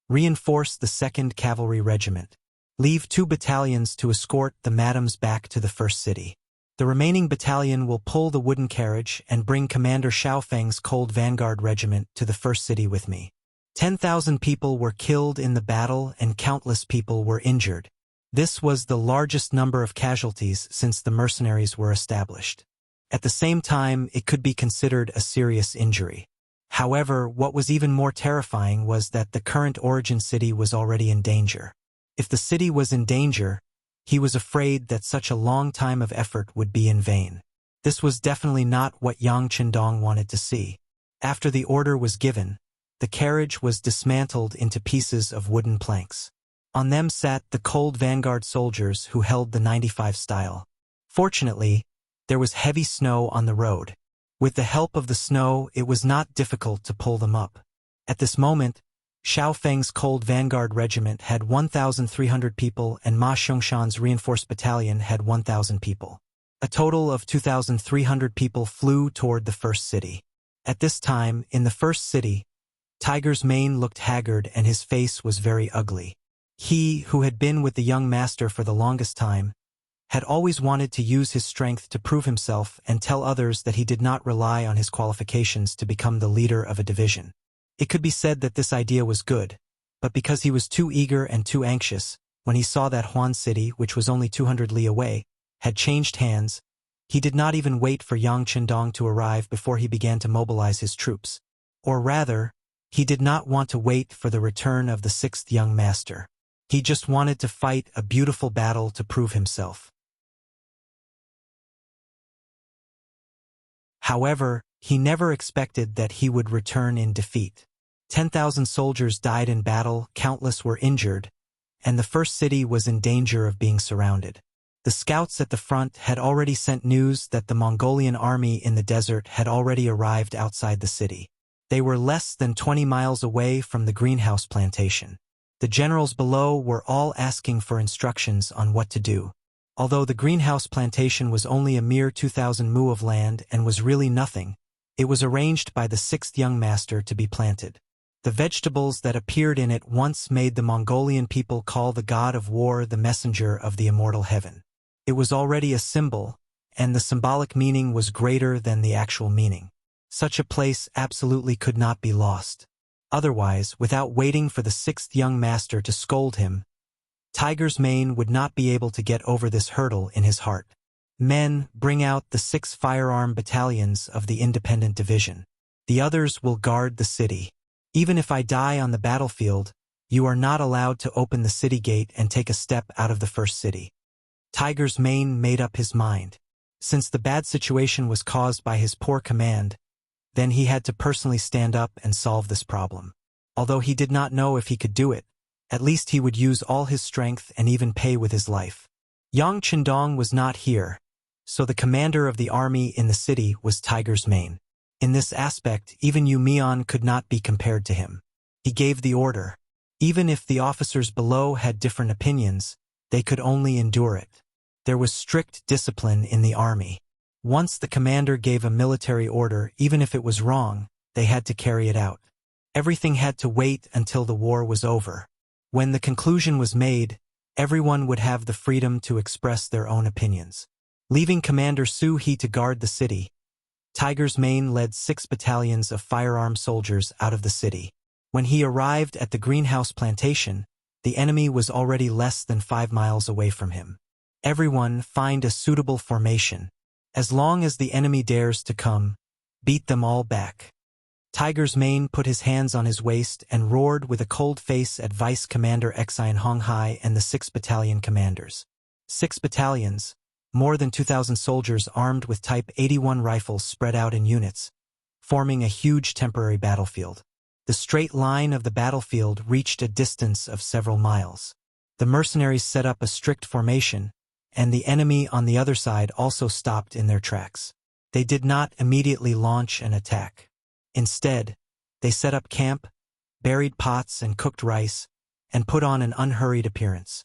"Reinforce the 2nd Cavalry Regiment. Leave 2 battalions to escort the madams back to the first city. The remaining battalion will pull the wooden carriage and bring Commander Xiaofeng's Cold Vanguard Regiment to the first city with me." 10,000 people were killed in the battle and countless people were injured. This was the largest number of casualties since the mercenaries were established. At the same time, it could be considered a serious injury. However, what was even more terrifying was that the current origin city was already in danger. If the city was in danger, he was afraid that such a long time of effort would be in vain. This was definitely not what Yang Qindong wanted to see. After the order was given, the carriage was dismantled into pieces of wooden planks. On them sat the Cold Vanguard soldiers who held the 95 style. Fortunately, there was heavy snow on the road. With the help of the snow, it was not difficult to pull them up. At this moment, Xiaofeng's Cold Vanguard Regiment had 1,300 people and Ma Xiongxian's Reinforced Battalion had 1,000 people. A total of 2,300 people flew toward the first city. At this time, in the first city, Tiger's mane looked haggard and his face was very ugly. He, who had been with the young master for the longest time, had always wanted to use his strength to prove himself and tell others that he did not rely on his qualifications to become the leader of a division. It could be said that this idea was good, but because he was too eager and too anxious, when he saw that Huan city, which was only 200 li away, had changed hands, he did not even wait for Yang Qindong to arrive before he began to mobilize his troops. Or rather, he did not want to wait for the return of the 6th young master. He just wanted to fight a beautiful battle to prove himself. However, he never expected that he would return in defeat. 10,000 soldiers died in battle, countless were injured, and the first city was in danger of being surrounded. The scouts at the front had already sent news that the Mongolian army in the desert had already arrived outside the city. They were less than 20 miles away from the greenhouse plantation. The generals below were all asking for instructions on what to do. Although the greenhouse plantation was only a mere 2,000 mu of land and was really nothing, it was arranged by the 6th young master to be planted. The vegetables that appeared in it once made the Mongolian people call the god of war the messenger of the immortal heaven. It was already a symbol, and the symbolic meaning was greater than the actual meaning. Such a place absolutely could not be lost. Otherwise, without waiting for the 6th young master to scold him, Tiger's mane would not be able to get over this hurdle in his heart. Men, bring out the 6 firearm battalions of the independent division. The others will guard the city. Even if I die on the battlefield, you are not allowed to open the city gate and take a step out of the first city. Tiger's mane made up his mind. Since the bad situation was caused by his poor command, then he had to personally stand up and solve this problem. Although he did not know if he could do it, at least he would use all his strength and even pay with his life. Yang Qindong was not here, so the commander of the army in the city was Tiger's mane. In this aspect, even Yu Mian could not be compared to him. He gave the order. Even if the officers below had different opinions, they could only endure it. There was strict discipline in the army. Once the commander gave a military order, even if it was wrong, they had to carry it out. Everything had to wait until the war was over. When the conclusion was made, everyone would have the freedom to express their own opinions. Leaving Commander Su He to guard the city, Tiger's mane led 6 battalions of firearm soldiers out of the city. When he arrived at the greenhouse plantation, the enemy was already less than 5 miles away from him. Everyone find a suitable formation. As long as the enemy dares to come, beat them all back. Tiger's Mane put his hands on his waist and roared with a cold face at Vice Commander Xian Honghai and the 6 battalion commanders. 6 battalions, more than 2,000 soldiers armed with Type 81 rifles spread out in units, forming a huge temporary battlefield. The straight line of the battlefield reached a distance of several miles. The mercenaries set up a strict formation, and the enemy on the other side also stopped in their tracks. They did not immediately launch an attack. Instead, they set up camp, buried pots and cooked rice, and put on an unhurried appearance.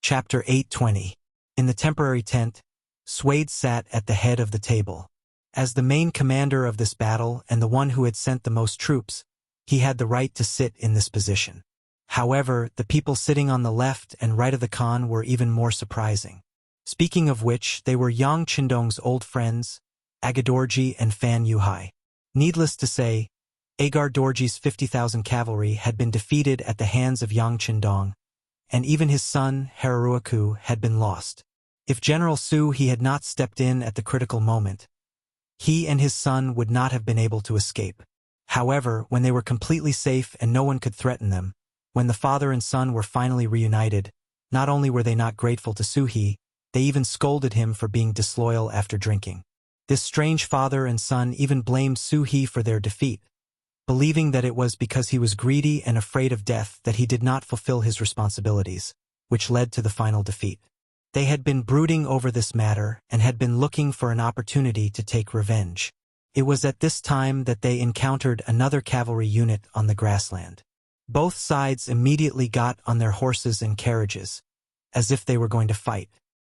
Chapter 820. In the temporary tent, Swade sat at the head of the table. As the main commander of this battle and the one who had sent the most troops, he had the right to sit in this position. However, the people sitting on the left and right of the Khan were even more surprising. Speaking of which, they were Yang Qindong's old friends, Agar Dorji and Fan Yuhai. Needless to say, Agar Dorji's 50,000 cavalry had been defeated at the hands of Yang Qindong, and even his son, Hararuaku, had been lost. If General Su He had not stepped in at the critical moment, he and his son would not have been able to escape. However, when they were completely safe and no one could threaten them, when the father and son were finally reunited, not only were they not grateful to Su He, they even scolded him for being disloyal after drinking. This strange father and son even blamed Su He for their defeat, believing that it was because he was greedy and afraid of death that he did not fulfill his responsibilities, which led to the final defeat. They had been brooding over this matter and had been looking for an opportunity to take revenge. It was at this time that they encountered another cavalry unit on the grassland. Both sides immediately got on their horses and carriages, as if they were going to fight.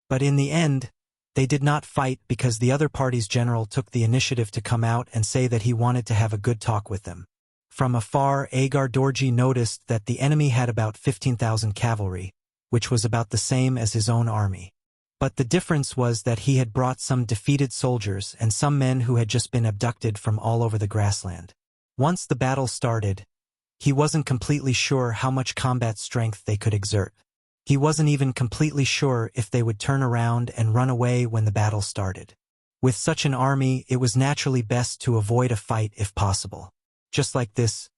But in the end, they did not fight because the other party's general took the initiative to come out and say that he wanted to have a good talk with them. From afar, Agar Dorji noticed that the enemy had about 15,000 cavalry, which was about the same as his own army. But the difference was that he had brought some defeated soldiers and some men who had just been abducted from all over the grassland. Once the battle started, he wasn't completely sure how much combat strength they could exert. He wasn't even completely sure if they would turn around and run away when the battle started. With such an army, it was naturally best to avoid a fight if possible. Just like this,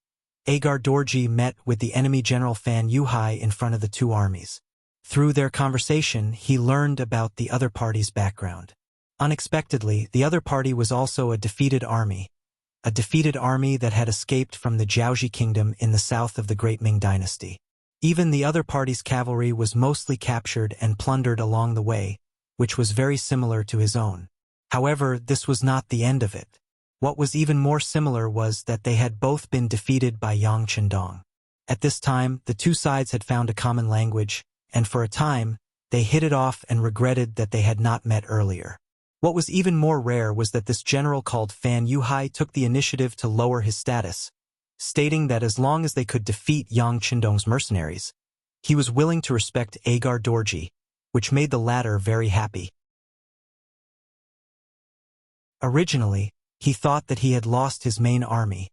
Agar Dorji met with the enemy General Fan Yuhai in front of the two armies. Through their conversation, he learned about the other party's background. Unexpectedly, the other party was also a defeated army that had escaped from the Jiaoji kingdom in the south of the Great Ming dynasty. Even the other party's cavalry was mostly captured and plundered along the way, which was very similar to his own. However, this was not the end of it. What was even more similar was that they had both been defeated by Yang Qindong. At this time, the two sides had found a common language, and for a time, they hit it off and regretted that they had not met earlier. What was even more rare was that this general called Fan Yuhai took the initiative to lower his status, stating that as long as they could defeat Yang Qindong's mercenaries, he was willing to respect Agar Dorji, which made the latter very happy. Originally, he thought that he had lost his main army,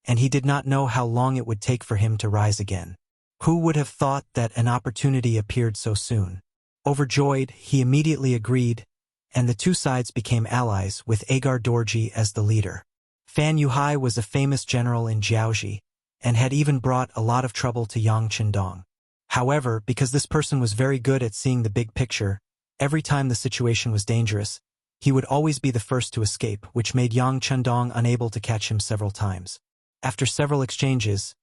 and he did not know how long it would take for him to rise again. Who would have thought that an opportunity appeared so soon? Overjoyed, he immediately agreed, and the two sides became allies with Agar Dorji as the leader. Fan Yuhai was a famous general in Jiaoji, and had even brought a lot of trouble to Yang Qindong. However, because this person was very good at seeing the big picture, every time the situation was dangerous, he would always be the first to escape, which made Yang Qindong unable to catch him several times. After several exchanges,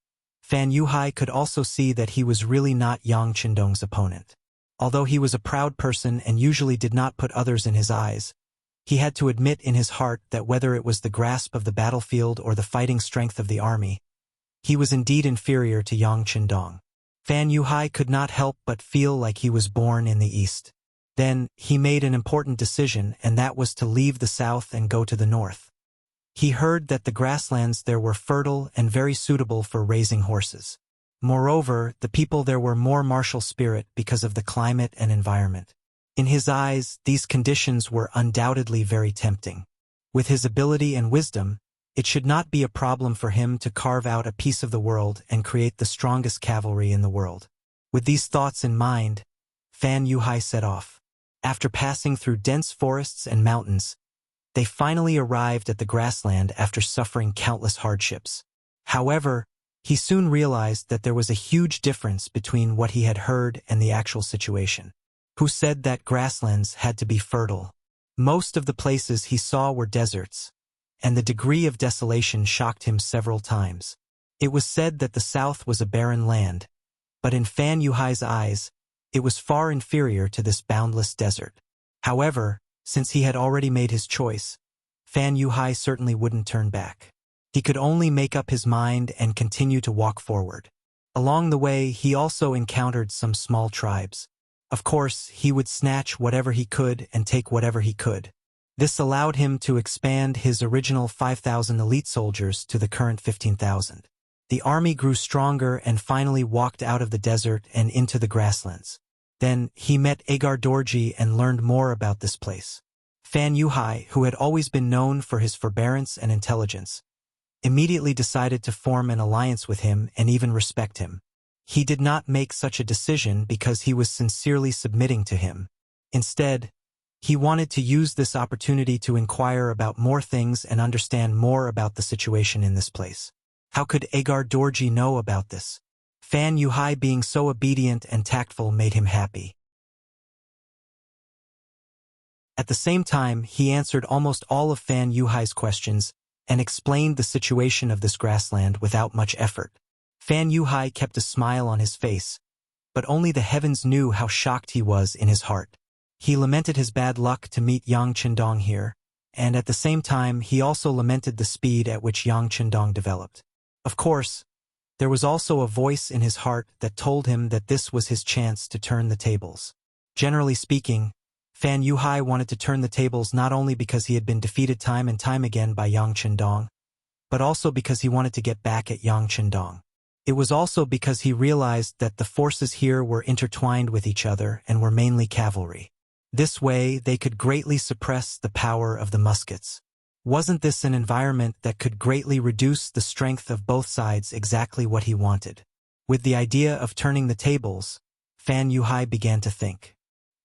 Fan Yuhai could also see that he was really not Yang Qindong's opponent. Although he was a proud person and usually did not put others in his eyes, he had to admit in his heart that whether it was the grasp of the battlefield or the fighting strength of the army, he was indeed inferior to Yang Qindong. Fan Yuhai could not help but feel like he was born in the east. Then, he made an important decision, and that was to leave the south and go to the north. He heard that the grasslands there were fertile and very suitable for raising horses. Moreover, the people there were more martial spirit because of the climate and environment. In his eyes, these conditions were undoubtedly very tempting. With his ability and wisdom, It should not be a problem for him to carve out a piece of the world and create the strongest cavalry in the world. With these thoughts in mind, Fan Yuhai set off. After passing through dense forests and mountains, they finally arrived at the grassland after suffering countless hardships. However, he soon realized that there was a huge difference between what he had heard and the actual situation. Who said that grasslands had to be fertile? Most of the places he saw were deserts, and the degree of desolation shocked him several times. It was said that the south was a barren land, but in Fan Yuhai's eyes, it was far inferior to this boundless desert. However, since he had already made his choice, Fan Yuhai certainly wouldn't turn back. He could only make up his mind and continue to walk forward. Along the way, he also encountered some small tribes. Of course, he would snatch whatever he could and take whatever he could. This allowed him to expand his original 5,000 elite soldiers to the current 15,000. The army grew stronger and finally walked out of the desert and into the grasslands. Then, he met Agar Dorji and learned more about this place. Fan Yuhai, who had always been known for his forbearance and intelligence, immediately decided to form an alliance with him and even respect him. He did not make such a decision because he was sincerely submitting to him. Instead, he wanted to use this opportunity to inquire about more things and understand more about the situation in this place. How could Agar Dorji know about this? Fan Yuhai being so obedient and tactful made him happy. At the same time, he answered almost all of Fan Yuhai's questions and explained the situation of this grassland without much effort. Fan Yuhai kept a smile on his face, but only the heavens knew how shocked he was in his heart. He lamented his bad luck to meet Yang Qindong here, and at the same time he also lamented the speed at which Yang Qindong developed. Of course, there was also a voice in his heart that told him that this was his chance to turn the tables. Generally speaking, Fan Yuhai wanted to turn the tables not only because he had been defeated time and time again by Yang Qindong, but also because he wanted to get back at Yang Qindong. It was also because he realized that the forces here were intertwined with each other and were mainly cavalry. This way, they could greatly suppress the power of the muskets. Wasn't this an environment that could greatly reduce the strength of both sides exactly what he wanted? With the idea of turning the tables, Fan Yuhai began to think.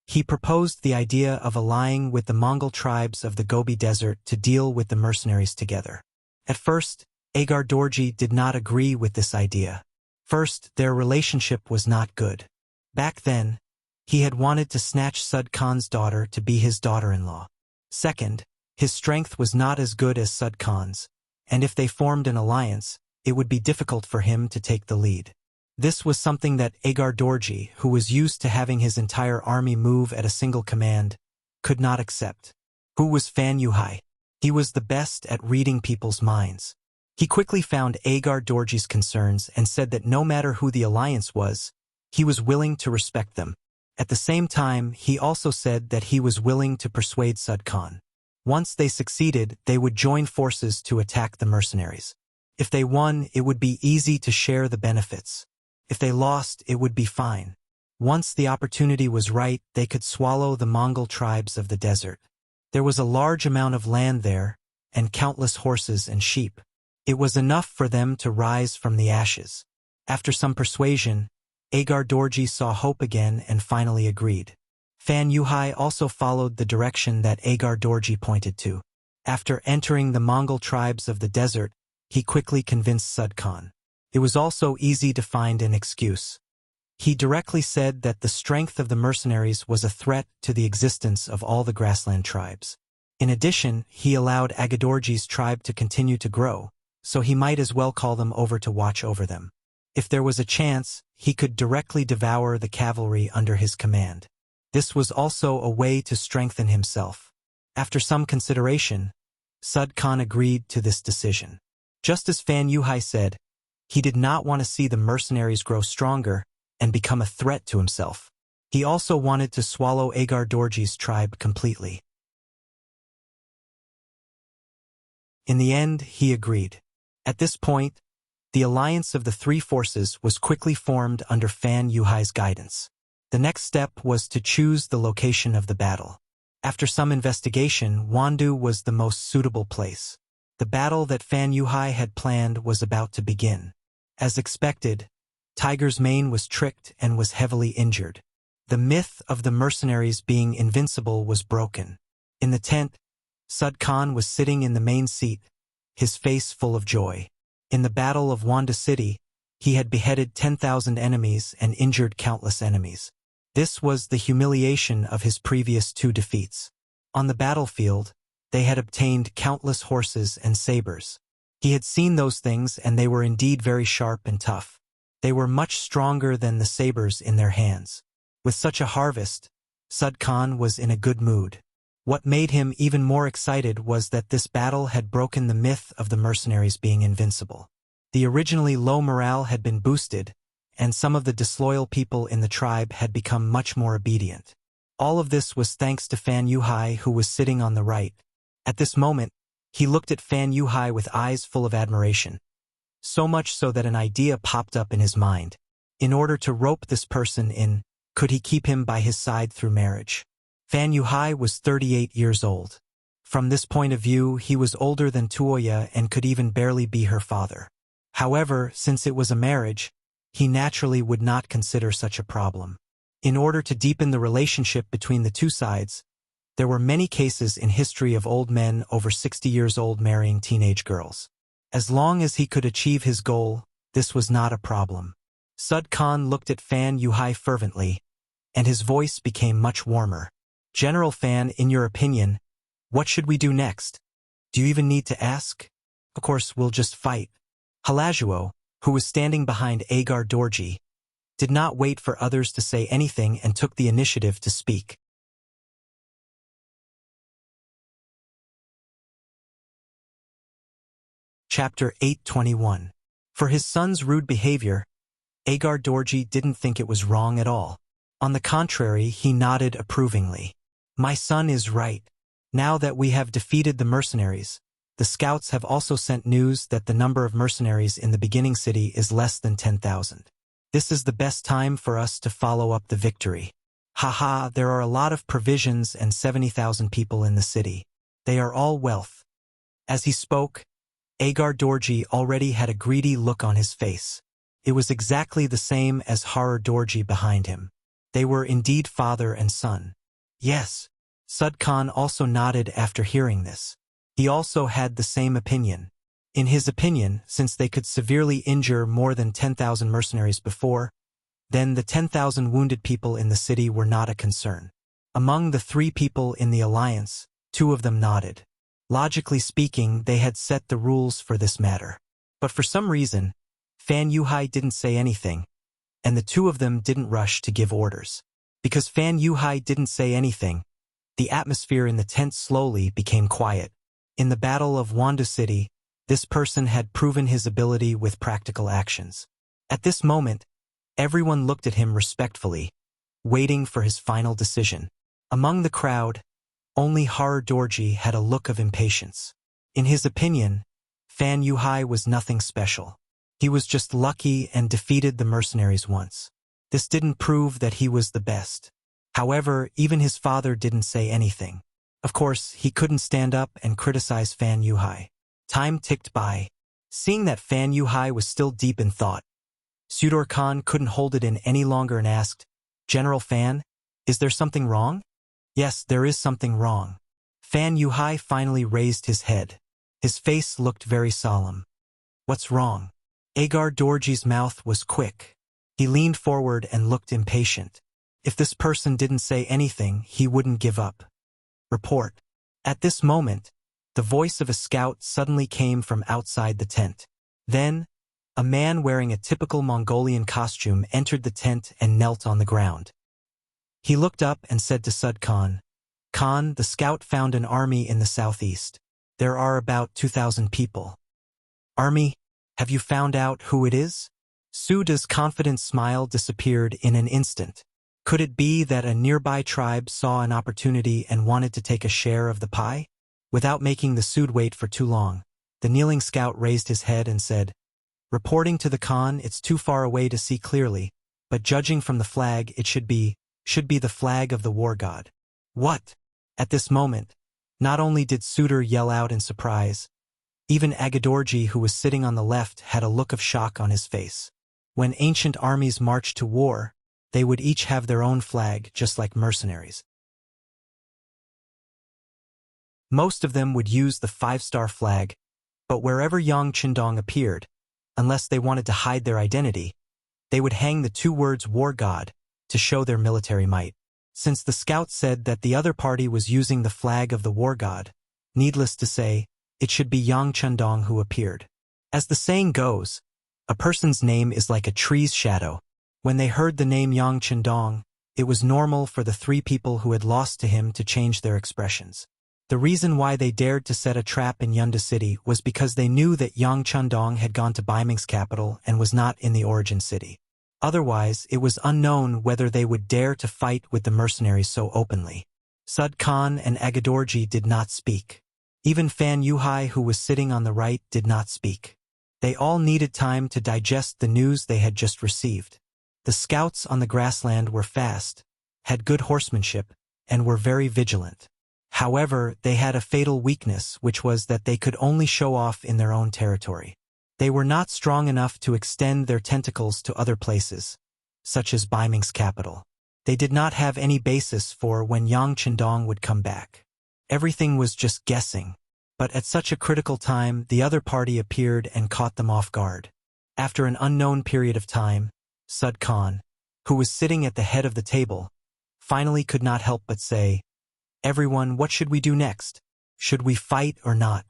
He proposed the idea of allying with the Mongol tribes of the Gobi Desert to deal with the mercenaries together. At first, Agar Dorji did not agree with this idea. First, their relationship was not good. Back then, he had wanted to snatch Sud Khan's daughter to be his daughter-in-law. Second, his strength was not as good as Sud Khan's, and if they formed an alliance, it would be difficult for him to take the lead. This was something that Agar Dorji, who was used to having his entire army move at a single command, could not accept. Who was Fan Yuhai? He was the best at reading people's minds. He quickly found Agar Dorji's concerns and said that no matter who the alliance was, he was willing to respect them. At the same time, he also said that he was willing to persuade Sud Khan. Once they succeeded, they would join forces to attack the mercenaries. If they won, it would be easy to share the benefits. If they lost, it would be fine. Once the opportunity was right, they could swallow the Mongol tribes of the desert. There was a large amount of land there, and countless horses and sheep. It was enough for them to rise from the ashes. After some persuasion, Agar Dorji saw hope again and finally agreed. Fan Yuhai also followed the direction that Agar Dorji pointed to. After entering the Mongol tribes of the desert, he quickly convinced Sud Khan. It was also easy to find an excuse. He directly said that the strength of the mercenaries was a threat to the existence of all the grassland tribes. In addition, he allowed Agadorji's tribe to continue to grow, so he might as well call them over to watch over them. If there was a chance, he could directly devour the cavalry under his command. This was also a way to strengthen himself. After some consideration, Sud Khan agreed to this decision. Just as Fan Yuhai said, he did not want to see the mercenaries grow stronger and become a threat to himself. He also wanted to swallow Agar Dorji's tribe completely. In the end, he agreed. At this point, the alliance of the three forces was quickly formed under Fan Yuhai's guidance. The next step was to choose the location of the battle. After some investigation, Wandu was the most suitable place. The battle that Fan Yuhai had planned was about to begin. As expected, Tiger's Mane was tricked and was heavily injured. The myth of the mercenaries being invincible was broken. In the tent, Sud Khan was sitting in the main seat, his face full of joy. In the Battle of Wanda City, he had beheaded 10,000 enemies and injured countless enemies. This was the humiliation of his previous 2 defeats. On the battlefield, they had obtained countless horses and sabers. He had seen those things, and they were indeed very sharp and tough. They were much stronger than the sabers in their hands. With such a harvest, Sud Khan was in a good mood. What made him even more excited was that this battle had broken the myth of the mercenaries being invincible. The originally low morale had been boosted, and some of the disloyal people in the tribe had become much more obedient. All of this was thanks to Fan Yuhai, who was sitting on the right. At this moment, he looked at Fan Yuhai with eyes full of admiration. So much so that an idea popped up in his mind. In order to rope this person in, could he keep him by his side through marriage? Fan Yuhai was 38 years old. From this point of view, he was older than Tuoya and could even barely be her father. However, since it was a marriage, he naturally would not consider such a problem. In order to deepen the relationship between the two sides, there were many cases in history of old men over 60 years old marrying teenage girls. As long as he could achieve his goal, this was not a problem. Sud Khan looked at Fan Yuhai fervently, and his voice became much warmer. General Fan, in your opinion, what should we do next? Do you even need to ask? Of course, we'll just fight. Halajuo, who was standing behind Agar Dorji, did not wait for others to say anything and took the initiative to speak. Chapter 821. For his son's rude behavior, Agar Dorji didn't think it was wrong at all. On the contrary, he nodded approvingly. My son is right. Now that we have defeated the mercenaries, the scouts have also sent news that the number of mercenaries in the beginning city is less than 10,000. This is the best time for us to follow up the victory. Haha, there are a lot of provisions and 70,000 people in the city. They are all wealth. As he spoke, Agar Dorji already had a greedy look on his face. It was exactly the same as Harar Dorji behind him. They were indeed father and son. Yes, Sud Khan also nodded after hearing this. He also had the same opinion. In his opinion, since they could severely injure more than 10,000 mercenaries before, then the 10,000 wounded people in the city were not a concern. Among the 3 people in the alliance, 2 of them nodded. Logically speaking, they had set the rules for this matter. But for some reason, Fan Yuhai didn't say anything, and the 2 of them didn't rush to give orders. Because Fan Yuhai didn't say anything, the atmosphere in the tent slowly became quiet. In the Battle of Wanda City, this person had proven his ability with practical actions. At this moment, everyone looked at him respectfully, waiting for his final decision. Among the crowd, only Harar Dorji had a look of impatience. In his opinion, Fan Yuhai was nothing special. He was just lucky and defeated the mercenaries once. This didn't prove that he was the best. However, even his father didn't say anything. Of course, he couldn't stand up and criticize Fan Yuhai. Time ticked by. Seeing that Fan Yuhai was still deep in thought, Sudor Khan couldn't hold it in any longer and asked, General Fan, is there something wrong? Yes, there is something wrong. Fan Yuhai finally raised his head. His face looked very solemn. What's wrong? Agar Dorji's mouth was quick. He leaned forward and looked impatient. If this person didn't say anything, he wouldn't give up. Report. At this moment, the voice of a scout suddenly came from outside the tent. Then, a man wearing a typical Mongolian costume entered the tent and knelt on the ground. He looked up and said to Sud Khan, Khan, the scout found an army in the southeast. There are about 2,000 people. Army? Have you found out who it is? Suda's confident smile disappeared in an instant. Could it be that a nearby tribe saw an opportunity and wanted to take a share of the pie? Without making the Sud wait for too long, the kneeling scout raised his head and said, Reporting to the Khan, it's too far away to see clearly, but judging from the flag, it should be the flag of the war god. What? At this moment, not only did Suder yell out in surprise, Even Agadorji, who was sitting on the left, had a look of shock on his face. When ancient armies marched to war, they would each have their own flag, just like mercenaries. Most of them would use the 5-star flag, but wherever Yang Qindong appeared, unless they wanted to hide their identity, they would hang the 2 words War God to show their military might. Since the scouts said that the other party was using the flag of the War God, needless to say, it should be Yang Qindong who appeared. As the saying goes, a person's name is like a tree's shadow. When they heard the name Yang Qindong, it was normal for the 3 people who had lost to him to change their expressions. The reason why they dared to set a trap in Yunda City was because they knew that Yang Qindong had gone to Baiming's capital and was not in the origin city. Otherwise, it was unknown whether they would dare to fight with the mercenaries so openly. Sud Khan and Agadorji did not speak. Even Fan Yuhai, who was sitting on the right, did not speak. They all needed time to digest the news they had just received. The scouts on the grassland were fast, had good horsemanship, and were very vigilant. However, they had a fatal weakness, which was that they could only show off in their own territory. They were not strong enough to extend their tentacles to other places, such as Baiming's capital. They did not have any basis for when Yang Qindong would come back. Everything was just guessing. But at such a critical time, the other party appeared and caught them off guard. After an unknown period of time, Sud Khan, who was sitting at the head of the table, finally could not help but say, "Everyone, what should we do next? Should we fight or not?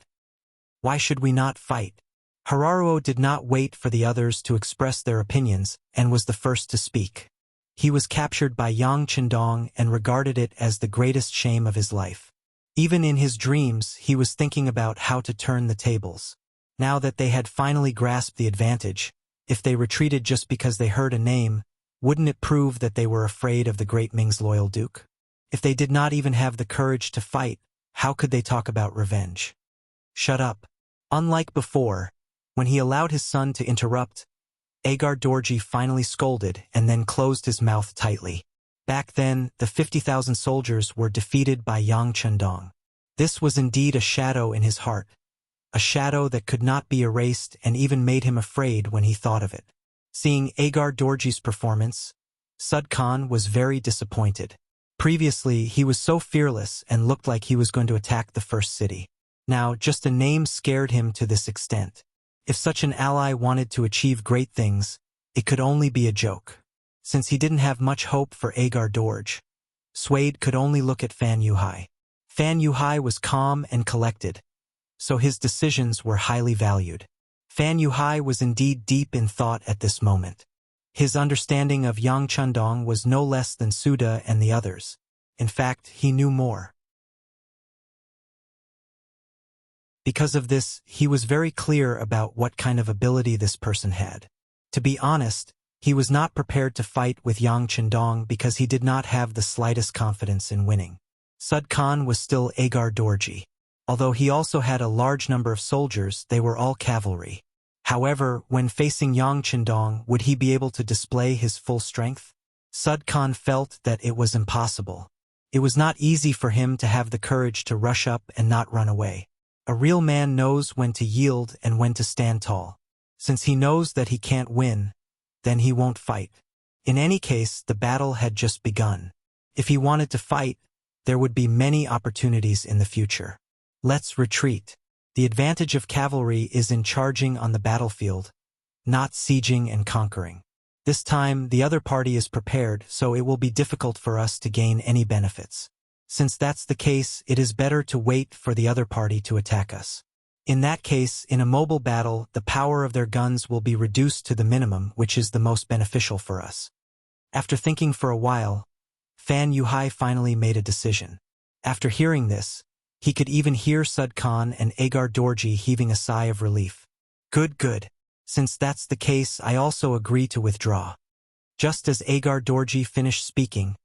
Why should we not fight?" Hararuo did not wait for the others to express their opinions and was the first to speak. He was captured by Yang Qindong and regarded it as the greatest shame of his life. Even in his dreams, he was thinking about how to turn the tables. Now that they had finally grasped the advantage, if they retreated just because they heard a name, wouldn't it prove that they were afraid of the great Ming's loyal duke? If they did not even have the courage to fight, how could they talk about revenge? Shut up. Unlike before, when he allowed his son to interrupt, Agar Dorji finally scolded and then closed his mouth tightly. Back then, the 50,000 soldiers were defeated by Yang Qindong. This was indeed a shadow in his heart, a shadow that could not be erased and even made him afraid when he thought of it. Seeing Agar Dorji's performance, Sud Khan was very disappointed. Previously, he was so fearless and looked like he was going to attack the first city. Now, just a name scared him to this extent. If such an ally wanted to achieve great things, it could only be a joke. Since he didn't have much hope for Agar Dorj, Suede could only look at Fan Yuhai. Fan Yuhai was calm and collected, so his decisions were highly valued. Fan Yuhai was indeed deep in thought at this moment. His understanding of Yang Qindong was no less than Suda and the others. In fact, he knew more. Because of this, he was very clear about what kind of ability this person had. To be honest, he was not prepared to fight with Yang Qindong because he did not have the slightest confidence in winning. Sud Khan was still Agar Dorji. Although he also had a large number of soldiers, they were all cavalry. However, when facing Yang Qindong, would he be able to display his full strength? Sud Khan felt that it was impossible. It was not easy for him to have the courage to rush up and not run away. A real man knows when to yield and when to stand tall. Since he knows that he can't win, then he won't fight. In any case, the battle had just begun. If he wanted to fight, there would be many opportunities in the future. Let's retreat. The advantage of cavalry is in charging on the battlefield, not sieging and conquering. This time, the other party is prepared, so it will be difficult for us to gain any benefits. Since that's the case, it is better to wait for the other party to attack us. In that case, in a mobile battle, the power of their guns will be reduced to the minimum, which is the most beneficial for us. After thinking for a while, Fan Yuhai finally made a decision. After hearing this, he could even hear Sud Khan and Agar Dorji heaving a sigh of relief. Good. Since that's the case, I also agree to withdraw. Just as Agar Dorji finished speaking,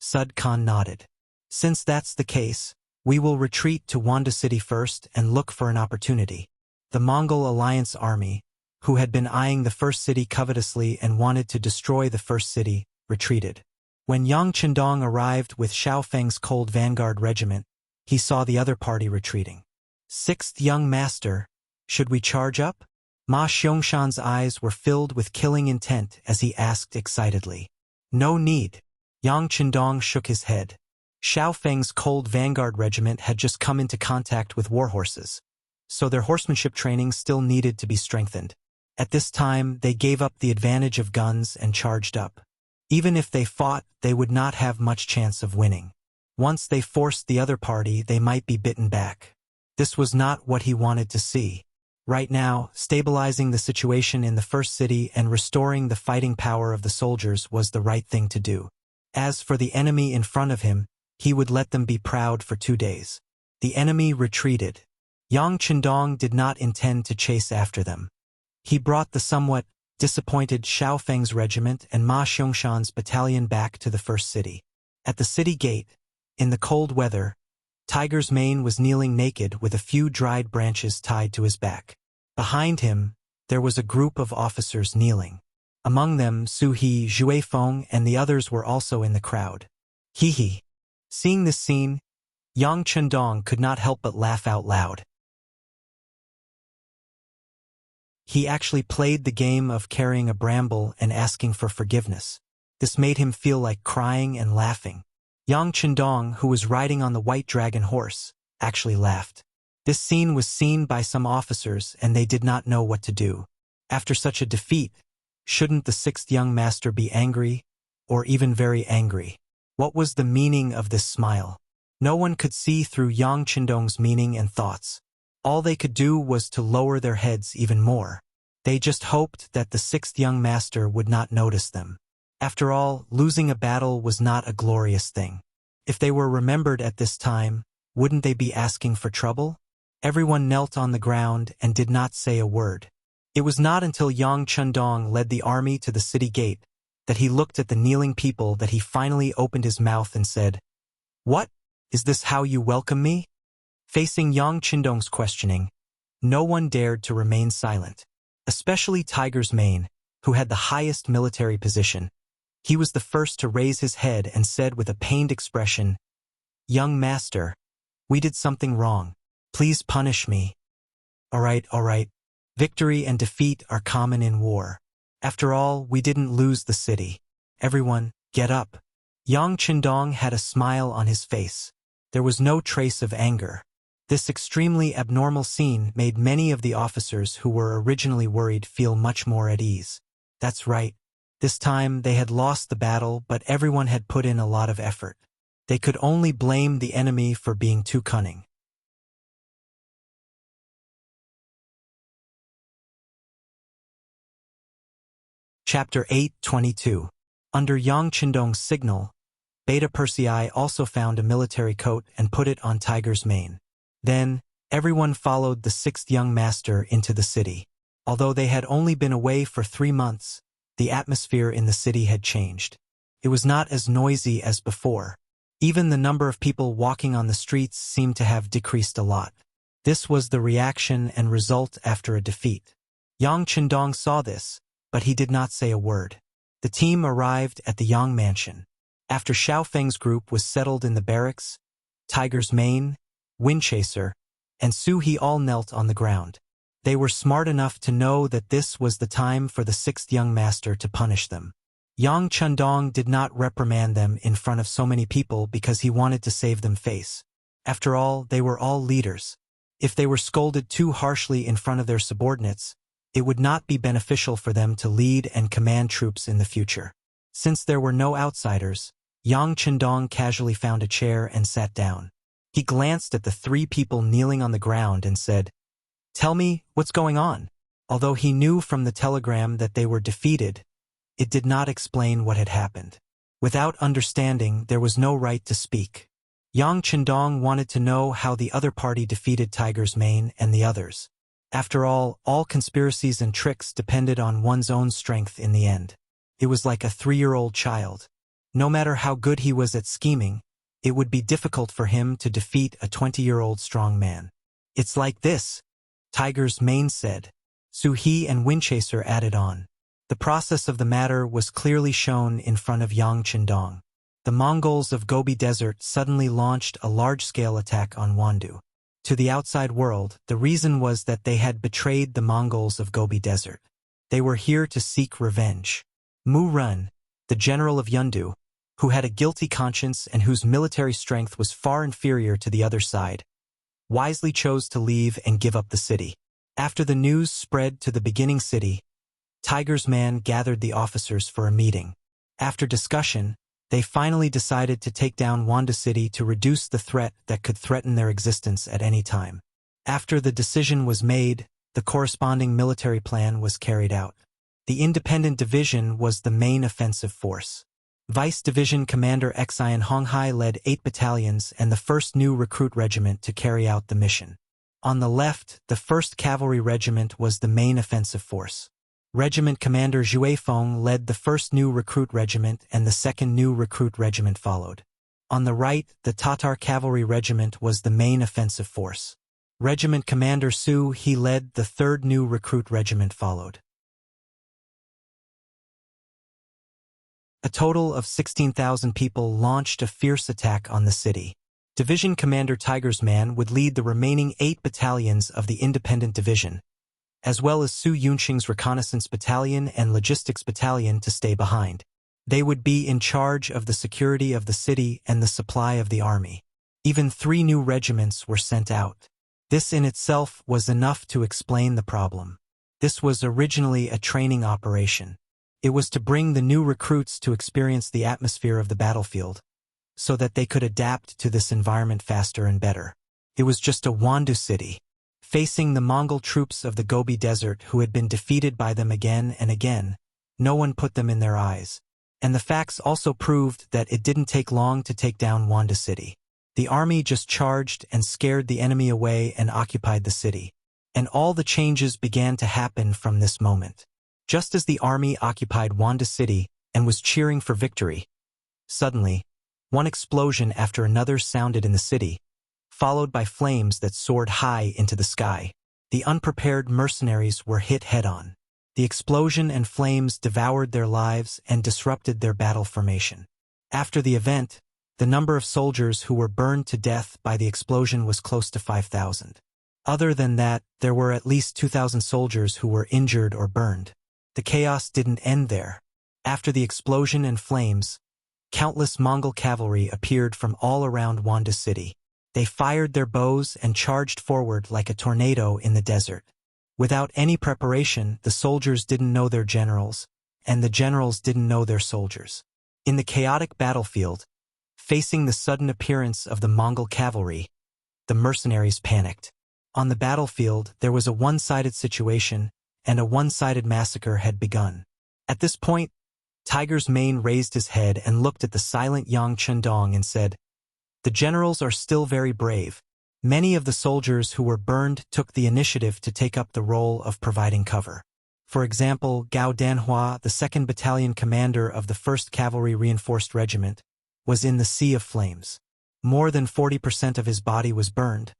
Sud Khan nodded. Since that's the case, we will retreat to Wanda City first and look for an opportunity. The Mongol Alliance army, who had been eyeing the first city covetously and wanted to destroy the first city, retreated. When Yang Qindong arrived with Xiao Feng's cold vanguard regiment, he saw the other party retreating. Sixth young master, Should we charge up? Ma Xiangshan's eyes were filled with killing intent as he asked excitedly. No need. Yang Qindong shook his head. Xiao Feng's cold vanguard regiment had just come into contact with warhorses, so their horsemanship training still needed to be strengthened. At this time, they gave up the advantage of guns and charged up. Even if they fought, they would not have much chance of winning. Once they forced the other party, they might be bitten back. This was not what he wanted to see. Right now, stabilizing the situation in the first city and restoring the fighting power of the soldiers was the right thing to do. As for the enemy in front of him, he would let them be proud for 2 days. The enemy retreated. Yang Qindong did not intend to chase after them. He brought the somewhat disappointed Xiao Feng's regiment and Ma Xiangshan's battalion back to the first city. At the city gate, in the cold weather, Tiger's Mane was kneeling naked with a few dried branches tied to his back. Behind him, there was a group of officers kneeling. Among them, Su He, Zhui Feng, and the others were also in the crowd. Hee. Seeing this scene, Yang Qindong could not help but laugh out loud. He actually played the game of carrying a bramble and asking for forgiveness. This made him feel like crying and laughing. Yang Qindong, who was riding on the white dragon horse, actually laughed. This scene was seen by some officers and they did not know what to do. After such a defeat, shouldn't the sixth young master be angry, or even very angry? What was the meaning of this smile? No one could see through Yang Qindong's meaning and thoughts. All they could do was to lower their heads even more. They just hoped that the sixth young master would not notice them. After all, losing a battle was not a glorious thing. If they were remembered at this time, wouldn't they be asking for trouble? Everyone knelt on the ground and did not say a word. It was not until Yang Qindong led the army to the city gate that he looked at the kneeling people that he finally opened his mouth and said, "What? Is this how you welcome me?" Facing Yang Qindong's questioning, no one dared to remain silent, especially Tiger's Mane, who had the highest military position. He was the first to raise his head and said with a pained expression, "Young master, we did something wrong. Please punish me." All right. Victory and defeat are common in war. After all, we didn't lose the city. Everyone, get up. Yang Qindong had a smile on his face. There was no trace of anger. This extremely abnormal scene made many of the officers who were originally worried feel much more at ease. That's right. This time they had lost the battle, but everyone had put in a lot of effort. They could only blame the enemy for being too cunning. Chapter 8:22. Under Yang Qindong's signal, Beta Persei also found a military coat and put it on Tiger's Mane. Then, everyone followed the sixth young master into the city. Although they had only been away for 3 months, the atmosphere in the city had changed. It was not as noisy as before. Even the number of people walking on the streets seemed to have decreased a lot. This was the reaction and result after a defeat. Yang Qindong saw this, but he did not say a word. The team arrived at the Yang mansion. After Xiao Feng's group was settled in the barracks, Tiger's Mane, Windchaser, and Su He all knelt on the ground. They were smart enough to know that this was the time for the sixth young master to punish them. Yang Qindong did not reprimand them in front of so many people because he wanted to save them face. After all, they were all leaders. If they were scolded too harshly in front of their subordinates, it would not be beneficial for them to lead and command troops in the future. Since there were no outsiders, Yang Qindong casually found a chair and sat down. He glanced at the 3 people kneeling on the ground and said, "Tell me, what's going on?" Although he knew from the telegram that they were defeated, it did not explain what had happened. Without understanding, there was no right to speak. Yang Qindong wanted to know how the other party defeated Tiger's Mane and the others. After all conspiracies and tricks depended on one's own strength in the end. It was like a 3-year-old child. No matter how good he was at scheming, it would be difficult for him to defeat a 20-year-old strong man. "It's like this," Tiger's Mane said. Su He and Windchaser added on. The process of the matter was clearly shown in front of Yang Qindong. The Mongols of Gobi Desert suddenly launched a large-scale attack on Wandu. To the outside world, the reason was that they had betrayed the Mongols of Gobi Desert. They were here to seek revenge. Mu Run, the general of Yundu, who had a guilty conscience and whose military strength was far inferior to the other side, wisely chose to leave and give up the city. After the news spread to the beginning city, Tiger's Man gathered the officers for a meeting. After discussion, they finally decided to take down Wanda City to reduce the threat that could threaten their existence at any time. After the decision was made, the corresponding military plan was carried out. The Independent Division was the main offensive force. Vice Division Commander Xian Honghai led 8 battalions and the 1st New Recruit Regiment to carry out the mission. On the left, the 1st Cavalry Regiment was the main offensive force. Regiment Commander Zhue Feng led the 1st New Recruit Regiment and the 2nd New Recruit Regiment followed. On the right, the Tatar Cavalry Regiment was the main offensive force. Regiment Commander Su He led the 3rd New Recruit Regiment followed. A total of 16,000 people launched a fierce attack on the city. Division Commander Tiger's Man would lead the remaining 8 battalions of the Independent Division, as well as Su Yunxing's Reconnaissance Battalion and Logistics Battalion to stay behind. They would be in charge of the security of the city and the supply of the army. Even 3 new regiments were sent out. This in itself was enough to explain the problem. This was originally a training operation. It was to bring the new recruits to experience the atmosphere of the battlefield, so that they could adapt to this environment faster and better. It was just a Wandu city, facing the Mongol troops of the Gobi Desert who had been defeated by them again and again. No one put them in their eyes. And the facts also proved that it didn't take long to take down Wanda City. The army just charged and scared the enemy away and occupied the city. And all the changes began to happen from this moment. Just as the army occupied Wanda City and was cheering for victory, suddenly, one explosion after another sounded in the city, followed by flames that soared high into the sky. The unprepared mercenaries were hit head-on. The explosion and flames devoured their lives and disrupted their battle formation. After the event, the number of soldiers who were burned to death by the explosion was close to 5,000. Other than that, there were at least 2,000 soldiers who were injured or burned. The chaos didn't end there. After the explosion and flames, countless Mongol cavalry appeared from all around Wanda City. They fired their bows and charged forward like a tornado in the desert. Without any preparation, the soldiers didn't know their generals, and the generals didn't know their soldiers. In the chaotic battlefield, facing the sudden appearance of the Mongol cavalry, the mercenaries panicked. On the battlefield, there was a one-sided situation, and a one-sided massacre had begun. At this point, Tiger's Mane raised his head and looked at the silent Yang Chendong and said, "The generals are still very brave. Many of the soldiers who were burned took the initiative to take up the role of providing cover. For example, Gao Danhua, the 2nd Battalion commander of the 1st Cavalry Reinforced Regiment, was in the sea of flames. More than 40% of his body was burned,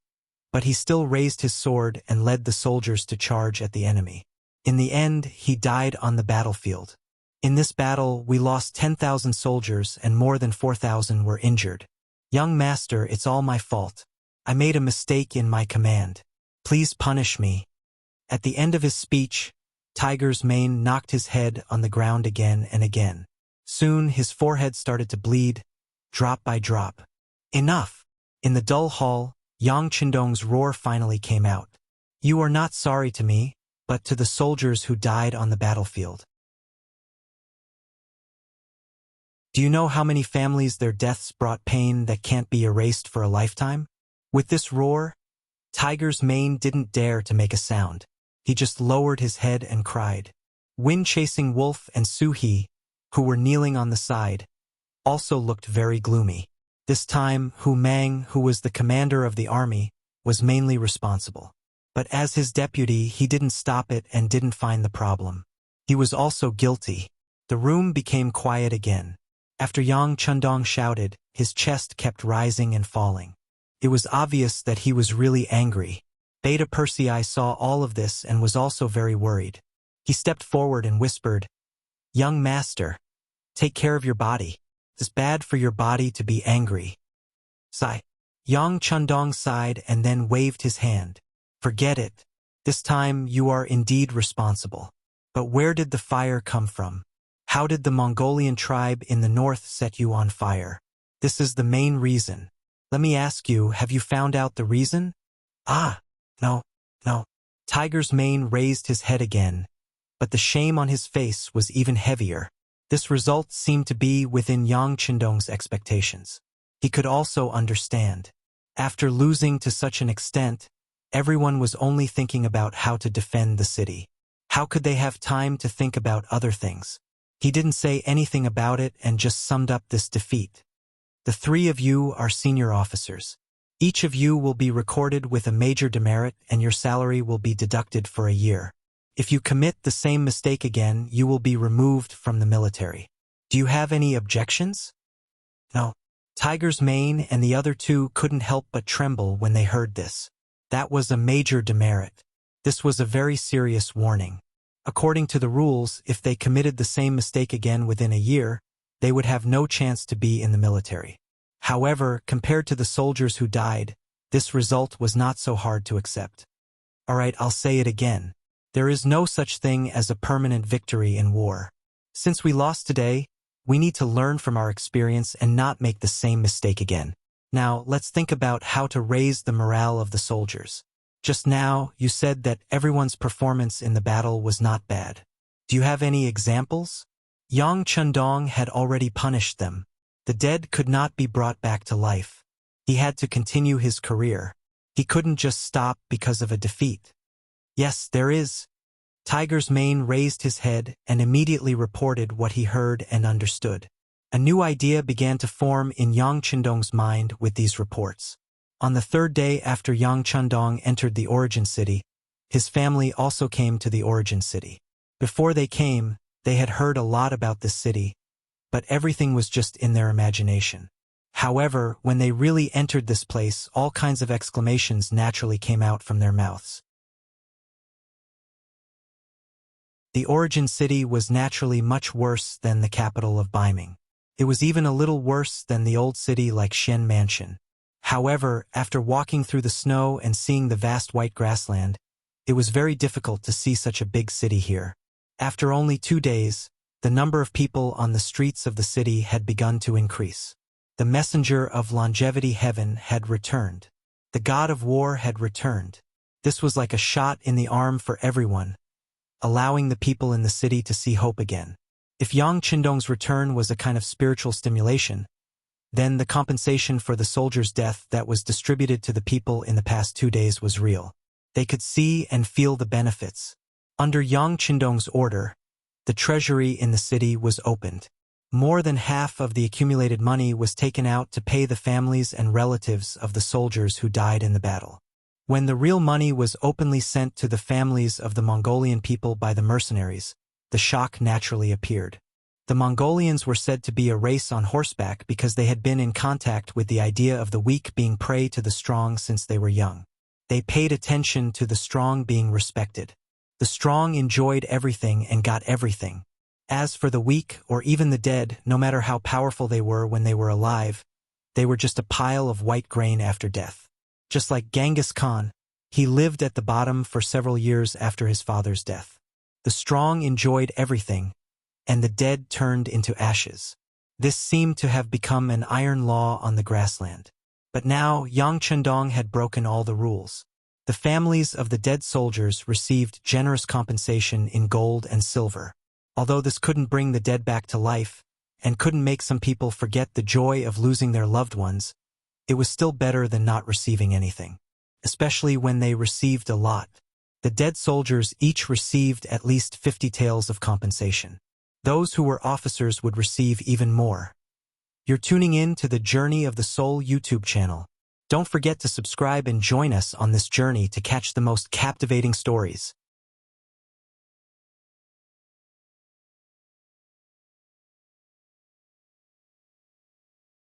but he still raised his sword and led the soldiers to charge at the enemy. In the end, he died on the battlefield. In this battle, we lost 10,000 soldiers and more than 4,000 were injured. Young master, it's all my fault. I made a mistake in my command. Please punish me." At the end of his speech, Tiger's Mane knocked his head on the ground again and again. Soon his forehead started to bleed, drop by drop. Enough! In the dull hall, Yang Chendong's roar finally came out. "You are not sorry to me, but to the soldiers who died on the battlefield. Do you know how many families their deaths brought pain that can't be erased for a lifetime?" With this roar, Tiger's Mane didn't dare to make a sound. He just lowered his head and cried. Wind-chasing Wolf and Suhi, who were kneeling on the side, also looked very gloomy. This time, Hu Mang, who was the commander of the army, was mainly responsible. But as his deputy, he didn't stop it and didn't find the problem. He was also guilty. The room became quiet again. After Yang Chendong shouted, his chest kept rising and falling. It was obvious that he was really angry. Beta Persei saw all of this and was also very worried. He stepped forward and whispered, "Young master, take care of your body. It's bad for your body to be angry." Sigh. Yang Chundong sighed and then waved his hand. Forget it. This time you are indeed responsible. But where did the fire come from? How did the Mongolian tribe in the north set you on fire? This is the main reason. Let me ask you, have you found out the reason? Ah, no. Tiger's mane raised his head again, but the shame on his face was even heavier. This result seemed to be within Yang Chindong's expectations. He could also understand. After losing to such an extent, everyone was only thinking about how to defend the city. How could they have time to think about other things? He didn't say anything about it and just summed up this defeat. The three of you are senior officers. Each of you will be recorded with a major demerit and your salary will be deducted for a year. If you commit the same mistake again, you will be removed from the military. Do you have any objections? No. Tiger's mane and the other two couldn't help but tremble when they heard this. That was a major demerit. This was a very serious warning. According to the rules, if they committed the same mistake again within a year, they would have no chance to be in the military. However, compared to the soldiers who died, this result was not so hard to accept. Alright, I'll say it again. There is no such thing as a permanent victory in war. Since we lost today, we need to learn from our experience and not make the same mistake again. Now, let's think about how to raise the morale of the soldiers. Just now, you said that everyone's performance in the battle was not bad. Do you have any examples? Yang Chundong had already punished them. The dead could not be brought back to life. He had to continue his career. He couldn't just stop because of a defeat. Yes, there is. Tiger's mane raised his head and immediately reported what he heard and understood. A new idea began to form in Yang Chundong's mind with these reports. On the third day after Yang Chundong entered the origin city, his family also came to the origin city. Before they came, they had heard a lot about this city, but everything was just in their imagination. However, when they really entered this place, all kinds of exclamations naturally came out from their mouths. The origin city was naturally much worse than the capital of Baiming. It was even a little worse than the old city like Shen Mansion. However, after walking through the snow and seeing the vast white grassland, it was very difficult to see such a big city here. After only 2 days, the number of people on the streets of the city had begun to increase. The messenger of longevity heaven had returned. The god of war had returned. This was like a shot in the arm for everyone, allowing the people in the city to see hope again. If Yang Chindong's return was a kind of spiritual stimulation, then the compensation for the soldier's death that was distributed to the people in the past 2 days was real. They could see and feel the benefits. Under Yang Chindong's order, the treasury in the city was opened. More than half of the accumulated money was taken out to pay the families and relatives of the soldiers who died in the battle. When the real money was openly sent to the families of the Mongolian people by the mercenaries, the shock naturally appeared. The Mongolians were said to be a race on horseback because they had been in contact with the idea of the weak being prey to the strong since they were young. They paid attention to the strong being respected. The strong enjoyed everything and got everything. As for the weak, or even the dead, no matter how powerful they were when they were alive, they were just a pile of white grain after death. Just like Genghis Khan, he lived at the bottom for several years after his father's death. The strong enjoyed everything, and the dead turned into ashes. This seemed to have become an iron law on the grassland. But now Yang Chundong had broken all the rules. The families of the dead soldiers received generous compensation in gold and silver. Although this couldn't bring the dead back to life, and couldn't make some people forget the joy of losing their loved ones, it was still better than not receiving anything. Especially when they received a lot. The dead soldiers each received at least 50 taels of compensation. Those who were officers would receive even more. You're tuning in to the Journey of the Soul YouTube channel. Don't forget to subscribe and join us on this journey to catch the most captivating stories.